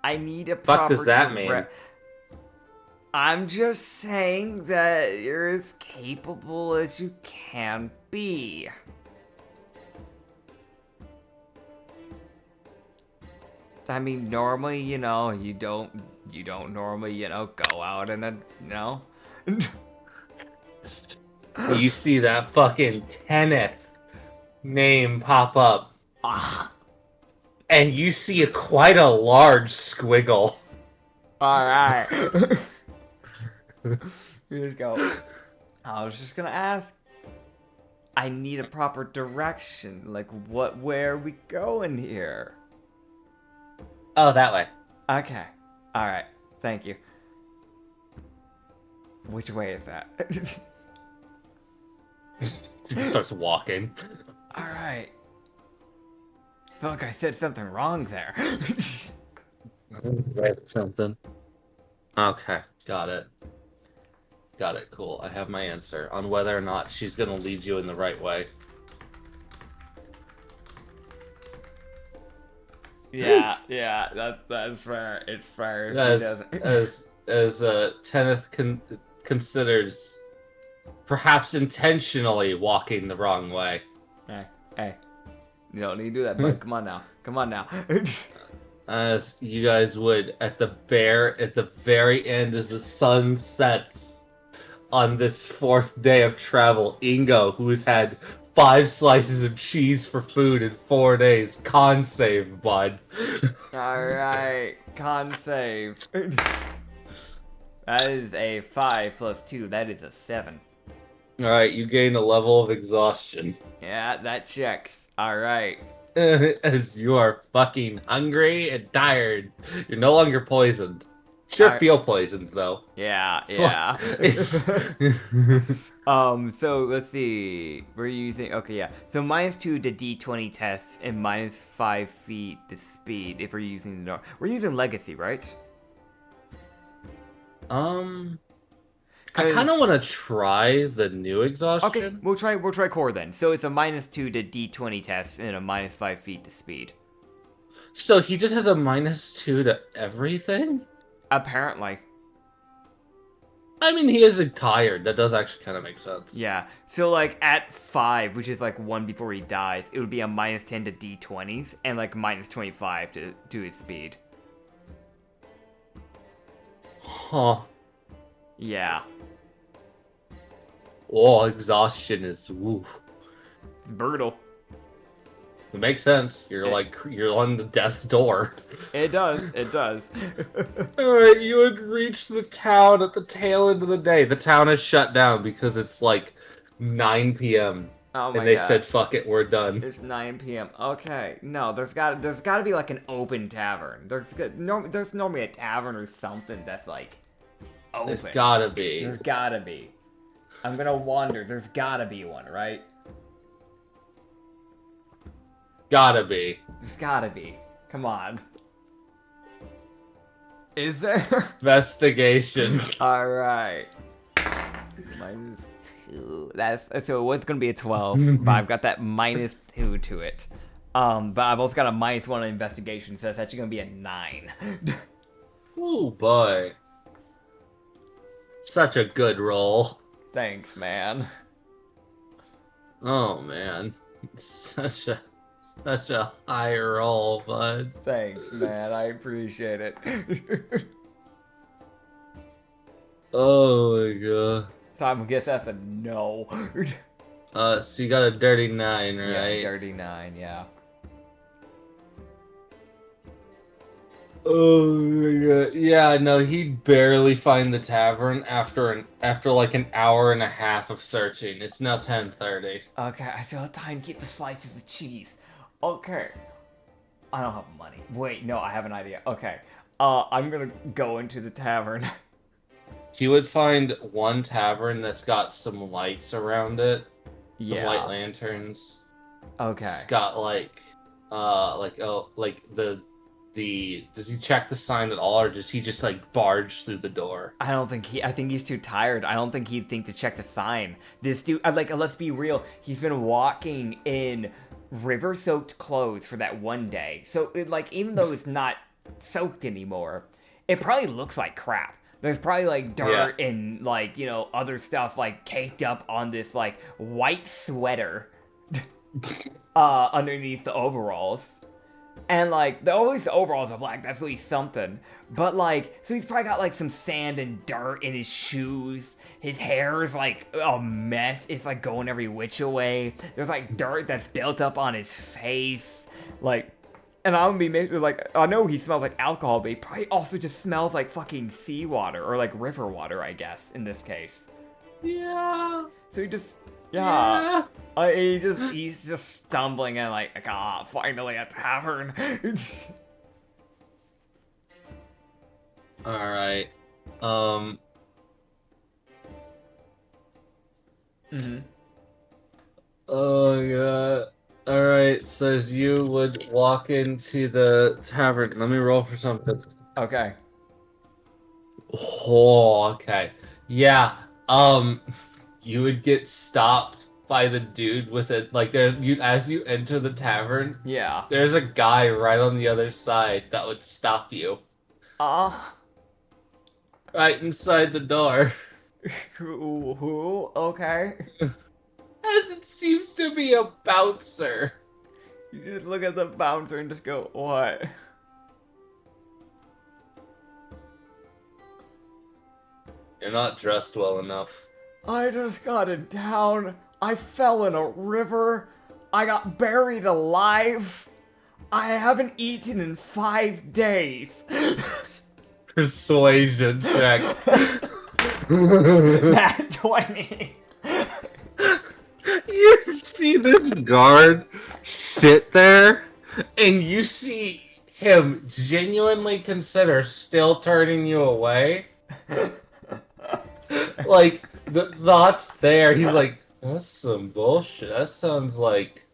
I need a Fuck proper does that mean? I'm just saying that you're as capable as you can be. I mean, normally, you don't normally, go out and You see that fucking Kenneth name pop up. And you see quite a large squiggle. Alright. You just go, I was just gonna ask. I need a proper direction. Like, where are we going here? Oh, that way. Okay. Alright. Thank you. Which way is that? She just starts walking. Alright. I feel like I said something wrong there. Something. Okay, got it. Got it, cool. I have my answer on whether or not she's gonna lead you in the right way. Yeah, that's fair. It's fair if he as doesn't. Tenneth considers perhaps intentionally walking the wrong way. Hey, hey, you don't need to do that, bud. Come on now. Come on now. As you guys would at the very end as the sun sets on this fourth day of travel, Ingo, who has had 5 slices of cheese for food in 4 days, con save, bud. Alright, con save. That is a 5 plus 2. That is a 7. Alright, you gain a level of exhaustion. Yeah, that checks. Alright. As you are fucking hungry and tired. You're no longer poisoned. Sure, feel poisoned though. Yeah. So let's see. We're using So -2 to D20 tests and -5 feet to speed if we're using the we're using legacy, right? I kind of want to try the new exhaustion. Okay, we'll try core then. So it's a -2 to D20 test and a -5 feet to speed. So he just has a -2 to everything? Apparently. I mean, he isn't tired. That does actually kind of make sense. Yeah. So like at 5, which is like 1 before he dies, it would be a -10 to D20s and like -25 to his speed. Huh. Yeah. Oh, exhaustion is woof. It's brutal. It makes sense. You're on the death's door. It does. Alright, you would reach the town at the tail end of the day. The town is shut down because it's like 9 p.m. Oh my and they God. said, fuck it, we're done. It's 9 p.m. Okay. No, there's got to be like an open tavern. There's normally a tavern or something that's like open. There's gotta be. There's gotta be. I'm gonna wander. There's gotta be one, right? Gotta be. There's gotta be. Come on. Is there? Investigation. Alright. -2. So what's gonna be a 12, but I've got that -2 to it. But I've also got a -1 on investigation, so it's actually gonna be a 9. Oh boy. Such a good roll. Thanks, man. Oh man. Such a high roll, bud. Thanks, man. I appreciate it. Oh my god. So I guess that's a no. So you got a dirty 9, right? Yeah, dirty 9, yeah. Oh my god. Yeah, no, he'd barely find the tavern after like an hour and a half of searching. It's now 10:30. Okay, I still have time to get the slices of cheese. Okay. I don't have money. Wait, no, I have an idea. Okay. I'm gonna go into the tavern. You would find one tavern that's got some lights around it. Some light lanterns. Okay. It's got does he check the sign at all, or does he just like barge through the door? I think he's too tired. I don't think he'd think to check the sign. This dude, let's be real. He's been walking in river-soaked clothes for that one day. So, even though it's not soaked anymore, it probably looks like crap. There's probably, like, dirt and, like, other stuff, like, caked up on this, like, white sweater underneath the overalls. And, like, at least the overalls are black. That's at least something. But, like, so he's probably got, like, some sand and dirt in his shoes. His hair is, like, a mess. It's, like, going every which way. There's, like, dirt that's built up on his face. Like, and I'm gonna be mixed with, like, I know he smells like alcohol, but he probably also just smells like fucking seawater. Or, like, river water, I guess, in this case. Yeah. So he just... Yeah. He's just stumbling and like, finally a tavern. Alright. Oh god. Alright, so as you would walk into the tavern, let me roll for something. Okay. Oh, okay. Yeah. You would get stopped by the dude with it. Like there, you as you enter the tavern, Yeah. there's a guy right on the other side that would stop you Uh, right inside the door, who? Okay. as it seems to be a bouncer. You just look at the bouncer and just go, what? You're not dressed well enough. I just got in town. I fell in a river. I got buried alive. I haven't eaten in 5 days. Persuasion check. Nat 20. You see this guard sit there, and you see him genuinely consider still turning you away. Like, the thought's there. He's like, that's some bullshit. That sounds like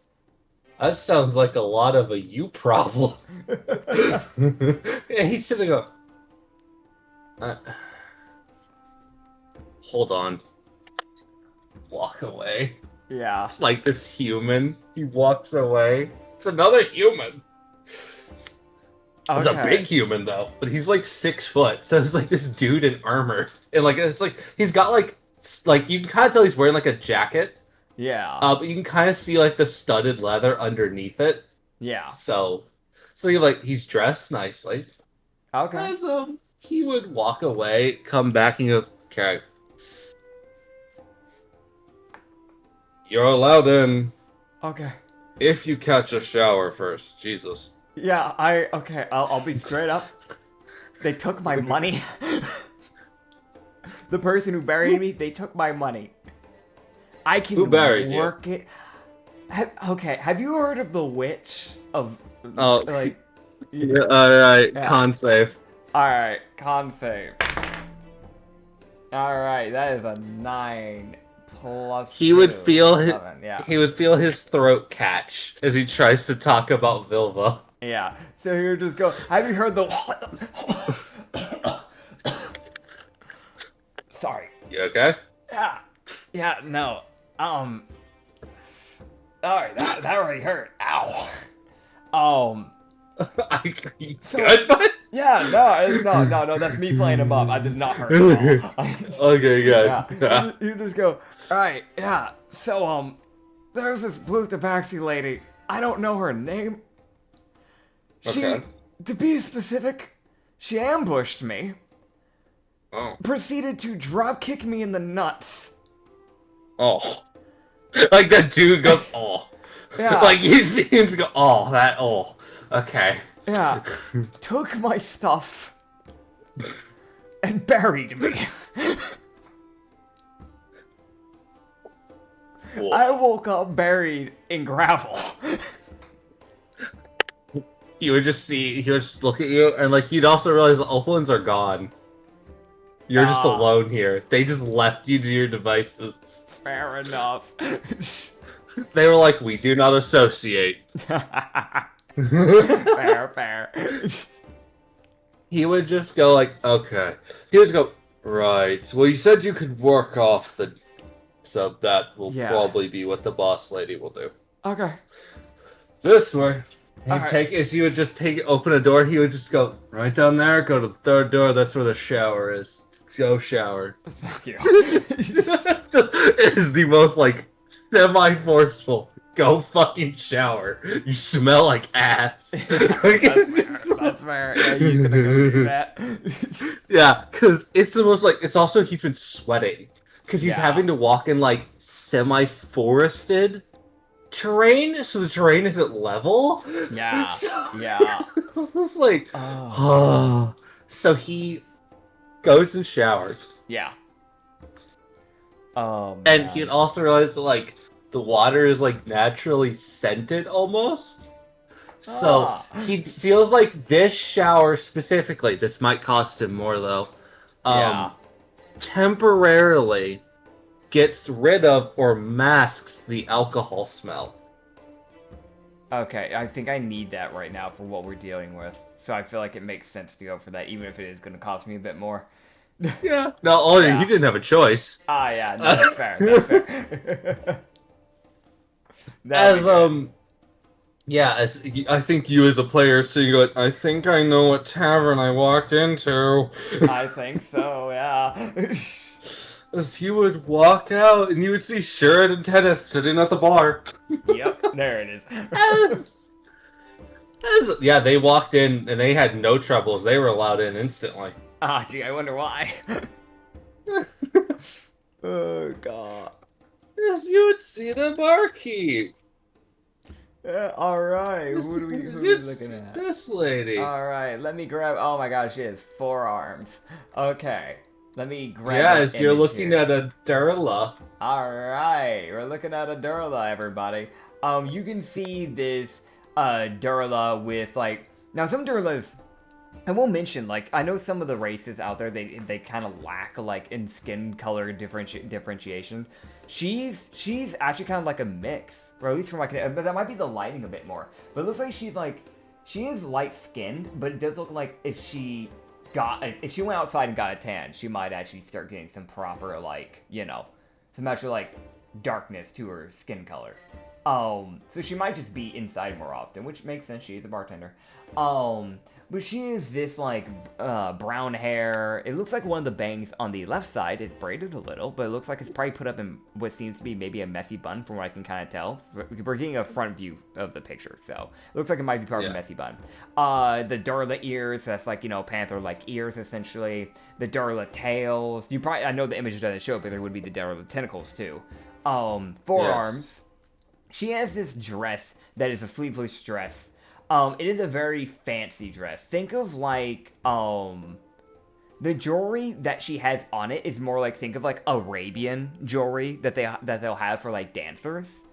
a lot of a you problem. And he's sitting up. Hold on. Walk away. Yeah. It's like this human. He walks away. It's another human. It's a big human though, but he's like 6 foot. So it's like this dude in armor, and like it's like he's got like you can kind of tell he's wearing like a jacket. Yeah. But you can kind of see like the studded leather underneath it. Yeah. So you like he's dressed nicely. Okay. As he would walk away, come back, and he goes, "Okay, you're allowed in Okay. if you catch a shower first." Jesus. Yeah, okay, I'll be straight up. They took my money. The person who buried me, they took my money. I can Who buried work it. Okay, have you heard of the witch of Oh, like yeah, alright, Yeah. con save. Alright, con save. Alright, that is a 9 plus He would 2, feel his, 7, yeah. he would feel his throat catch as he tries to talk about Vilva. Yeah. So he would just go, have you heard the Sorry. You okay? Yeah. Yeah, no. Alright, that really hurt. Ow. You So- good, bud? Yeah, no, that's me playing him up. I did not hurt at all. Okay, good. Yeah. You just go, alright, yeah. So, there's this blue tabaxi lady. I don't know her name. Okay. To be specific, she ambushed me, Oh. proceeded to drop kick me in the nuts. Oh. Like that dude goes, oh. Yeah. Like you see him just go, oh, that, oh. Okay. Yeah. Took my stuff and buried me. Cool. I woke up buried in gravel. He would just look at you, and like you'd also realize the Opalins are gone. You're just alone here. They just left you to your devices. Fair enough. They were like, we do not associate. fair. He would just go like, okay. He would just go, right. Well, you said you could work off the... So that will probably be what the boss lady will do. Okay. This way. He'd Alright. you would just open a door, he would just go, right down there, go to the third door, that's where the shower is. Go shower. Thank you. It is the most, like, semi-forceful. Go fucking shower. You smell like ass. That's fair. Yeah, he's gonna go do that. Yeah, because it's the most, like, it's also, he's been sweating. Because he's Yeah. having to walk in, like, semi-forested terrain, so the terrain isn't level. Yeah. So, Yeah. it's like, Oh. So he goes and showers. Yeah. And man. he'd also realize that, like, the water is, like, naturally scented almost. So he feels like this shower specifically, this might cost him more though, Yeah. temporarily gets rid of or masks the alcohol smell. Okay, I think I need that right now for what we're dealing with. So I feel like it makes sense to go for that, even if it is going to cost me a bit more. Yeah. No, Yeah. you didn't have a choice. Yeah, no, that's fair. That's fair. That'd be good. Yeah, I think you as a player, so you go, I think I know what tavern I walked into. I think so, yeah. As you would walk out and you would see Sherrod and Tenneth sitting at the bar. Yep, there it is. As, yeah, they walked in and they had no troubles. They were allowed in instantly. Ah, gee, I wonder why. Oh, God. As you would see the barkeep. Alright, who are we looking at? This lady. Alright, let me grab. Oh my gosh, she has 4 arms. Okay, let me grab. Yeah, her as you're image looking here. at a Durla. Alright, we're looking at a Durla, everybody. You can see this Durla with like. Now, some Durlas. I will mention, like, I know some of the races out there, they kind of lack, like, in skin color differentiation. She's actually kind of like a mix, or at least from, like, but that might be the lighting a bit more. But it looks like she is light-skinned, but it does look like if she went outside and got a tan, she might actually start getting some proper, like, some actual, like, darkness to her skin color. So she might just be inside more often, which makes sense, she is a bartender. But she is this, like, brown hair. It looks like one of the bangs on the left side is braided a little, but it looks like it's probably put up in what seems to be maybe a messy bun from what I can kind of tell. We're getting a front view of the picture, so it looks like it might be part of a messy bun. The Darla ears, that's like, panther-like ears, essentially. The Darla tails. I know the image doesn't show it, but there would be the Darla tentacles, too. Forearms. Yes. She has this dress that is a sleeveless dress. It is a very fancy dress. Think of like, the jewelry that she has on it is more like, think of like Arabian jewelry that they'll have for like dancers.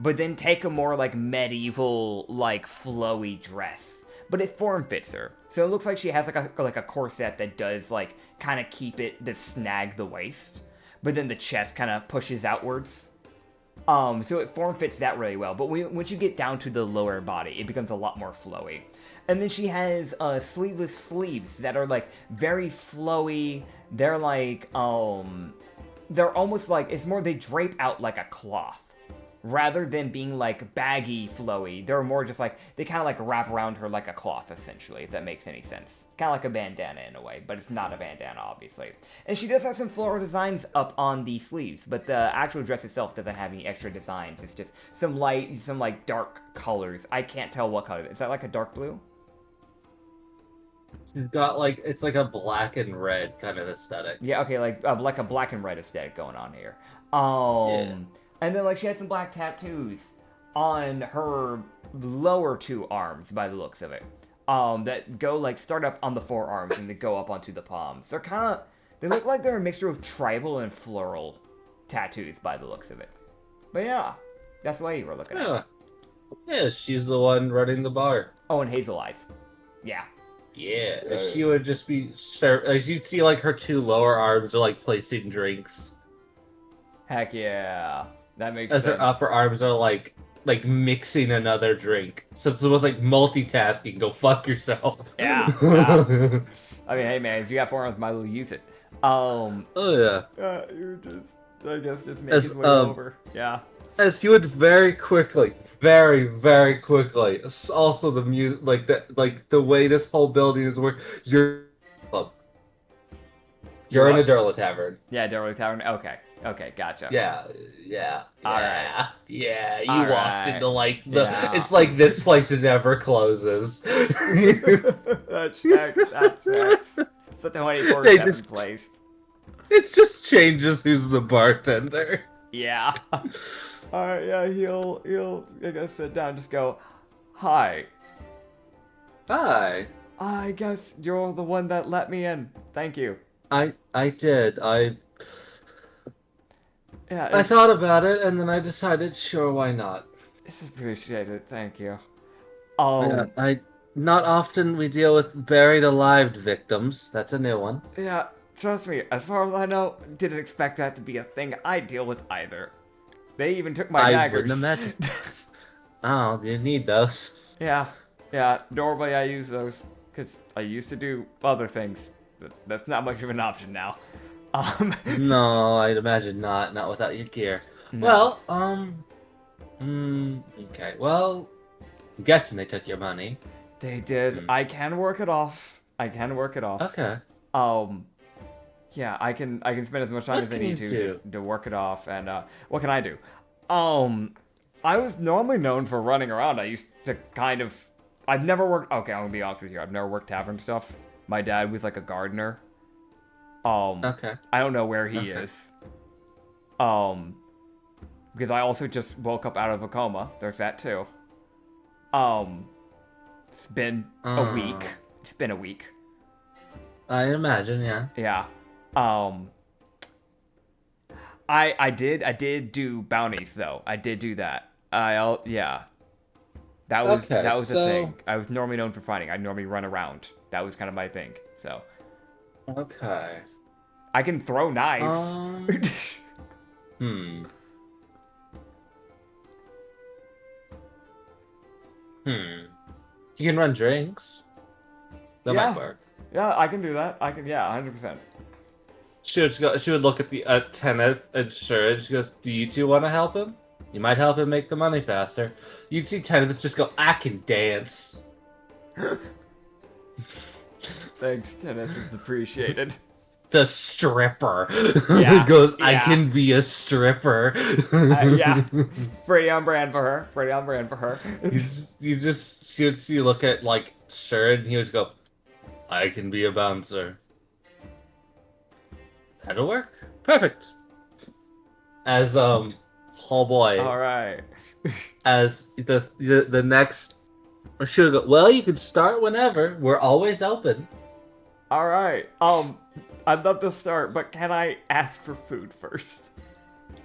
But then take a more like medieval, like flowy dress. But it form fits her. So it looks like she has like a corset that does like kind of keep it to snag the waist. But then the chest kind of pushes outwards. So it form fits that really well, but once you get down to the lower body, it becomes a lot more flowy. And then she has sleeveless sleeves that are like very flowy. They're like they're almost like they drape out like a cloth, rather than being like baggy flowy. They're more just like they kind of like wrap around her like a cloth, essentially, if that makes any sense. Kind of like a bandana in a way, but it's not a bandana, obviously. And she does have some floral designs up on the sleeves, but the actual dress itself doesn't have any extra designs. It's just some like dark colors. I can't tell what color. Is that like a dark blue? She's got like, it's like a black and red kind of aesthetic. Yeah, okay, like a black and red aesthetic going on here. Yeah. And then like she has some black tattoos on her lower 2 arms by the looks of it. That go like start up on the forearms and they go up onto the palms. They look like they're a mixture of tribal and floral tattoos by the looks of it. But yeah, that's the lady we're looking at. Yeah, she's the one running the bar. Oh, and Hazel Eyes. Yeah. Yeah, she would just be, as you'd see like her 2 lower arms are like placing drinks. Heck yeah. That makes sense. As her upper arms are like mixing another drink. Since it was like multitasking, go fuck yourself. Yeah. I mean, hey man, if you got 4 arms, might as well use it. Oh yeah. You're just, I guess, just making his way over. Yeah. As you would very quickly, very, very quickly. Also, the music, like the way this whole building is working. You're in a Durla tavern. Yeah, Durla tavern. Okay, gotcha. Yeah. Alright. Yeah, you walked into like it's like this place never closes. That checks. It's a 24/7 place. It just changes who's the bartender. Yeah. Alright, yeah, he'll I guess sit down, just go, hi. Hi. I guess you're the one that let me in. Thank you. I did. Yeah, I thought about it, and then I decided, sure, why not? It's appreciated, thank you. I not often we deal with buried alive victims. That's a new one. Yeah, trust me, as far as I know, didn't expect that to be a thing I deal with either. They even took my daggers. I wouldn't imagine. Oh, you need those. Yeah, normally I use those, because I used to do other things, but that's not much of an option now. No, I'd imagine not without your gear. No. Well, Okay. Well, I'm guessing they took your money. They did. Hmm. I can work it off. I can work it off. Okay. Um, yeah, I can spend as much time What as I can need you to do? to work it off. And what can I do? Um, I was normally known for running around. I used to kind of. I've never worked. Okay, I'm gonna be honest with you. I've never worked tavern stuff. My dad was like a gardener. Okay. I don't know where he Okay. is. Um, because I also just woke up out of a coma. There's that too. Um, it's been a week. Uh, It's been a week. I imagine, yeah. Yeah. Um, I did do bounties though. I did do that. Yeah. Okay, That was a so thing. I was normally known for fighting. I normally run around. That was kind of my thing. So okay. I can throw knives. Um, hmm. Hmm. You can run drinks. That might Yeah. work. Yeah, I can do that. I can. Yeah, 100%. She would look at the Kenneth and Shurd. She goes, "Do you two want to help him? You might help him make the money faster." You'd see Kenneth just go, "I can dance." Thanks, tennis is appreciated. The stripper. Yeah, He goes, "I yeah. can be a stripper." Yeah, pretty on brand for her. Pretty on brand for her. She would see look at like Shurd, and he would go, "I can be a bouncer." That'll work. Perfect. As oh boy, All right. as the next, she would go, "Well, you can start whenever. We're always open." All right. I'd love to start, but can I ask for food first?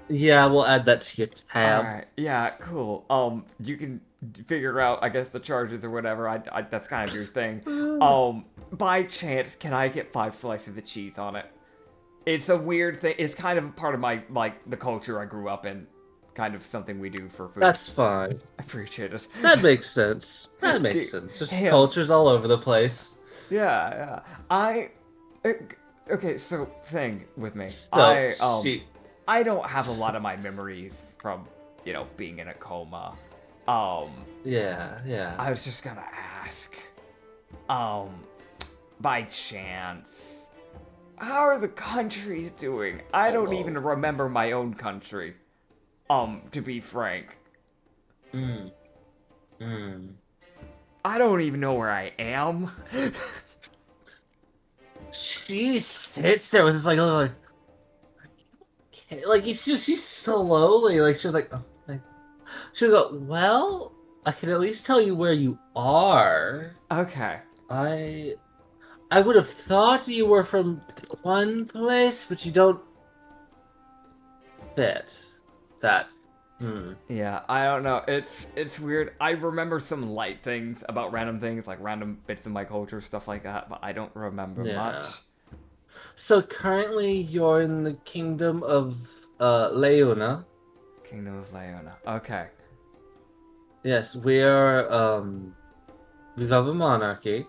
Yeah, we'll add that to your All tab. right. Yeah. Cool. You can figure out, I guess, the charges or whatever. That's kind of your thing. By chance, can I get 5 slices of cheese on it? It's a weird thing. It's kind of a part of my the culture I grew up in. Kind of something we do for food. That's fine. I appreciate it. That makes sense. That makes sense. There's Damn. cultures all over the place. Yeah, yeah. Uh, okay, so thing with me. So she. I don't have a lot of my memories from, being in a coma. Yeah. I was just gonna ask, um, by chance, how are the countries doing? I don't even remember my own country. To be frank. I don't even know where I am. She sits there with this like, okay, like she's slowly like she's like, oh, like she'll go, "Well, I can at least tell you where you are. Okay. I would have thought you were from one place, but you don't fit that." Yeah, I don't know. It's weird. I remember some light things about random things, like random bits of my culture, stuff like that, but I don't remember much. So currently you're in the kingdom of Leona. Kingdom of Leona. Okay. Yes, we have a monarchy.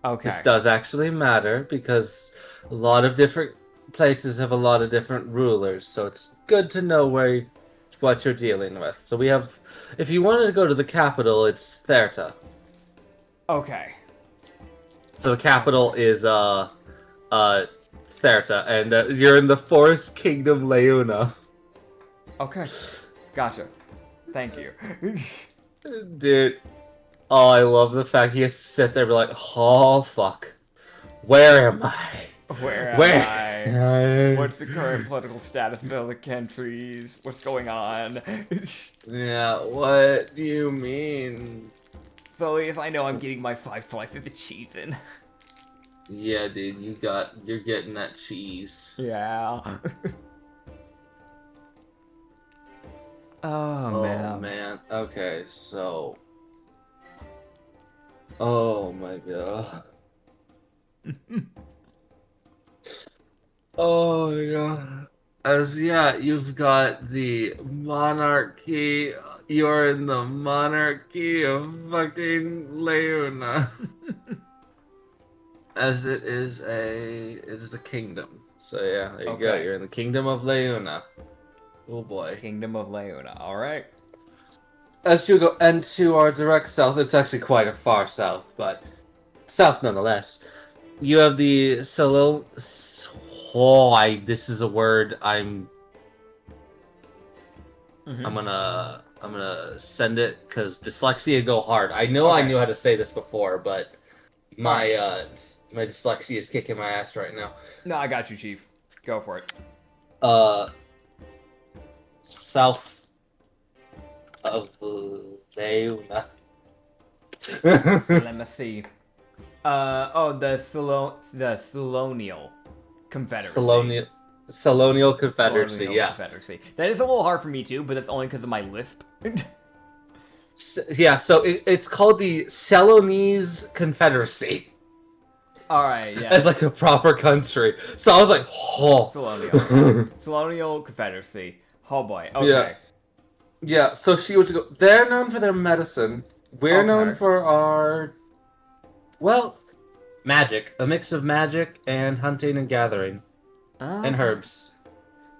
Okay. This does actually matter because a lot of different places have a lot of different rulers, so it's good to know what you're dealing with. So we have, if you wanted to go to the capital, it's Therta. Okay. So the capital is Therta, and you're in the Forest Kingdom, Leona. Okay. Gotcha. Thank you. Dude, oh, I love the fact he has to sit there and be like, "Oh fuck, where am I? Where Where?" am I? What's the current political status of the countries? What's going on? Yeah, what do you mean? So at least I know I'm getting my 5 slices of cheese in. Yeah, dude, you're getting that cheese. Yeah. Oh, Oh man. man. Okay, so. Oh my god. Oh my god. You've got the monarchy. You're in the monarchy of fucking Leona. As it is a kingdom. So yeah, there you go. Okay. You're in the kingdom of Leona. Oh boy. Kingdom of Leona. All right. as you go and to our direct south, it's actually quite a far south, but south nonetheless. You have the Solo. This is a word. I'm gonna send it because dyslexia go hard. I know I Okay. knew how to say this before, but my Alright. my dyslexia is kicking my ass right now. No, I got you, Chief. Go for it. Uh, south of Leuna. Let me see. The Solonial Confederacy. Salonial Confederacy. Colonial Yeah. Confederacy. That is a little hard for me too, but that's only because of my lisp. Yeah. So it's called the Ceylonese Confederacy. All right, yeah. As like a proper country. So I was like, oh. Colonial Confederacy. Oh boy. Okay. Yeah. Yeah. So she would go. They're known for their medicine. We're known for our, well, magic. A mix of magic and hunting and gathering and herbs.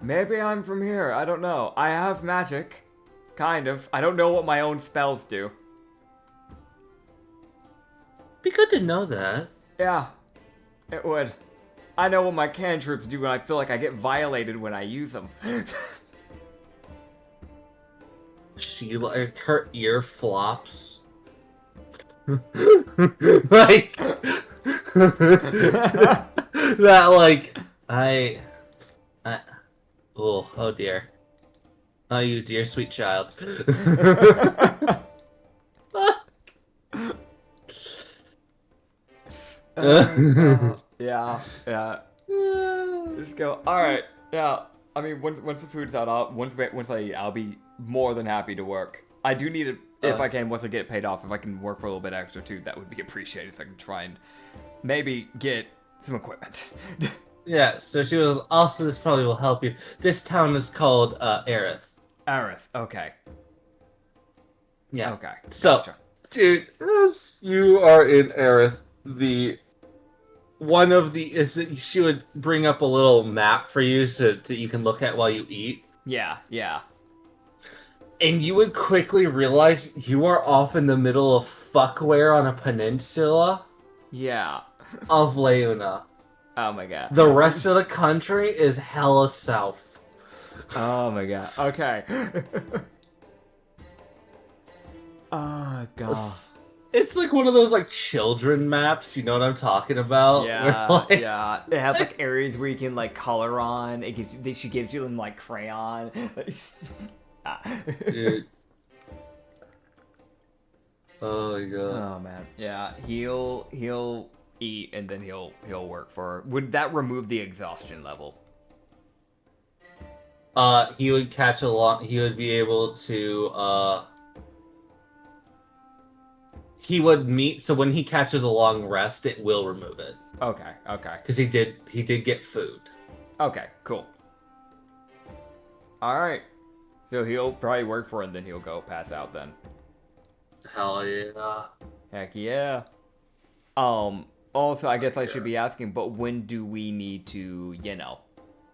Maybe I'm from here. I don't know. I have magic. Kind of. I don't know what my own spells do. Be good to know that. Yeah. It would. I know what my cantrips do and I feel like I get violated when I use them. She, like, her ear flops. Like that, like oh dear. Oh, you dear sweet child. Yeah. Just go. All right. Yeah. I mean, once the food's out, once I eat, I'll be more than happy to work. I do need it if I can. Once I get paid off, if I can work for a little bit extra too, that would be appreciated. So I can try and maybe get some equipment. Yeah. So she was also. This probably will help you. This town is called Aerith. Aerith. Okay. Yeah. Okay. So, Gotcha. dude, as you are in Aerith, one of the she would bring up a little map for you so that you can look at while you eat. Yeah. And you would quickly realize you are off in the middle of fuckwhere on a peninsula Yeah. of Leuna. Oh my god. The rest of the country is hella south. Oh my god. Okay. Oh god. It's like one of those like children maps, you know what I'm talking about? Yeah, Where, like, yeah. It has like areas where you can like color on. She gives you them like crayon. Dude. Oh my god. Oh man. Yeah, he'll eat and then he'll work for her. Would that remove the exhaustion level? He would catch he would be able to he would meet, so when he catches a long rest, it will remove it. Okay. Because he did get food. Okay, cool. Alright. So he'll probably work for it and then he'll go pass out then. Hell yeah. Heck yeah. Also, I guess I should be asking, but when do we need to,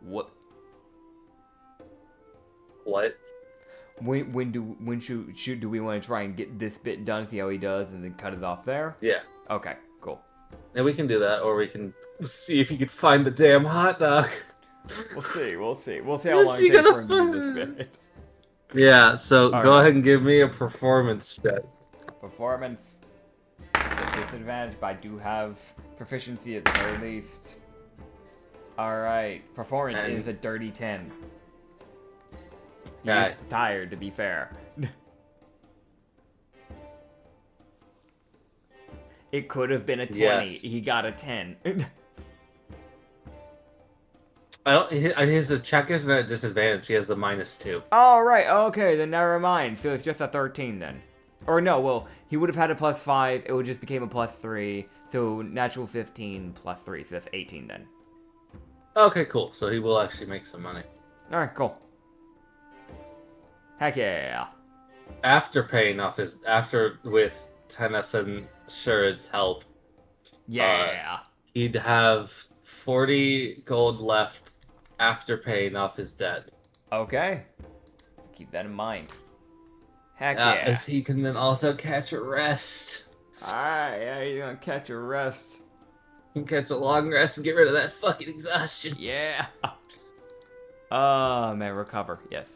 what? What? When do we want to try and get this bit done, see how he does, and then cut it off there? Yeah. Okay, cool. And we can do that, or we can see if you could find the damn hot dog. We'll see how long it takes for him to do this bit. Yeah, so All go right. ahead and give me a performance check. Performance. It's a disadvantage, but I do have proficiency at the very least. Alright, performance And- is a dirty 10. Okay. He's tired, to be fair. It could have been a 20. Yes. He got a 10. I don't. His check isn't at a disadvantage. He has the -2. All right. Okay, then never mind. So it's just a 13 then. Or no, well, he would have had a +5. It would just became a +3. So natural 15 +3. So that's 18 then. Okay, cool. So he will actually make some money. All right, cool. Heck yeah. After paying off with Tenneth and Shured's help, Yeah. he'd have 40 gold left after paying off his debt. Okay. Keep that in mind. Heck yeah. As he can then also catch a rest. Alright, yeah, you're gonna catch a rest. He can catch a long rest and get rid of that fucking exhaustion. Yeah. Oh, man, recover. Yes.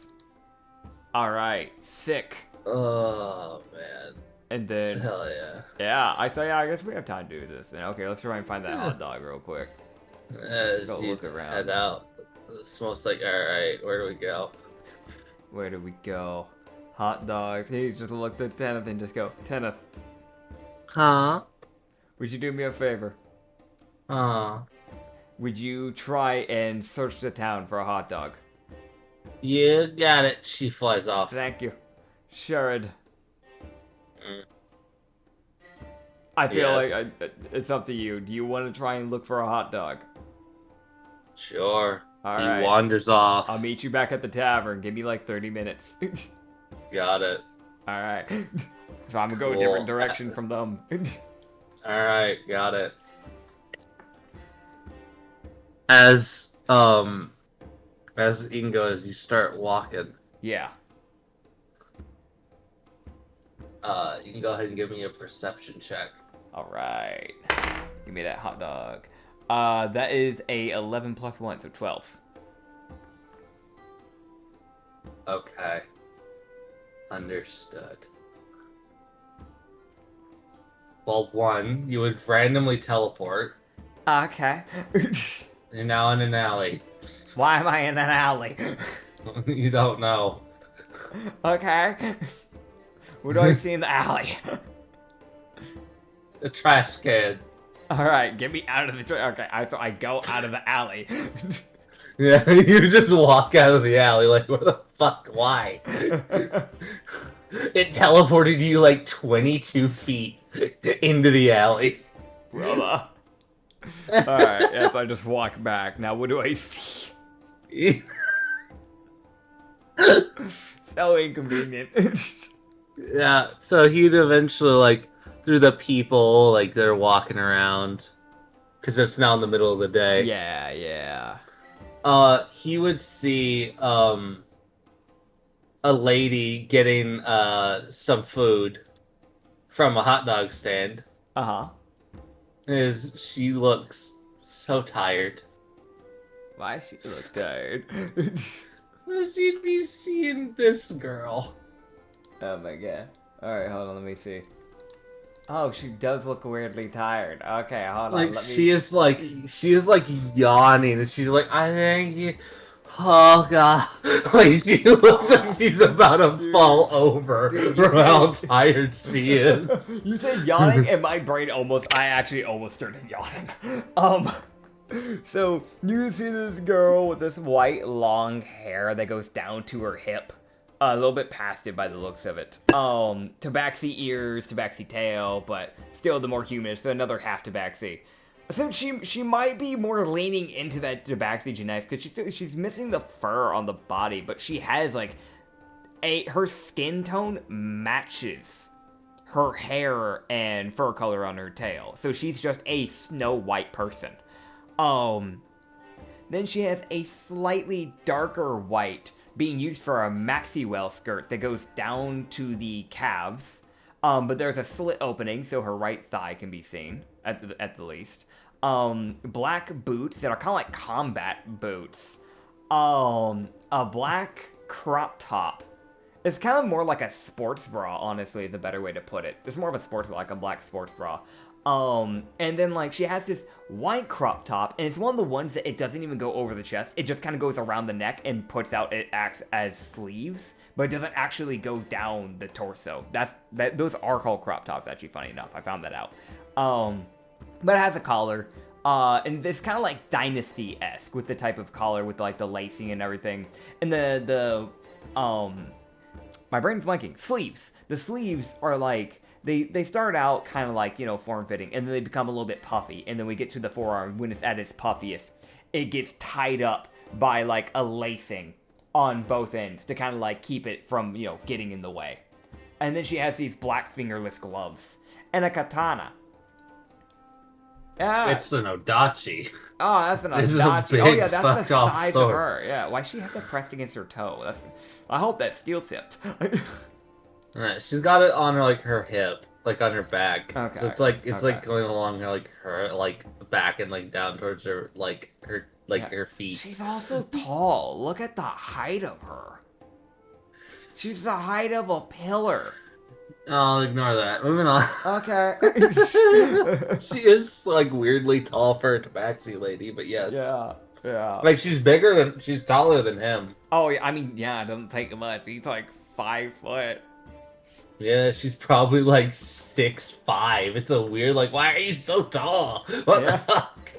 Alright, sick. Oh, man. And then... Hell yeah. Yeah, I guess we have time to do this. Then okay, let's try and find that hot dog real quick. As Go you look around. head out, it's almost like, alright, where do we go? Where do we go? Hot dogs. He just looked at Tenneth and just go, Tenneth, Huh? would you do me a favor? Would you try and search the town for a hot dog? You got it. She flies off. Thank you. Sherrod. I feel like it's up to you. Do you want to try and look for a hot dog? Sure. All he right. wanders off. I'll meet you back at the tavern. Give me like 30 minutes. Got it. All right. So I'm gonna go a Cool. different direction from them. Alright, got it. As Ingo, as you start walking, Yeah. you can go ahead and give me a perception check. All right. Give me that hot dog. That is a 11 plus 1, so 12. Okay. Understood. Well, one, you would randomly teleport. Okay. You're now in an alley. Why am I in that alley? You don't know. Okay. What do I see in the alley? A trash can. All right, get me out of the. Okay, so I go out of the alley. Yeah, you just walk out of the alley like, what the fuck? Why? It teleported you like 22 feet into the alley. Brother. All right, yes, I just walk back. Now, what do I see? So inconvenient. Yeah, so he'd eventually, like, through the people, like, they're walking around, because it's now in the middle of the day. Yeah. He would see, a lady getting, some food from a hot dog stand. Uh-huh. She looks so tired. Why she look tired? Because you'd be seeing this girl. Oh my god. Alright, hold on, let me see. Oh, she does look weirdly tired. Okay, hold on. Like, Let me... she is like yawning, and she's like, I think you... Oh god. Like, she looks like she's about to fall over from how tired she is. You said yawning, and my brain I actually almost started yawning. So, you see this girl with this white long hair that goes down to her hip. A little bit past it by the looks of it. Tabaxi ears, tabaxi tail, but still the more human, so another half tabaxi. So she might be more leaning into that tabaxi genetics, because she's missing the fur on the body, but she has, like, her skin tone matches her hair and fur color on her tail. So she's just a Snow White person. Then she has a slightly darker white being used for a Maxi-Well skirt that goes down to the calves. But there's a slit opening so her right thigh can be seen, at the least. Black boots that are kind of like combat boots. A black crop top. It's kind of more like a sports bra, honestly, is a better way to put it. It's more of a sports bra, like a black sports bra. And then, like, she has this white crop top, and it's one of the ones that it doesn't even go over the chest. It just kind of goes around the neck and it acts as sleeves, but it doesn't actually go down the torso. Those are called crop tops, actually, funny enough. I found that out. But it has a collar, and it's kind of like Dynasty-esque with the type of collar with, like, the lacing and everything. And my brain's blanking. Sleeves. The sleeves are, like, They start out kind of like, form-fitting, and then they become a little bit puffy, and then we get to the forearm when it's at its puffiest. It gets tied up by, like, a lacing on both ends to kind of, like, keep it from, getting in the way. And then she has these black fingerless gloves. And a katana. Yeah. It's an Odachi. Oh, that's an This is a Adachi. big Oh, yeah, that's the fuck-off size sword. of her. Yeah, why she have that pressed against her toe? I hope that's steel-tipped. She's got it on her like her hip, like on her back. So Okay. it's Okay. like going along her like back and like down towards Yeah. her feet. She's also tall. Look at the height of her. She's the height of a pillar. I'll ignore that. Moving on. Okay. She is like weirdly tall for a tabaxi lady, but yes. Yeah. Yeah. Like she's taller than him. Oh, yeah. I mean, yeah, it doesn't take much. He's like 5 foot. Yeah, she's probably like 6'5". It's a weird like, why are you so tall? What Yeah. the fuck?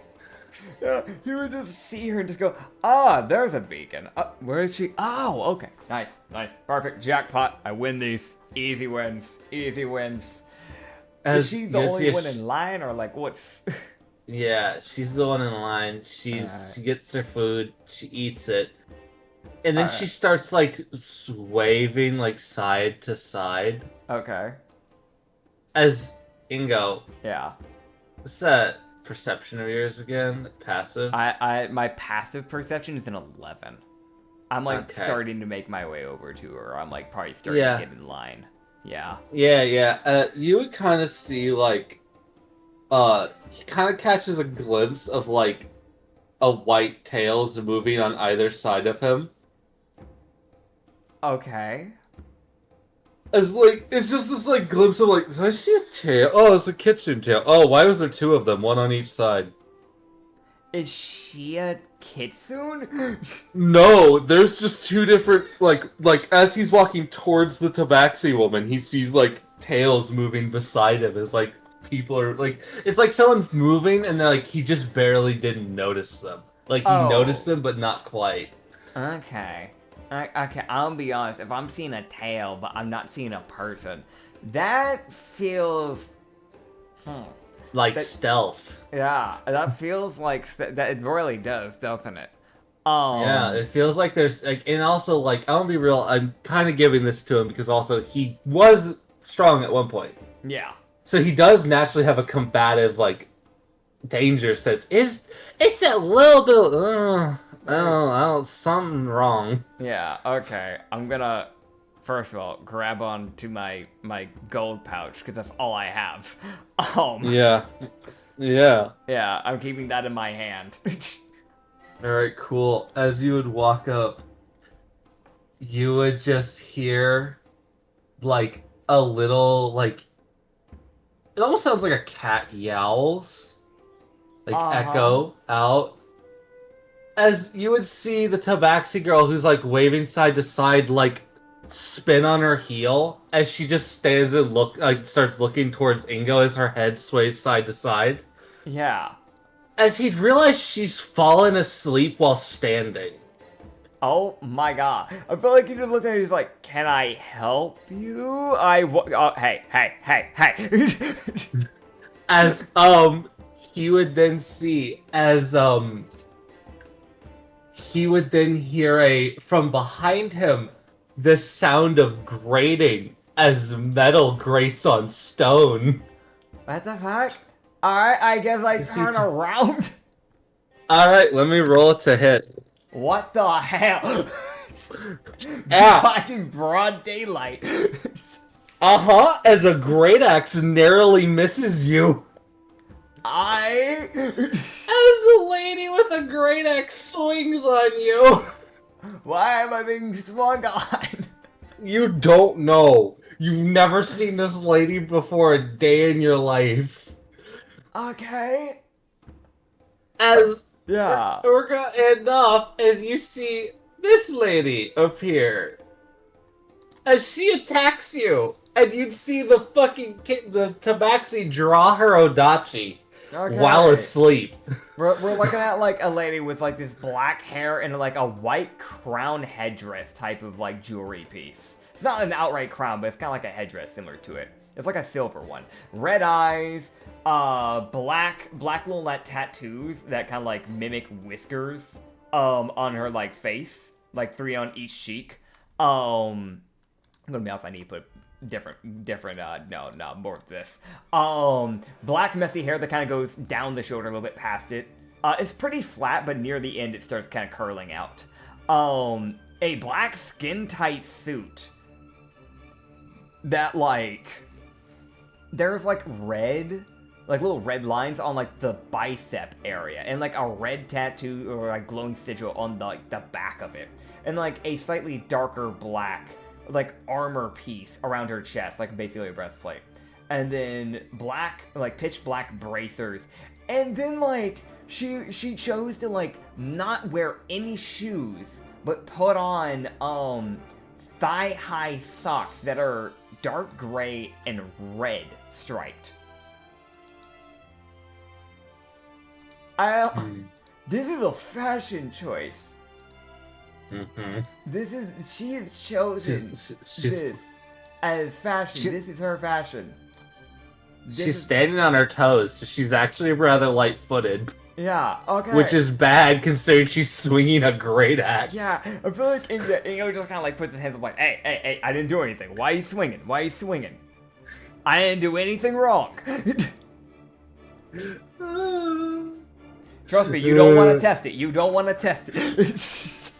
Yeah, you would just see her and just go, ah, there's a beacon. Where is she? Oh, okay. Nice, nice. Perfect. Jackpot. I win these. Easy wins. Easy wins. Is she the only one in line, or like what's... Yeah, she's the one in line. She gets her food, she eats it, and then she starts like swaying like side to side. Okay. As Ingo, Yeah. what's that perception of yours again? Passive? My passive perception is an 11. I'm like starting to make my way over to her. I'm like probably starting to get in line. Yeah. Yeah. You would kind of see like, he kind of catches a glimpse of like a white tails moving on either side of him. Okay. As like, it's just this like glimpse of like, did I see a tail? Oh, it's a kitsune tail. Oh, why was there two of them, one on each side? Is she a kitsune? No, there's just two different like as he's walking towards the tabaxi woman, he sees like tails moving beside him as like people are like, it's like someone's moving and they're like he just barely didn't notice them. Like he noticed them but not quite. Okay. Okay, I'll be honest. If I'm seeing a tail but I'm not seeing a person, that feels Like stealth. Yeah, that feels like that. It really does, doesn't it? Yeah, it feels like there's like, and also like I'm gonna be real. I'm kind of giving this to him because also he was strong at one point. Yeah. So he does naturally have a combative like danger sense. It's a little bit of I don't something wrong. Yeah. Okay. I'm gonna first of all grab on to my gold pouch because that's all I have. Yeah. Yeah. Yeah. I'm keeping that in my hand. All right. Cool. As you would walk up, you would just hear like a little like, it almost sounds like a cat yowls, like echo out. As you would see the tabaxi girl who's like waving side to side, like spin on her heel as she just stands and starts looking towards Ingo as her head sways side to side. Yeah. As he'd realized she's fallen asleep while standing. Oh my god. I feel like he just looked at her and he's like, can I help you? Hey. As, he would then see, as, he would then hear from behind him, the sound of grating as metal grates on stone. What the fuck? Alright, I guess I turn around. Alright, let me roll it to hit. What the hell? Yeah. In broad daylight. As a great axe narrowly misses you. As a lady with a great axe swings on you. Why am I being swung on? You don't know. You've never seen this lady before a day in your life. Okay. We're gonna end off as you see this lady appear. As she attacks you, and you'd see the tabaxi draw her odachi while asleep. We're looking at like a lady with like this black hair and like a white crown headdress type of like jewelry piece. It's not an outright crown, but it's kind of like a headdress similar to it. It's like a silver one. Red eyes, black little tattoos that kind of like mimic whiskers on her like face, like 3 on each cheek. I'm gonna be honest, I need to put different no, more of this. Black messy hair that kind of goes down the shoulder a little bit past it. It's pretty flat, but near the end it starts kind of curling out. A black skin tight suit. that, like, there's, like, little red lines on, like, the bicep area, and, like, a red tattoo or, like, glowing sigil on, like, the back of it, and, like, a slightly darker black, like, armor piece around her chest, like, basically a breastplate, and then black, like, pitch black bracers, and then, like, she chose to, like, not wear any shoes, but put on, thigh-high socks that are dark gray and red striped. This is a fashion choice. She has chosen this as fashion. This is her fashion. She's standing on her toes, so she's actually rather light-footed. Yeah, okay. Which is bad, considering she's swinging a great axe. Yeah, I feel like Ingo just kind of like puts his hands up like, hey, I didn't do anything. Why are you swinging? Why are you swinging? I didn't do anything wrong. Trust me, you don't want to test it. You don't want to test it.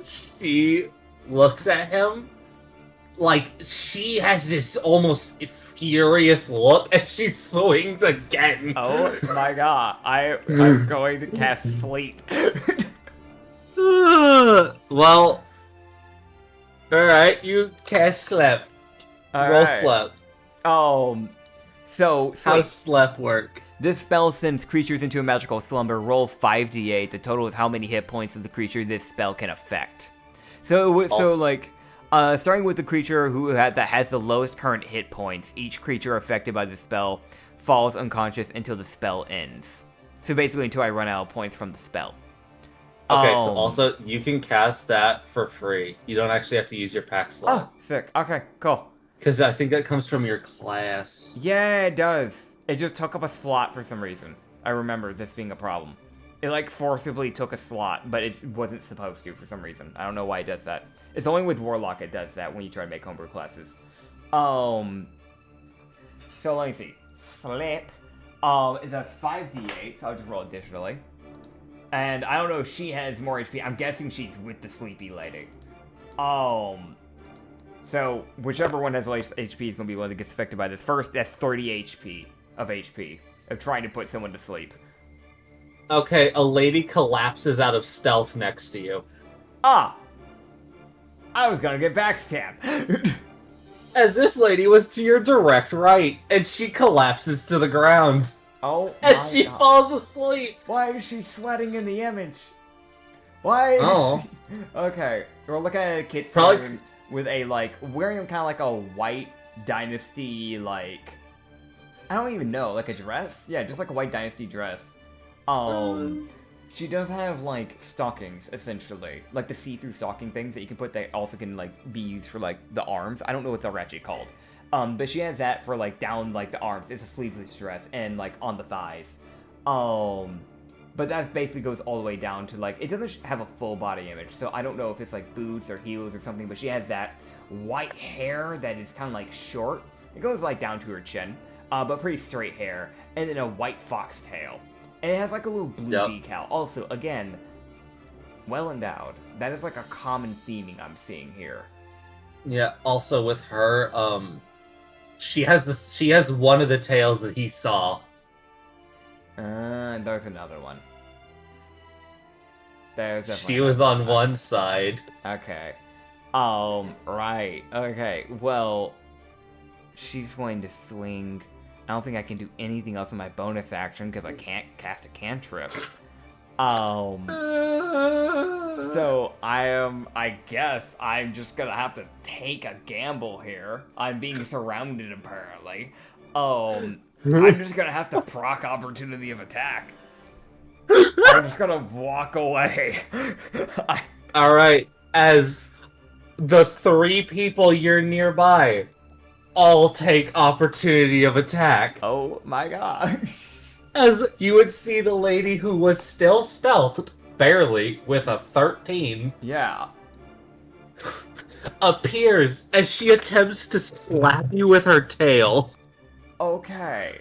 She looks at him like she has this almost furious look, and she swings again. Oh my god, I'm going to cast sleep. Well, alright, you cast sleep. Roll sleep. So how does sleep work? This spell sends creatures into a magical slumber. Roll 5d8, the total of how many hit points of the creature this spell can affect. So starting with the creature that has the lowest current hit points, each creature affected by the spell falls unconscious until the spell ends. So basically until I run out of points from the spell. Okay, so also, you can cast that for free. You don't actually have to use your pack slot. Oh, sick. Okay, cool. Because I think that comes from your class. Yeah, it does. It just took up a slot for some reason. I remember this being a problem. It, like, forcibly took a slot, but it wasn't supposed to for some reason. I don't know why it does that. It's only with Warlock it does that when you try to make homebrew classes. So let me see. Slip. It does 5d8, so I'll just roll additionally. And I don't know if she has more HP. I'm guessing she's with the sleepy lady. So whichever one has less HP is going to be one that gets affected by this. First, that's 30 HP of trying to put someone to sleep. Okay, a lady collapses out of stealth next to you. Ah! I was gonna get backstabbed. As this lady was to your direct right, and she collapses to the ground. Oh, as she falls asleep. Why is she sweating in the image? Why is she... Okay, we're looking at a kid with a, like, wearing kind of like a white dynasty, like... I don't even know, like a dress? Yeah, just like a white dynasty dress. She does have, like, stockings, essentially. Like the see-through stocking things that you can put that also can, like, be used for, like, the arms. I don't know what they're actually called. But she has that for, like, down, like, the arms. It's a sleeveless dress. And, like, on the thighs. But that basically goes all the way down to, like, it doesn't have a full body image. So I don't know if it's, like, boots or heels or something. But she has that white hair that is kind of, like, short. It goes, like, down to her chin. But pretty straight hair. And then a white foxtail. And it has, like, a little blue decal. Also, again, well endowed. That is, like, a common theming I'm seeing here. Yeah, also with her, she has one of the tails that he saw. There's another one. She was on one side. Okay. Right. Okay, well, she's going to swing... I don't think I can do anything else in my bonus action because I can't cast a cantrip. So I guess I'm just gonna have to take a gamble here. I'm being surrounded apparently. I'm just gonna have to proc opportunity of attack. I'm just gonna walk away. Alright, as the 3 people you're nearby all take opportunity of attack. Oh my god. As you would see the lady who was still stealthed, barely, with a 13. Yeah. Appears as she attempts to slap you with her tail. Okay.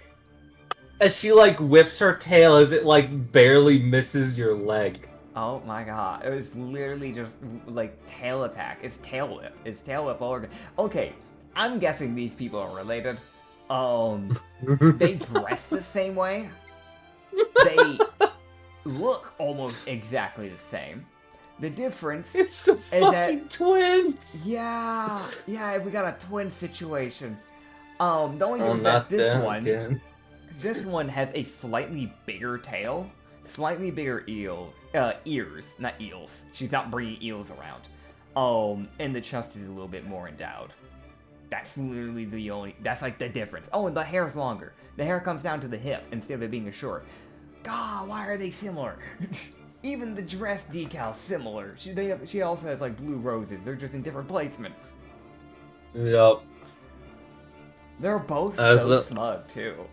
As she, like, whips her tail as it, like, barely misses your leg. Oh my god. It was literally just, like, tail attack. It's tail whip. It's tail whip all over. Okay. I'm guessing these people are related. They dress the same way. They look almost exactly the same. The difference It's the is that fucking twins. yeah, we got a twin situation. The only difference is that Not them again. this one has a slightly bigger tail, slightly bigger ears, not eels. She's not bringing eels around. And the chest is a little bit more endowed. That's literally that's like the difference. Oh, and the hair's longer. The hair comes down to the hip instead of it being a short. God, why are they similar? Even the dress decal's similar. She also has like blue roses. They're just in different placements. Yep. They're both so smug too.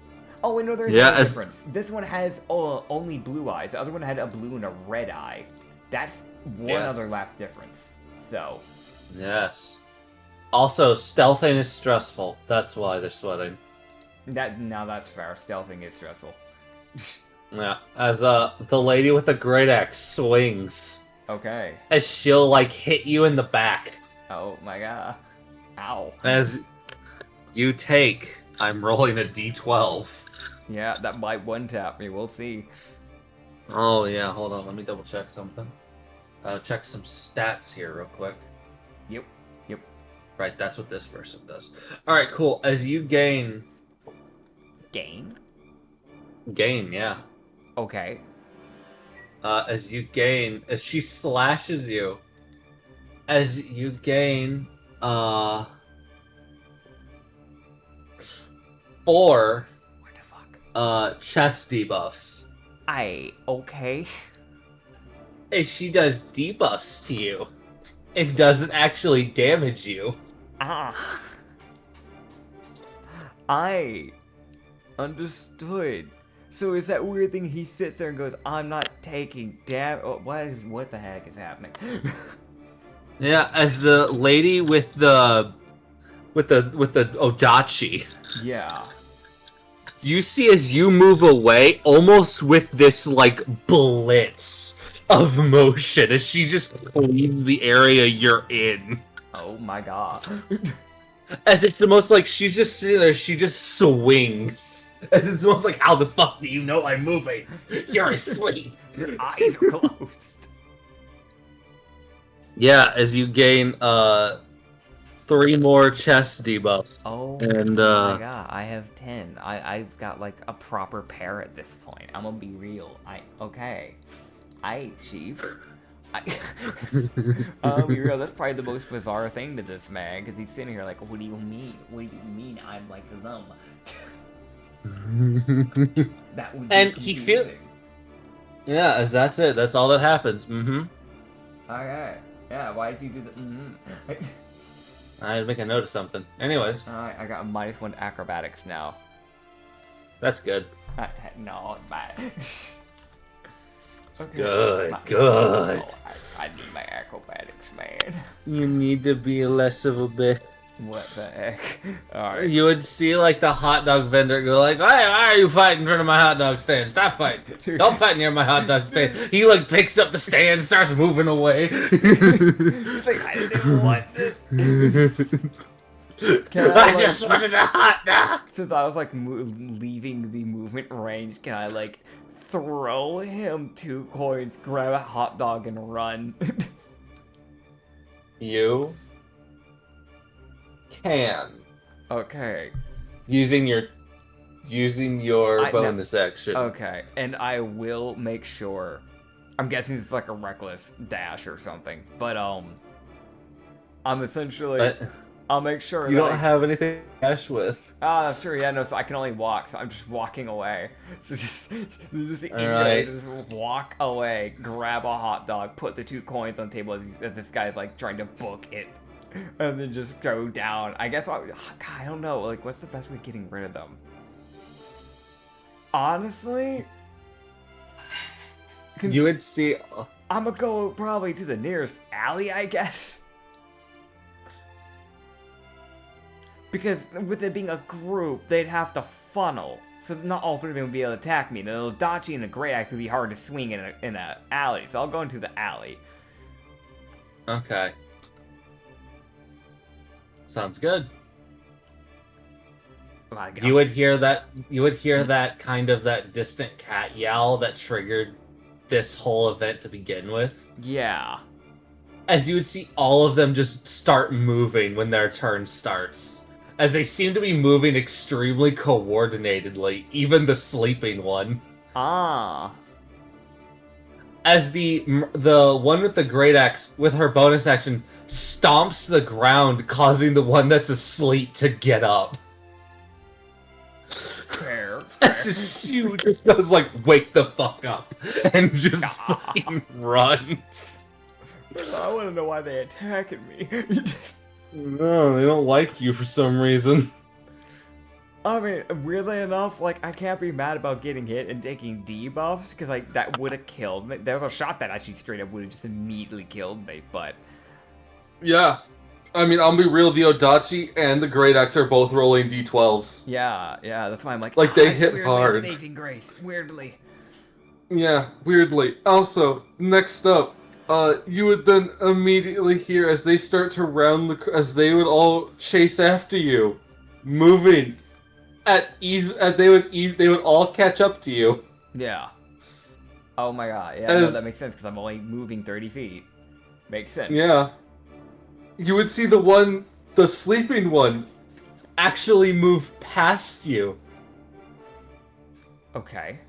Oh, wait, no, there's no difference. This one has only blue eyes. The other one had a blue and a red eye. That's one other last difference. So. Yes. Also, stealthing is stressful. That's why they're sweating. Now that's fair. Stealthing is stressful. Yeah. As the lady with the great axe swings. Okay. As she'll like hit you in the back. Oh my god. Ow. As you take, I'm rolling a d12. Yeah, that might one-tap me. We'll see. Oh, yeah. Hold on. Let me double check something. Check some stats here real quick. Yep. Right, that's what this person does. Alright, cool. As you gain... Gain? Gain, yeah. Okay. As she slashes you, as you gain, 4... What the fuck? Chest debuffs. Okay. Hey, she does debuffs to you. It doesn't actually damage you. I understood. So is that weird thing he sits there and goes, I'm not taking what the heck is happening? Yeah, as the lady with the odachi. Yeah. You see as you move away, almost with this like blitz of motion as she just leaves the area you're in. Oh my god. As it's the most like she's just sitting there, she just swings. As it's almost like, how the fuck do you know I'm moving? You're asleep. Your eyes are closed. Yeah, as you gain 3 more chest debuffs. Oh and my god, I have 10. I've got like a proper pair at this point. I'm gonna be real. Chief. I'll be real, that's probably the most bizarre thing to this man, because he's sitting here like, what do you mean? What do you mean I'm like them? That would be and confusing. he feels. Yeah, as that's it. That's all that happens. Mm-hmm. Okay. Yeah, why did you do that? I had to make a note of something. Anyways. Alright, I got a -1 acrobatics now. That's good. No, bad. Okay. Good, good. Oh, I need my acrobatics, man. You need to be less of a bitch. What the heck? Alright. You would see like the hot dog vendor go like, "Hey, why are you fighting in front of my hot dog stand? Stop fighting! Don't fight near my hot dog stand." He like picks up the stand, starts moving away. He's like, I didn't want this. I just wanted a hot dog. Since I was like leaving the movement range, can I like throw him 2 coins, grab a hot dog, and run? You can. Okay. Using your bonus action. Okay, and I will make sure. I'm guessing it's like a reckless dash or something, but I'm essentially. I'll make sure you don't have anything to dash with. Oh, that's true. Yeah, no. So I can only walk. So I'm just walking away. So just right. just walk away, grab a hot dog, put the 2 coins on the table as this guy's like trying to book it, and then just go down. I guess God, I don't know. Like, what's the best way of getting rid of them? Honestly, you would see. I'm gonna go probably to the nearest alley, I guess. Because with it being a group, they'd have to funnel. So not all 3 of them would be able to attack me. And a little Dachi and a Great Axe would be hard to swing in a alley. So I'll go into the alley. Okay. Sounds good. My God. You would hear that kind of that distant cat yowl that triggered this whole event to begin with. Yeah. As you would see all of them just start moving when their turn starts. As they seem to be moving extremely coordinatedly, even the sleeping one. Ah. As the one with the great axe, with her bonus action, stomps the ground, causing the one that's asleep to get up. Fair. SSU just goes like, wake the fuck up, and just fucking runs. I want to know why they attacking me. No, they don't like you for some reason. I mean, weirdly enough, like, I can't be mad about getting hit and taking debuffs, because, like, that would have killed me. There was a shot that actually straight up would have just immediately killed me, but... Yeah. I mean, I'll be real, the Odachi and the Great Axe are both rolling D12s. Yeah, that's why I'm like, they hit weirdly hard. A saving grace, weirdly. Yeah, weirdly. Also, next up, you would then immediately hear as they start to as they would all chase after you, moving at ease. They would all catch up to you. Yeah. Oh my god. Yeah, no, that makes sense because I'm only moving 30 feet. Makes sense. Yeah. You would see the sleeping one, actually move past you. Okay.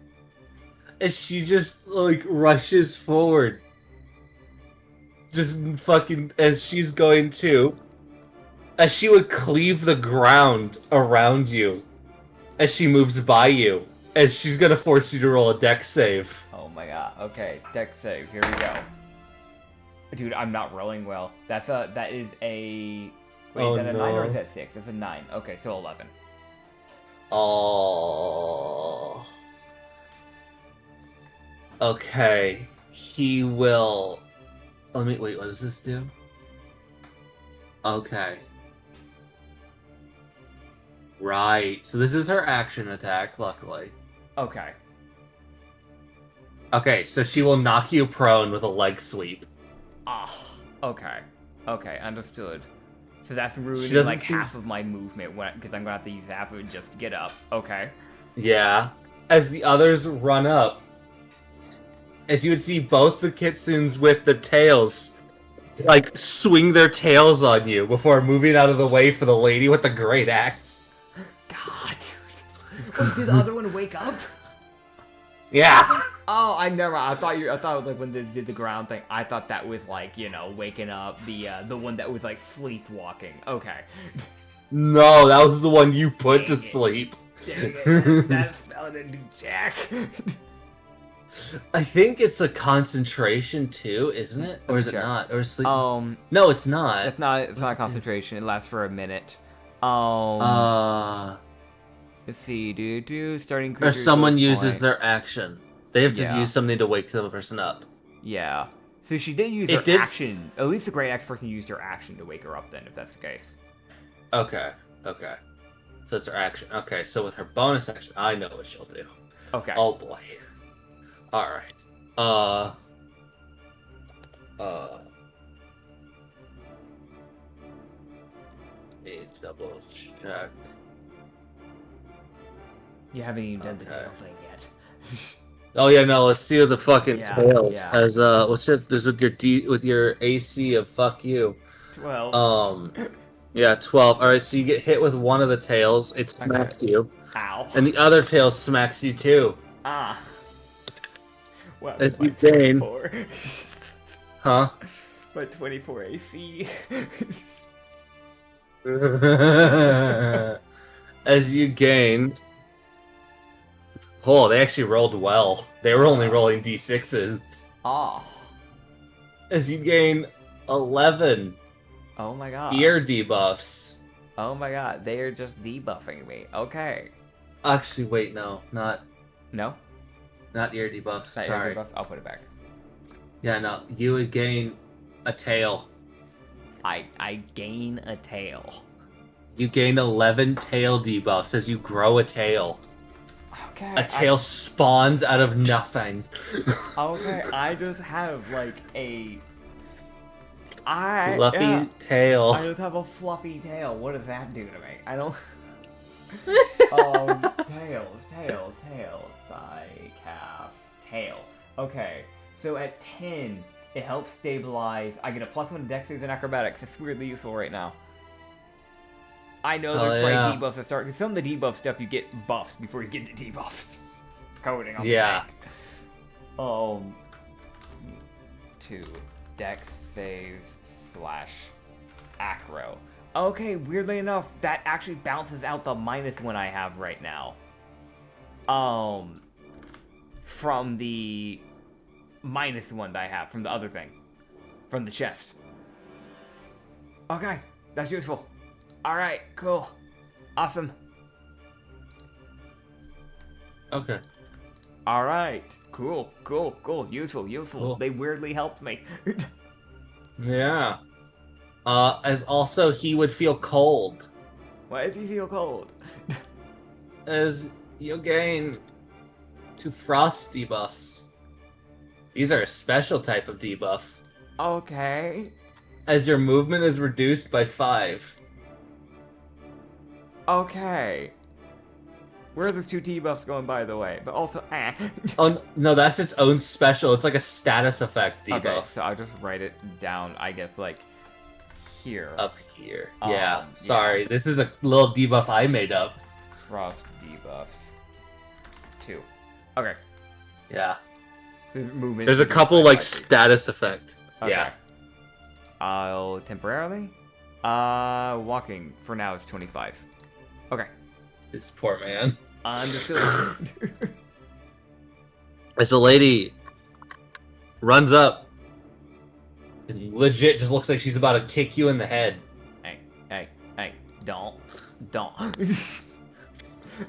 As she just, like, rushes forward. Just fucking, as she's going to. As she would cleave the ground around you. As she moves by you. As she's gonna force you to roll a dex save. Oh my god. Okay, dex save. Here we go. Dude, I'm not rolling well. That is a... Wait, is that a 9 or is that 6? It's a 9. Okay, so 11. Oh. Okay. He will... Let me... Wait, what does this do? Okay. Right. So this is her action attack, luckily. Okay. Okay, so she will knock you prone with a leg sweep. Ah, okay. Okay, understood. So that's ruining like half of my movement because I'm gonna have to use half of it just to get up. Okay. Yeah. As the others run up, as you would see both the kitsunes with the tails, like, swing their tails on you before moving out of the way for the lady with the great axe. God, dude. Wait, did the other one wake up? Yeah. Oh, I thought like when they did the ground thing, I thought that was like, you know, waking up the one that was like sleepwalking. Okay. No, that was the one you put to sleep. Dang it. That spell didn't do jack. I think it's a concentration too, isn't it? Or is it not? Or sleep? No, it's not. It's not concentration. It lasts for a minute. Let's see, starting creature. Or someone uses their action. They have to use something to wake the person up. Yeah. So she did use her action. At least the Great Axe person used her action to wake her up then, if that's the case. Okay. So it's her action. Okay, so with her bonus action, I know what she'll do. Okay. Oh boy. Alright. Let me double check. You haven't even done the tail thing yet. Oh yeah, no. Let's see the fucking tails. Yeah. As what's it? There's with your AC of fuck you. 12. Yeah, 12. All right, so you get hit with one of the tails. It smacks you. Ow. And the other tail smacks you too. Ah. Well, as you gain. Huh? My 24 AC. As you gain. Oh, they actually rolled well. They were only rolling d6s. Oh. As you gain 11. Oh my god. Ear debuffs. Oh my god, they are just debuffing me. Okay. Actually, wait, no. Not ear debuffs. Not sorry. Ear debuffs. I'll put it back. Yeah, no. You would gain a tail. I gain a tail. You gain 11 tail debuffs as you grow a tail. Okay. A tail spawns out of nothing. Okay, I just have like a fluffy tail. I just have a fluffy tail. What does that do to me? I don't. Tails, thigh, calf, tail. Okay, so at 10, it helps stabilize. I get a +1 to dex saves and acrobatics. It's weirdly useful right now. I know Oh, there's yeah. probably debuffs that start, because some of the debuff stuff you get buffs before you get the debuffs. Coding on Yeah. the tank. 2 dex saves / acro. Okay, weirdly enough, that actually bounces out the -1 I have right now. From the -1 that I have from the other thing. From the chest. Okay, that's useful. Alright, cool. Awesome. Okay. Alright, cool. Useful. Cool. They weirdly helped me. Yeah. As also he would feel cold. Why does he feel cold? As you gain 2 frost debuffs. These are a special type of debuff. Okay. As your movement is reduced by 5. Okay. Where are those 2 debuffs going, by the way? But also, Oh, no, that's its own special. It's like a status effect debuff. Okay, so I'll just write it down, I guess, like, here. Up here. Yeah, Yeah. sorry. This is a little debuff I made up. Frost debuffs. 2. Okay. Yeah. So movement There's a reduced couple, by like, 5 feet. status effect. Okay. Yeah. I'll temporarily? Walking for now is 25. Okay. This poor man. Understood. As the lady runs up, and legit just looks like she's about to kick you in the head. Hey, don't.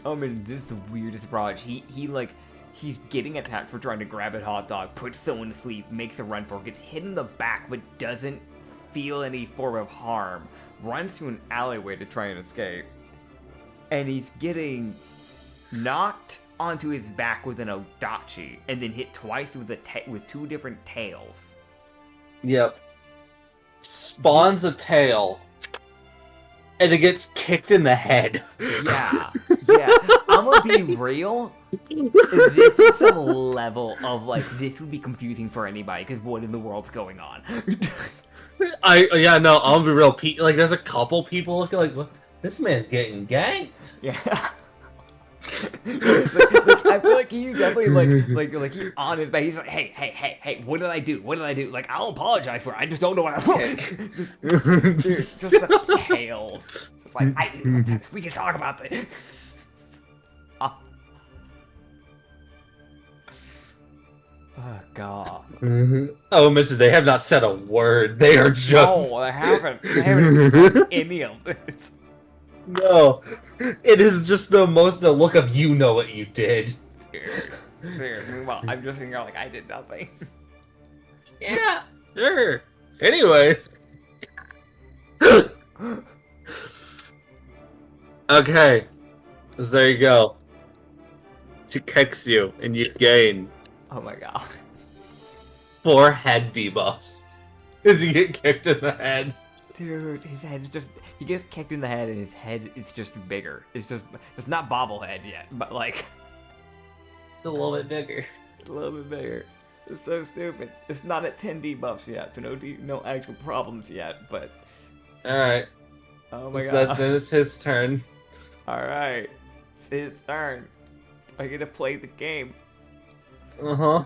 Oh man, this is the weirdest Raj. He's getting attacked for trying to grab at Hotdog, puts someone to sleep, makes a run for it, gets hit in the back, but doesn't feel any form of harm, runs to an alleyway to try and escape, and he's getting knocked onto his back with an odachi, and then hit twice with 2 different tails. Yep. Spawns a tail. And it gets kicked in the head. Yeah. I'm gonna be real. This is some level of, like, this would be confusing for anybody, because what in the world's going on? I'm gonna be real. Like, there's a couple people looking like, "What? This man's getting ganked." Yeah. like, I feel like he's definitely like he's on his back. He's like, hey, what did I do? Like, I'll apologize for it. I just don't know what I did. just the tails. Just like, we can talk about this. Oh god. Oh, mention they have not said a word. They are just. No, they haven't. They haven't done any of this. No, it is just the look of you know what you did. Scared. Meanwhile, I'm just sitting here like I did nothing. Yeah, sure. Anyway. Okay. So there you go. She kicks you and you gain Oh my god. 4 head debuffs. As you get kicked in the head. Dude, his head is just, he gets kicked in the head and his head is just bigger. It's not bobblehead yet, but like. It's a little bit bigger. A little bit bigger. It's so stupid. It's not at 10 debuffs yet, so no actual problems yet, but. Alright. Oh my So god. then it's his turn. Alright. It's his turn. I get to play the game. Uh-huh.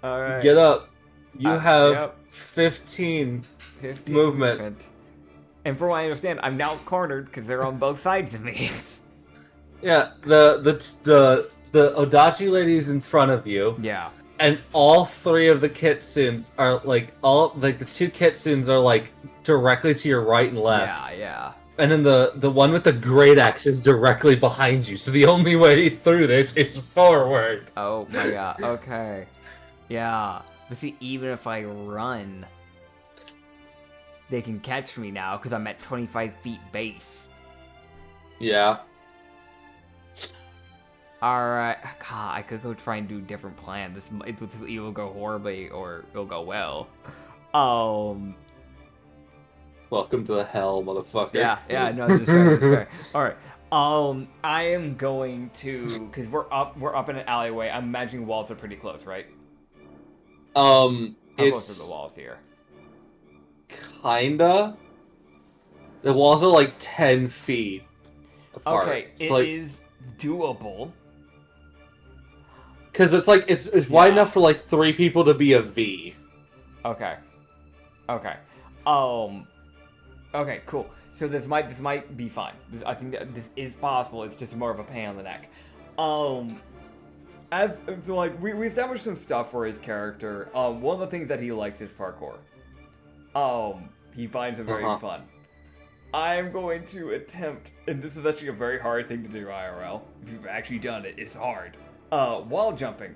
Alright. Get up. You have yep. 15 15 movement. And for what I understand, I'm now cornered because they're on both sides of me. Yeah, the Odachi lady's in front of you. Yeah. And all 3 of the kitsunes are the 2 kitsunes are like directly to your right and left. Yeah. And then the one with the great axe is directly behind you. So the only way through this is forward. Oh my god. Okay. Yeah. But see, even if I run, they can catch me now because I'm at 25 feet base. Yeah. Alright. God, I could go try and do a different plan. This will either go horribly or it'll go well. Welcome to the hell, motherfucker. Yeah, no, this is fair. Alright. I am going to, because we're up in an alleyway. I'm imagining walls are pretty close, right? How close are the It's walls here? kinda. The walls are like 10 feet apart. Okay, It's it like is doable. because it's like it's wide Yeah. enough for like 3 people to be a V. Okay. Okay. Um. Okay. Cool. So this might be fine. I think that this is possible. It's just more of a pain on the neck. We established some stuff for his character. One of the things that he likes is parkour. He finds it very fun. I'm going to attempt, and this is actually a very hard thing to do, IRL. If you've actually done it, it's hard. Wall jumping.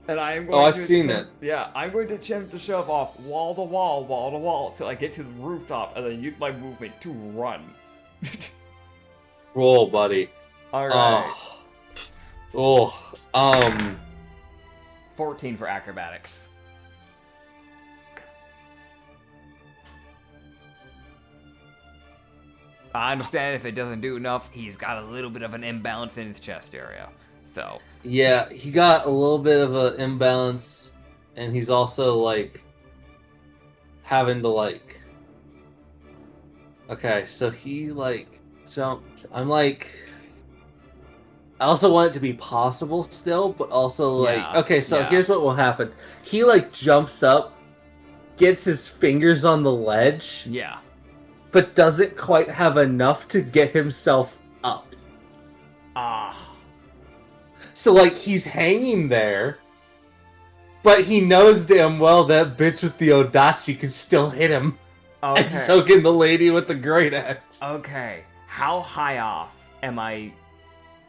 And I am going I've to seen attempt, it. Yeah, I'm going to attempt to shove off wall to wall, till I get to the rooftop, and then use my movement to run. Roll, buddy. Alright. Oh. 14 for acrobatics. I understand if it doesn't do enough, he's got a little bit of an imbalance in his chest area. So. Yeah, he got a little bit of an imbalance, and he's also like having to like. Okay, so he like jumped. I'm like. I also want it to be possible still, but also like. Yeah, Okay, so yeah. here's what will happen. He like jumps up, gets his fingers on the ledge, Yeah. but doesn't quite have enough to get himself up. Ah. So, like, he's hanging there, but he knows damn well that bitch with the Odachi can still hit him. Okay. And so can the lady with the great axe. Okay. How high off am I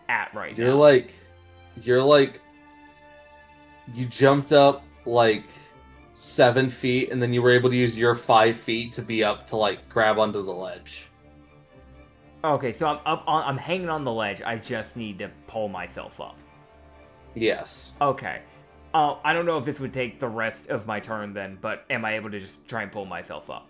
at right You're now? like, you jumped up, like, 7 feet, and then you were able to use your 5 feet to be up to, like, grab onto the ledge. Okay, so I'm hanging on the ledge. I just need to pull myself up. Yes. Okay. I don't know if this would take the rest of my turn then, but am I able to just try and pull myself up?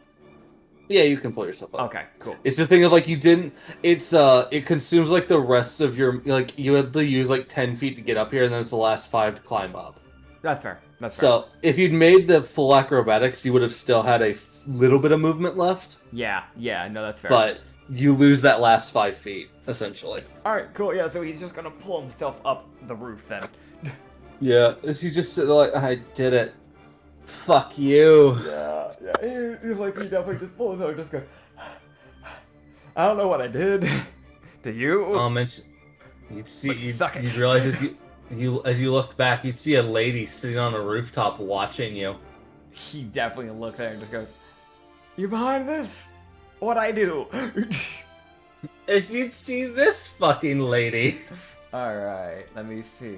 Yeah, you can pull yourself up. Okay, cool. It's the thing of like you didn't. It's it consumes like the rest of your like you had to use like 10 feet to get up here, and then it's the last 5 to climb up. That's fair. That's fair. So if you'd made the full acrobatics, you would have still had a little bit of movement left. Yeah, no, that's fair. But you lose that last 5 feet essentially. All right, cool. Yeah, so he's just gonna pull himself up the roof then. Yeah, is he just sitting like I did it? Fuck you. Yeah. He definitely just pulls out and just goes. I don't know what I did. Do you? You'd see, But suck it. you'd realize as you look back, you'd see a lady sitting on a rooftop watching you. He definitely looks at her and just goes, "You're behind this? What'd I do?" As you'd see this fucking lady. Alright, let me see.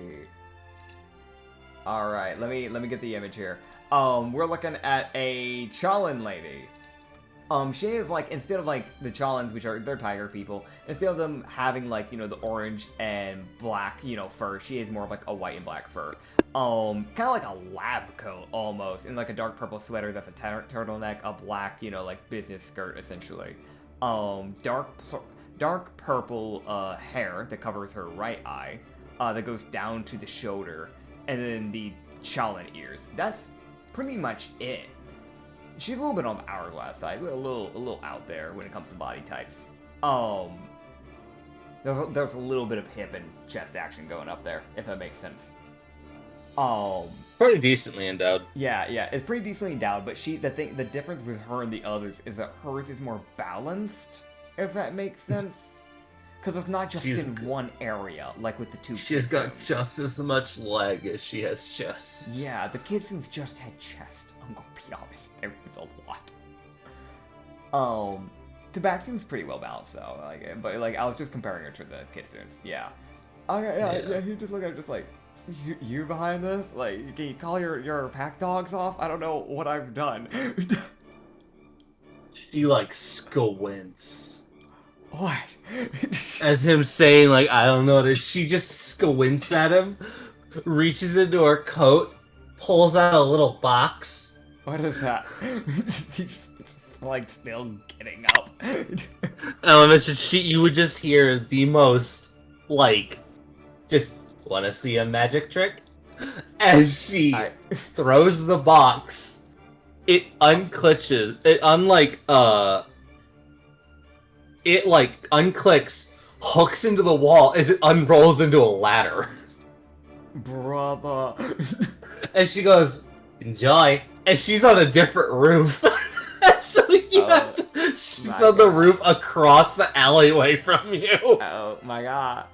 Alright, let me get the image here. We're looking at a Challen lady. She is like, instead of like the Challens, which are, they're tiger people, instead of them having like, the orange and black, fur, she is more of like a white and black fur. Kind of like a lab coat almost, in like a dark purple sweater that's a turtleneck, a black, like business skirt essentially. Dark purple hair that covers her right eye, that goes down to the shoulder, and then the Challen ears. That's pretty much it. She's a little bit on the hourglass side, a little out there when it comes to body types. There's a little bit of hip and chest action going up there, if that makes sense. Pretty decently endowed. Yeah, it's pretty decently endowed, but the difference with her and the others is that hers is more balanced, if that makes sense. Because it's not just in one area, like with the two She's got kitsunes. just as much leg as she has chest. Yeah, the kitsunes just had chest. I'm gonna be honest, there is a lot. Tabaxi's pretty well balanced though, but I was just comparing her to the kitsunes. Yeah. Okay, yeah. He just looked at it just like, you behind this? Like, can you call your pack dogs off? I don't know what I've done. She like squints. What? As him saying like, I don't know, she just squints at him, reaches into her coat, pulls out a little box. What is that? He's like still getting up. You would just hear the most, like, just wanna see a magic trick? As she throws the box, it unclitches. It unclicks, hooks into the wall as it unrolls into a ladder. Brother. As she goes, enjoy. As she's on a different roof. So she's on the roof across the alleyway from you. Oh my god.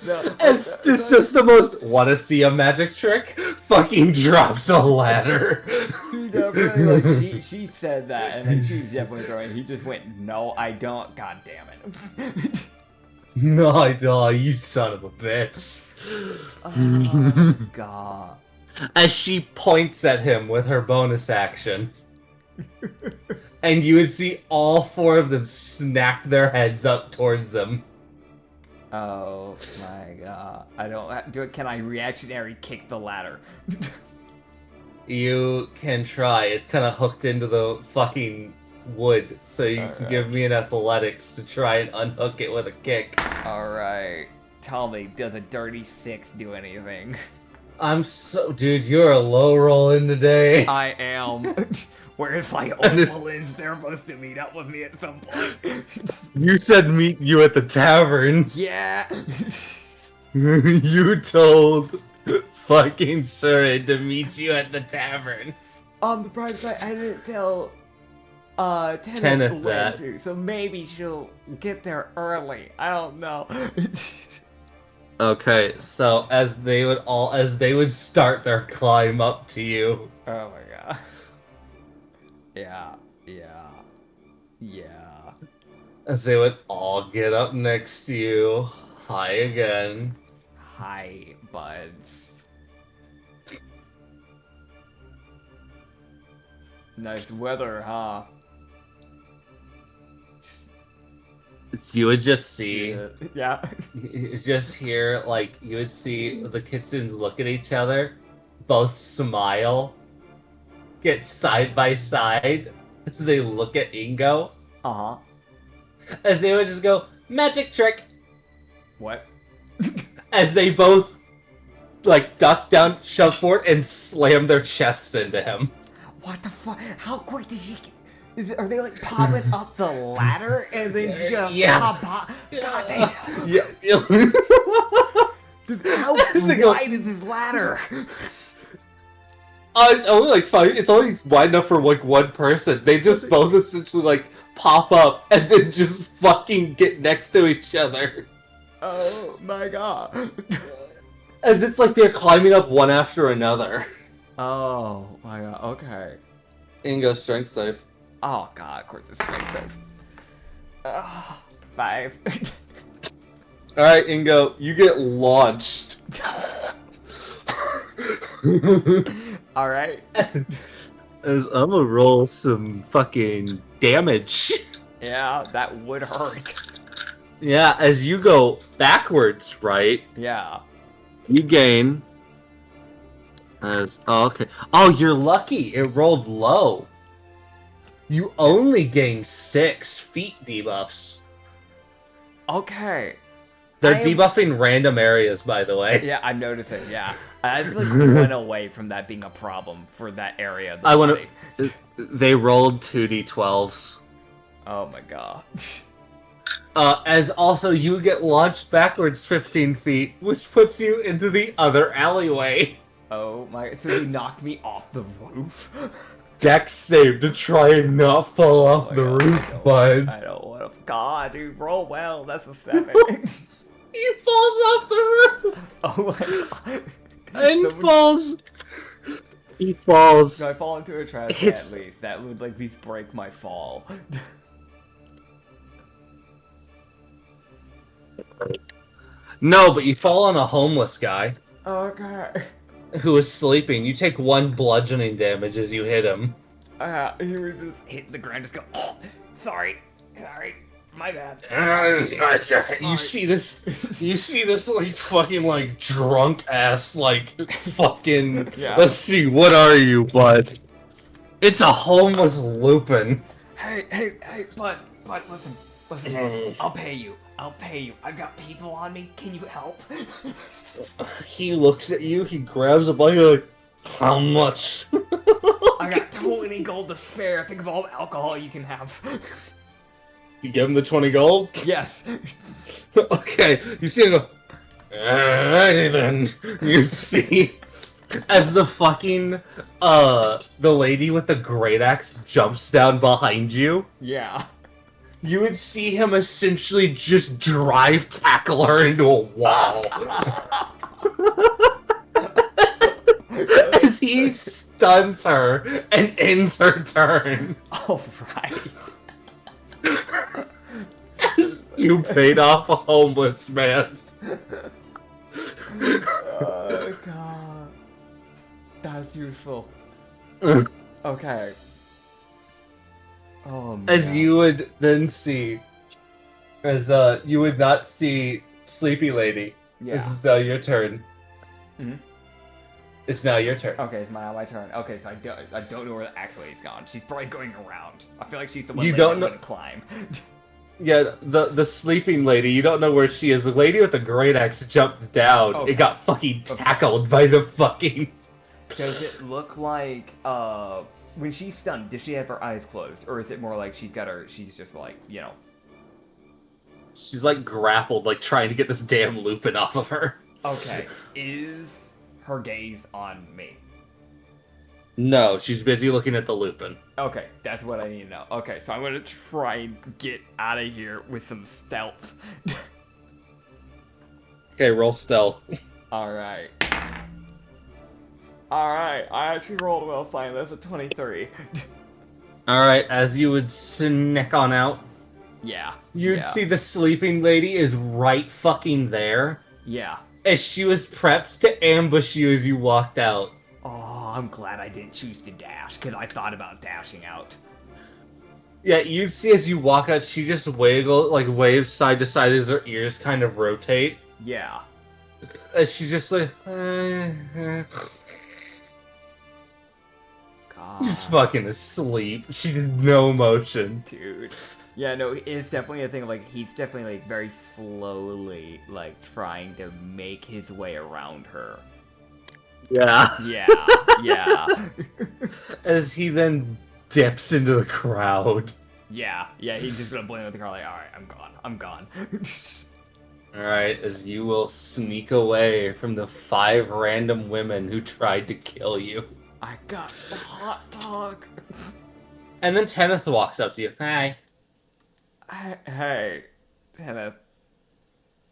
No, It's just the most wanna see a magic trick? Fucking drops a ladder. He definitely, like, she said that, and then she's definitely throwing. He just went, no, I don't. God damn it. No, I don't, you son of a bitch. Oh, God. As she points at him with her bonus action. And you would see all four of them snap their heads up towards them. Oh my god. I don't do it. Can I reactionary kick the ladder? You can try. It's kind of hooked into the fucking wood, so you can give me an athletics to try and unhook it with a kick. Alright. Tell me, does a dirty 6 do anything? Dude, you're a low rolling today. I am. Where's my opalins? They're supposed to meet up with me at some point. You said meet you at the tavern. Yeah. You told fucking Surid to meet you at the tavern. On the bright side, I didn't tell Teneth that. to, so maybe she'll get there early. I don't know. Okay, so as they would start their climb up to you. Oh my god. Yeah. As they would all get up next to you. Hi again. Hi, buds. Nice weather, huh? You would just see. Yeah. You just hear, like, you would see the Kitsons look at each other, both smile, get side by side as they look at Ingo. Uh-huh. As they would just go, magic trick! What? As they both, like, duck down, shove forward, and slam their chests into him. What the fuck? How quick did she get... Are they, like, popping up the ladder and then just pop? God damn. Yeah. How wide is this ladder? It's only like it's only wide enough for like one person. They just both essentially like pop up and then just fucking get next to each other. Oh my god. As it's like they're climbing up one after another. Oh my god, okay. Ingo, strength save. Oh god, of course it's strength save. 5. Alright, Ingo, you get launched. Alright. As I'm gonna roll some fucking damage. Yeah, that would hurt. Yeah, as you go backwards, right? Yeah. You gain. Okay. Oh, you're lucky. It rolled low. You only gain 6 feet debuffs. Okay. They're debuffing random areas, by the way. Yeah, I'm noticing, yeah. I just like went away from that being a problem for that area. I want to. They rolled 2d12s. Oh my god. As also you get launched backwards 15 feet, which puts you into the other alleyway. Oh my! So they knocked me off the roof. Dex save to try and not fall off the roof, bud. I don't want to. God, dude, roll well. That's a 7. He falls off the roof. Oh my god. And he falls. So I fall into a trash can at least. That would like at least break my fall. No, but you fall on a homeless guy. Okay. Who is sleeping. You take 1 bludgeoning damage as you hit him. He would just hit the ground, just go, oh, sorry, my bad. You see this like fucking like drunk ass like fucking. Yeah. Let's see, what are you, bud? It's a homeless Lupin. Hey, but listen, I'll pay you. I've got people on me. Can you help? He looks at you, he grabs a blanket, like, how much? I got 20 gold to spare. Think of all the alcohol you can have. You give him the 20 gold? Yes. Okay, you see him go, alrighty then. You see, as the fucking, the lady with the great axe jumps down behind you, Yeah. you would see him essentially just drive tackle her into a wall. As he stuns her and ends her turn. All right. As you paid off a homeless man. Oh god. That's useful. Okay. Oh man. As you would then see, as you would not see Sleepy Lady. Yeah. This is now your turn. Mhm. It's now your turn. Okay, it's my turn. Okay, so I don't know where the axe lady's gone. She's probably going around. I feel like she's the one You lady don't that know- wouldn't climb. Yeah, the sleeping lady, you don't know where she is. The lady with the great axe jumped down. Okay. It got fucking tackled by the fucking... Does it look like when she's stunned, does she have her eyes closed, or is it more like she's just like, you know? She's like grappled, like trying to get this damn Lupin off of her. Okay, is her gaze on me? No, she's busy looking at the Lupin. Okay, that's what I need to know. Okay, so I'm gonna try and get out of here with some stealth. Okay, roll stealth. Alright. Alright, I actually rolled well fine. That's a 23. Alright, as you would sneak on out, Yeah. you'd see the sleeping lady is right fucking there. Yeah. As she was prepped to ambush you as you walked out. Oh, I'm glad I didn't choose to dash, because I thought about dashing out. Yeah, you'd see as you walk out, she just waves side to side as her ears kind of rotate. Yeah. As she's just like, God. just fucking asleep. She did no motion. Dude. Yeah, no, it's definitely a thing, like, he's definitely, like, very slowly, like, trying to make his way around her. Yeah. Yeah, yeah. As he then dips into the crowd. Yeah, he's just gonna blend with the crowd, like, alright, I'm gone. Alright, as you will sneak away from the 5 random women who tried to kill you. I got the hot dog. And then Tenneth walks up to you. Hi. Hey, Kenneth.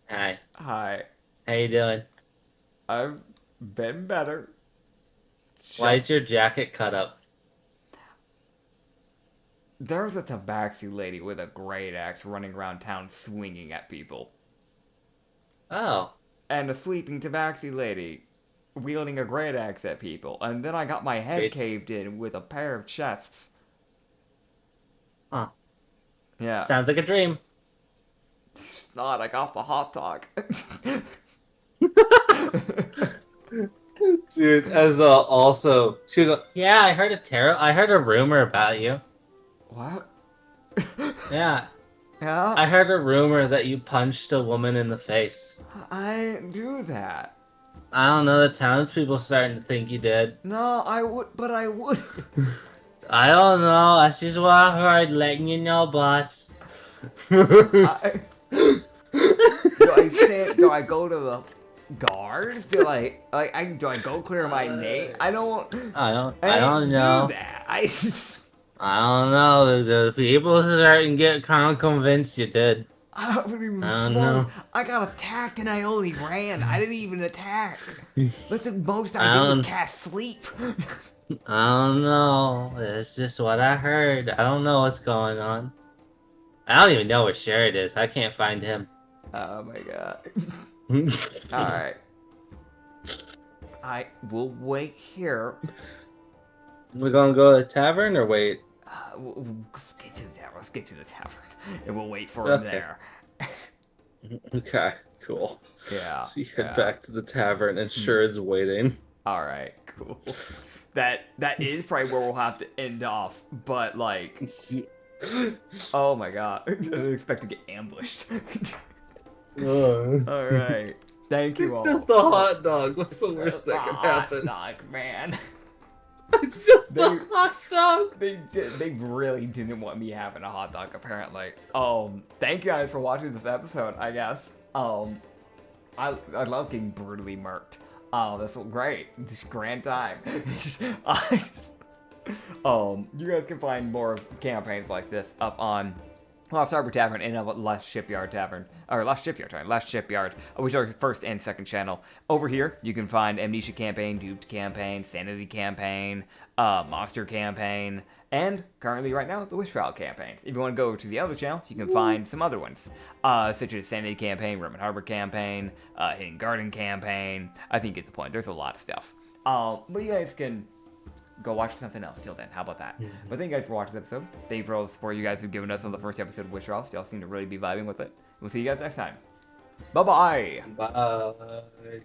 Hi. Hi. How you doing? I've been better. Why is your jacket cut up? There's a tabaxi lady with a great axe running around town swinging at people. Oh. And a sleeping tabaxi lady wielding a great axe at people. And then I got my head Great. caved in with a pair of chests. Huh. Yeah. Sounds like a dream. It's not, I got the hot dog. Dude, as also, she would go, yeah, I heard a rumor about you. What? Yeah, Yeah? I heard a rumor that you punched a woman in the face. I didn't do that. I don't know, the townspeople starting to think you did. No, I would. I don't know, that's just what I heard, letting you know, boss. Do I go to the guards? Do I go clear my name? I don't I don't didn't know. do that. I don't know, the people starting to get kind of convinced you did. I haven't even I don't swung. know. I got attacked and I only ran. I didn't even attack. But the most I I did was don't- cast sleep. I don't know, it's just what I heard. I don't know what's going on. I don't even know where Sherrod is, I can't find him. Oh my god. Alright. I will wait here. We're gonna go to the tavern or wait? Let's get to the tavern. Let's get to the tavern. And we'll wait for him Okay. there. Okay, cool. Yeah. So you head yeah. back to the tavern and Sherrod's waiting. Alright, cool. That is probably where we'll have to end off, but like Oh my god. I didn't expect to get ambushed. Uh, Alright. Thank you all. Just a hot dog. What's the worst that could Hot happen? dog, man. It's just They- a hot dog. They really didn't want me having a hot dog, apparently. Thank you guys for watching this episode, I guess. I love getting brutally murked. Oh, that's great. Just grand time. You guys can find more campaigns like this up on Lost Harbor Tavern and Last Shipyard, which are the first and second channel. Over here, you can find Amnesia Campaign, Duped Campaign, Sanity Campaign, Monster Campaign, and currently right now, the Wish Trial Campaign. If you want to go to the other channel, you can find some other ones, such as Sanity Campaign, Roman Harbor Campaign, Hidden Garden Campaign. I think you get the point. There's a lot of stuff. But you guys can go watch something else till then. How about that? But thank you guys for watching this episode. Thank you for all the support you guys have given us on the first episode of Wish Trials. Y'all seem to really be vibing with it. We'll see you guys next time. Bye-bye! Bye.